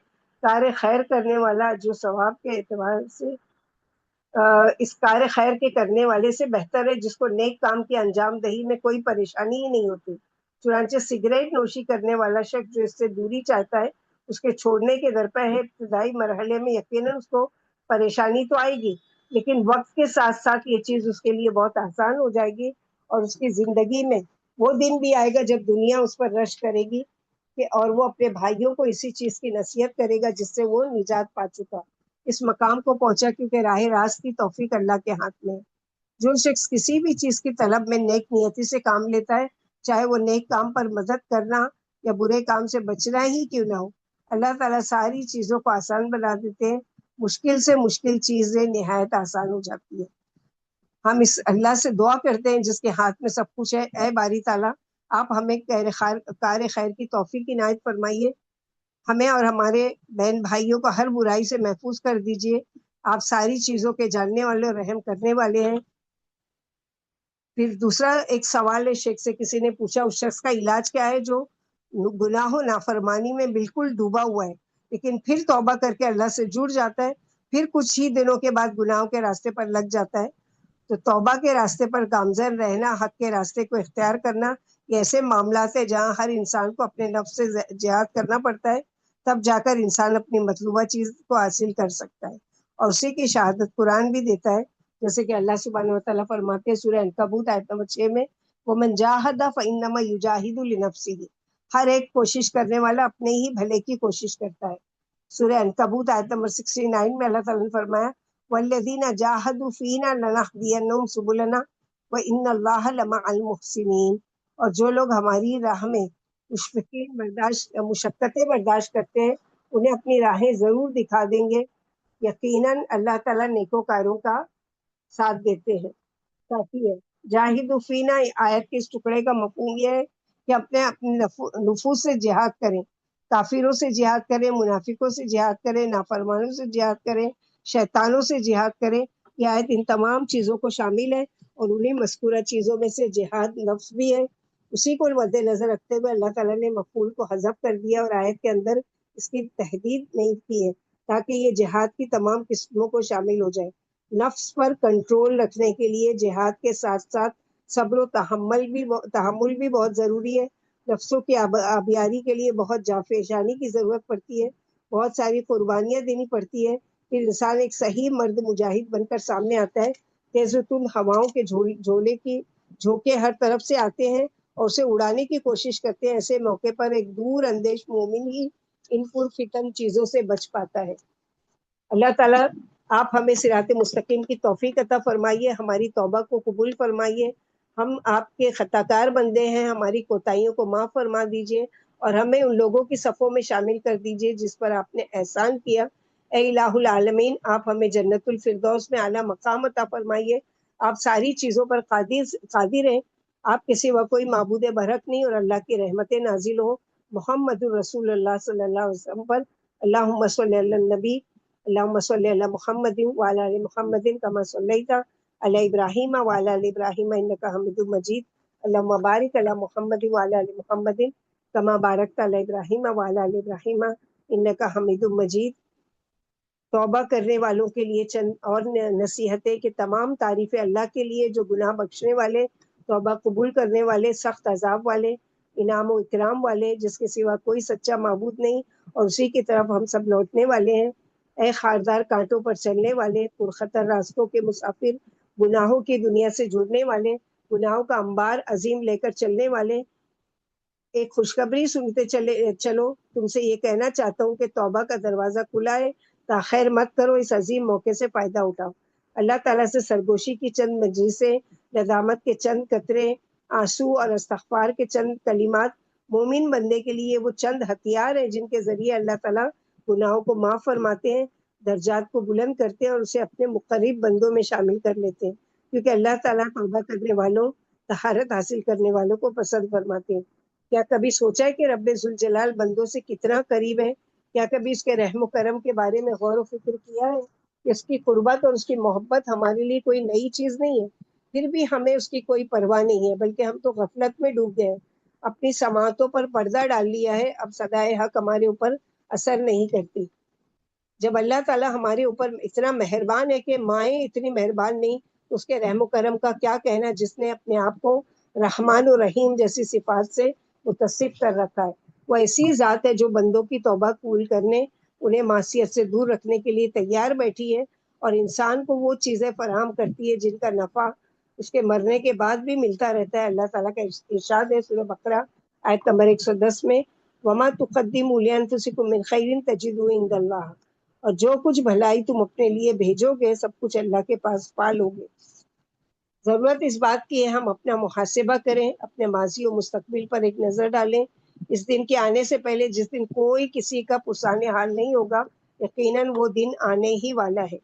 کار خیر کرنے والا جو ثواب کے اعتبار سے اس کار خیر کے کرنے والے سے بہتر ہے جس کو نیک کام کی انجام دہی میں کوئی پریشانی ہی نہیں ہوتی۔ چنانچہ سگریٹ نوشی کرنے والا شخص جو اس سے دوری چاہتا ہے، اس کے چھوڑنے کے درپے ہے، ابتدائی مرحلے میں یقیناً اس کو پریشانی تو آئے گی، لیکن وقت کے ساتھ ساتھ یہ چیز اس کے لیے بہت آسان ہو جائے گی، اور اس کی زندگی میں وہ دن بھی آئے گا جب دنیا اس پر رش کرے گی اور وہ اپنے بھائیوں کو اسی چیز کی نصیحت کرے گا جس سے وہ نجات پا چکا، اس مقام کو پہنچا، کیونکہ راہ راست کی توفیق اللہ کے ہاتھ میں ہے۔ جو شخص کسی بھی چیز کی طلب میں نیک نیتی سے کام لیتا ہے، چاہے وہ نیک کام پر مدد کرنا یا برے کام سے بچنا ہی کیوں نہ ہو، اللہ تعالیٰ ساری چیزوں کو آسان بنا دیتے ہیں، مشکل سے مشکل چیزیں نہایت آسان ہو جاتی ہے۔ ہم اس اللہ سے دعا کرتے ہیں جس کے ہاتھ میں سب کچھ ہے، اے باری تعالیٰ آپ ہمیں کار خیر کی توفیق عنایت فرمائیے، ہمیں اور ہمارے بہن بھائیوں کو ہر برائی سے محفوظ کر دیجیے۔ آپ ساری چیزوں کے جاننے والے اور رحم کرنے والے ہیں۔ پھر دوسرا ایک سوال ہے شیخ سے، کسی نے پوچھا اس شخص کا علاج کیا ہے جو گناہ و نافرمانی میں بالکل ڈوبا ہوا ہے لیکن پھر توبہ کر کے اللہ سے جڑ جاتا ہے، پھر کچھ ہی دنوں کے بعد گناہوں کے راستے پر لگ جاتا ہے. تو توبہ کے راستے پر گامزن رہنا، حق کے راستے کو اختیار کرنا، یہ ایسے معاملات ہیں جہاں ہر انسان کو اپنے نفس سے جہاد کرنا پڑتا ہے، تب جا کر انسان اپنی مطلوبہ چیز کو حاصل کر سکتا ہے. اور اسی کی شہادت قرآن بھی دیتا ہے، جیسے کہ اللہ سبحانہ و تعالیٰ فرماتے ہیں سورہ عنکبوت آیت نمبر 6 میں، وَمَنْ جَاهَدَ فَإِنَّمَا يُجَاهِدُ لِنَفْسِهِ، ہر ایک کوشش کرنے والا اپنے ہی بھلے کی کوشش کرتا ہے. سورہ عنکبوت آیت نمبر 69 میں اللہ تعالیٰ نے فرمایا وَالَّذِينَ جَاهَدُوا فِينَا لَنَهْدِيَنَّهُمْ سُبُلَنَا وَإِنَّ اللَّهَ لَمَعَ الْمُحْسِنِينَ، اور جو لوگ ہماری راہ میں مشقتیں برداشت کرتے ہیں انہیں اپنی راہیں ضرور دکھا دیں گے، یقیناً اللہ تعالیٰ نیکوکاروں کا ساتھ دیتے ہیں. کافی ہے. جاہد فینا آیت کے اس ٹکڑے کا مفہوم یہ ہے کہ اپنے نفوس سے جہاد کریں، کافروں سے جہاد کریں، منافقوں سے جہاد کریں، نافرمانوں سے جہاد کریں، شیطانوں سے جہاد کریں. یہ آیت ان تمام چیزوں کو شامل ہے اور انہیں مذکورہ چیزوں میں سے جہاد نفس بھی ہے. اسی کو مد نظر رکھتے ہوئے اللہ تعالیٰ نے مفعول کو حذف کر دیا اور آیت کے اندر اس کی تحدید نہیں کی ہے تاکہ یہ جہاد کی تمام قسموں کو شامل ہو جائے. نفس پر کنٹرول رکھنے کے لیے جہاد کے ساتھ ساتھ صبر و تحمل بھی بہت ضروری ہے. نفسوں کی آبیاری کے لیے بہت جانفشانی کی ضرورت پڑتی ہے، بہت ساری قربانیاں دینی پڑتی ہے. پھر انسان ایک صحیح مرد مجاہد بن کر سامنے آتا ہے. تیز تند ہواؤں کے جھولے کی جھونکے ہر طرف سے آتے ہیں اور اسے اڑانے کی کوشش کرتے ہیں. ایسے موقع پر ایک دور اندیش مومن ہی ان پرفتن چیزوں سے بچ پاتا ہے. اللہ تعالیٰ آپ ہمیں صراط مستقیم کی توفیق عطا فرمائیے، ہماری توبہ کو قبول فرمائیے. ہم آپ کے خطا کار بندے ہیں، ہماری کوتاہیوں کو معاف فرما دیجیے اور ہمیں ان لوگوں کی صفوں میں شامل کر دیجیے جس پر آپ نے احسان کیا. اے الہ العالمین، آپ ہمیں جنت الفردوس میں اعلیٰ مقام عطا فرمائیے. آپ ساری چیزوں پر قادر ہیں، آپ کے سوا کوئی معبود برحق نہیں، اور اللہ کی رحمتیں نازل ہوں محمد الرسول اللہ صلی اللہ علیہ وسلم پر. اللہم صلی علی النبی، اللہم صلی علی محمد وعلی آل محمد کما صلیت علی ابراہیم وعلی آل ابراہیم انک حمید مجید. اللہم بارک علی محمد وعلی آل محمد کما بارکت علی ابراہیم وعلی آل ابراہیم انک حمید مجید. توبہ کرنے والوں کے لیے چند اور نصیحتیں کہ تمام تعریفیں اللہ کے لیے جو گناہ بخشنے والے، توبہ قبول کرنے والے، سخت عذاب والے، انعام و اکرام والے، جس کے سوا کوئی سچا معبود نہیں اور اسی کی طرف ہم سب لوٹنے والے ہیں. اے خاردار کانٹوں پر چلنے والے، پرخطر راستوں کے مسافر، گناہوں کی دنیا سے جڑنے والے، گناہوں کا انبار عظیم لے کر چلنے والے، ایک خوشخبری سنتے چلو. تم سے یہ کہنا چاہتا ہوں کہ توبہ کا دروازہ کھلا ہے، تاخیر مت کرو، اس عظیم موقع سے فائدہ اٹھاؤ. اللہ تعالیٰ سے سرگوشی کی چند مجلسیں، ندامت کے چند قطرے، آنسو اور استغفار کے چند کلمات مومن بندے کے لیے وہ چند ہتھیار ہیں جن کے ذریعے اللہ تعالیٰ گناہوں کو معاف فرماتے ہیں، درجات کو بلند کرتے ہیں اور اسے اپنے مقرب بندوں میں شامل کر لیتے ہیں. کیونکہ اللہ تعالیٰ توبہ کرنے والوں، طہارت حاصل کرنے والوں کو پسند فرماتے ہیں. کیا کبھی سوچا ہے کہ رب ذوالجلال بندوں سے کتنا قریب ہے؟ کیا کبھی اس کے رحم و کرم کے بارے میں غور و فکر کیا ہے کہ اس کی قربت اور اس کی محبت ہمارے لیے کوئی نئی چیز نہیں ہے، پھر بھی ہمیں اس کی کوئی پرواہ نہیں ہے، بلکہ ہم تو غفلت میں ڈوب گئے ہیں، اپنی سماعتوں پر پردہ ڈال لیا ہے، اب صدائے حق ہمارے اوپر اثر نہیں کرتی. جب اللہ تعالیٰ ہمارے اوپر اتنا مہربان ہے کہ مائیں اتنی مہربان نہیں، تو اس کے رحم و کرم کا کیا کہنا جس نے اپنے آپ کو رحمان و رحیم جیسی صفات سے متصف کر رکھا ہے. وہ ایسی ذات ہے جو بندوں کی توبہ قبول کرنے، انہیں معصیت سے دور رکھنے کے لیے تیار بیٹھی ہے اور انسان کو وہ چیزیں فراہم کرتی ہے جن کا نفع اس کے مرنے کے بعد بھی ملتا رہتا ہے. اللہ تعالیٰ کا ارشاد ہے سورہ بقرہ آیت نمبر 110 میں، وَمَا تُقَدِّمُوا لِأَنفُسِكُم مِّن خَيْرٍ تَجِدُوهُ عِندَ اللَّهِ، اور جو کچھ بھلائی تم اپنے لیے بھیجو گے سب کچھ اللہ کے پاس پا لو گے. ضرورت اس بات کی ہے ہم اپنا محاسبہ کریں، اپنے ماضی و مستقبل پر ایک نظر ڈالیں. اس دن کے آنے سے پہلے جس دن کوئی کسی کا پرسانِ حال نہیں ہوگا، یقیناً وہ دن آنے ہی والا ہے.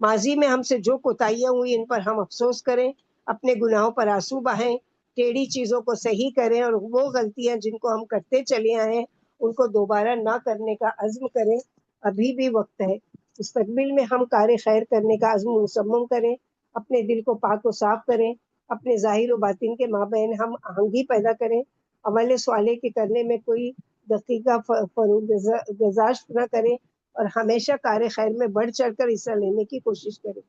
ماضی میں ہم سے جو کوتاہیاں ہوئی ان پر ہم افسوس کریں، اپنے گناہوں پر آنسو بہائیں، ٹیڑھی چیزوں کو صحیح کریں اور وہ غلطیاں جن کو ہم کرتے چلے آئے ہیں ان کو دوبارہ نہ کرنے کا عزم کریں. ابھی بھی وقت ہے. مستقبل میں ہم کار خیر کرنے کا عزم مصمم کریں، اپنے دل کو پاک و صاف کریں، اپنے ظاہر و باطن کے مابین ہم آہنگی پیدا کریں، عمل صالح کے کرنے میں کوئی دقیقہ فروغ گزاشت نہ کریں اور ہمیشہ کار خیر میں بڑھ چڑھ کر حصہ لینے کی کوشش کریں۔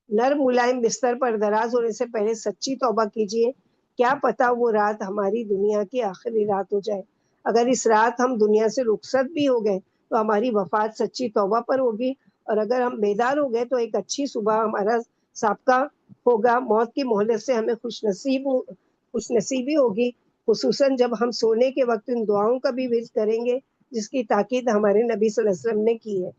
نرم ملائم بستر پر دراز ہونے سے پہلے سچی توبہ کیجیے، کیا پتا وہ رات ہماری دنیا کی آخری رات ہو جائے۔ اگر اس رات ہم دنیا سے رخصت بھی ہو گئے تو ہماری وفات سچی توبہ پر ہوگی، اور اگر ہم بیدار ہو گئے تو ایک اچھی صبح ہمارا سابقہ ہوگا۔ موت کی مہلت سے ہمیں خوش نصیبی ہوگی، خصوصاً جب ہم سونے کے وقت ان دعاؤں کا بھی ورد کریں گے جس کی تاکید ہمارے نبی صلی اللہ علیہ وسلم نے کی ہے۔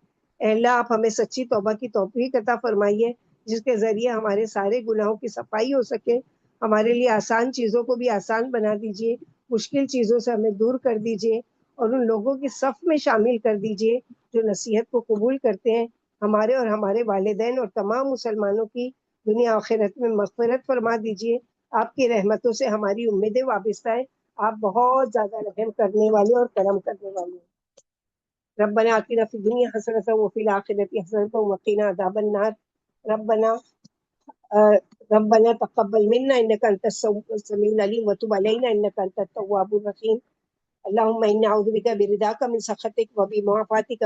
اے اللہ، آپ ہمیں سچی توبہ کی توفیق عطا فرمائیے جس کے ذریعے ہمارے سارے گناہوں کی صفائی ہو سکے۔ ہمارے لیے آسان چیزوں کو بھی آسان بنا دیجیے، مشکل چیزوں سے ہمیں دور کر دیجیے اور ان لوگوں کی صف میں شامل کر دیجیے جو نصیحت کو قبول کرتے ہیں۔ ہمارے اور ہمارے والدین اور تمام مسلمانوں کی دنیا آخرت میں مغفرت فرما دیجیے۔ آپ کی رحمتوں سے ہماری امیدیں وابستہ ہیں، آپ بہت زیادہ رحم کرنے والے اور کرم کرنے والے ہیں۔ ربنا آتنا فی الدنیا حسنۃ وفی الآخرۃ حسنۃ وقنا عذاب النار۔ ربنا تقبل منا انك انت السميع العليم وتب علينا انك انت التواب الرحيم۔ اللهم إنا أعوذ بك برضاك من سخطك وبمعافاتك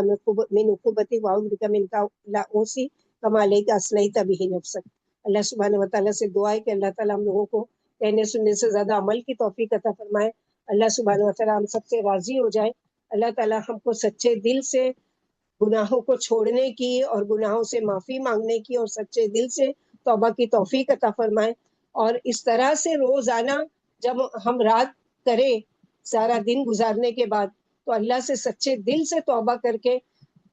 من عقوبتك وأعوذ بك منك لا أحصي كما عليك أثنيت به نفسك۔ اللہ سبحانہ وتعالیٰ سے دعا ہے کہ اللہ تعالیٰ ہم لوگوں کو کہنے سننے سے زیادہ عمل کی توفیق عطا فرمائے۔ اللہ سبحانہ وتعالیٰ ہم سب سے راضی ہو جائے۔ اللہ تعالیٰ ہم کو سچے دل سے گناہوں کو چھوڑنے کی اور گناہوں سے معافی مانگنے کی اور سچے دل سے توبہ کی توفیق عطا فرمائے۔ اور اس طرح سے روزانہ جب ہم رات کریں سارا دن گزارنے کے بعد تو اللہ سے سچے دل سے توبہ کر کے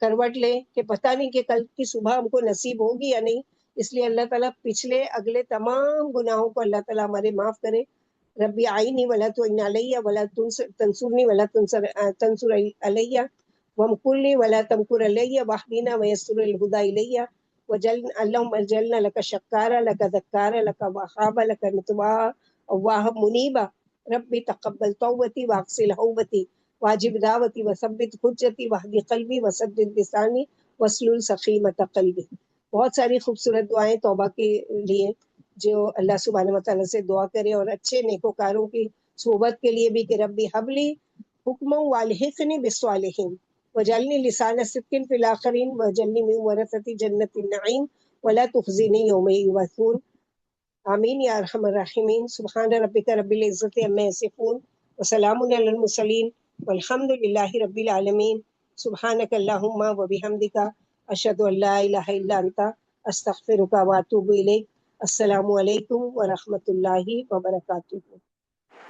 کروٹ لیں کہ پتہ نہیں کہ کل کی صبح ہم کو نصیب ہوگی یا نہیں۔ اس لیے اللہ تعالیٰ پچھلے اگلے تمام گناہوں کو اللہ تعالیٰ ہمارے معاف کرے۔ ربی آئینی ولا تعین علیہ ولا تنصرنی ولا تنصر علیہ وامکر لی ولا تمکر علیہ واہدنا ویسر الہدی الیہ اللہم اجعلنا لک شکارا لک ذکارا لک وہابا لک متواہا اواہا منیبا۔ ربی تقبل توبتی واغسل حوبتی واجب دعوتی وثبت حجتی واہد قلبی وسدد لسانی واسلل سخیمۃ قلبی۔ بہت ساری خوبصورت دعائیں توبہ کے لیے جو اللہ سبحانہ وتعالیٰ سے دعا کرے، اور اچھے نیکوکاروں کی صحبت کے لیے بھی کہ ربی حبلی حکم والحقنی بالصالحین وجعلنی لسان صدق فی الآخرین وجعلنی من ورثۃ جنت النعیم ولا تخزنی یوم یبعثون۔ آمین یا ارحم الراحمین۔ سبحان ربک رب العزۃ عما یصفون وسلام علی المرسلین والحمد للہ رب العالمین۔ سبحانک اللہم وبحمدک اشہد ان لا الہ الا انت استغفرک واتوب الیک۔ السلام علیکم ورحمۃ اللہ وبرکاتہ۔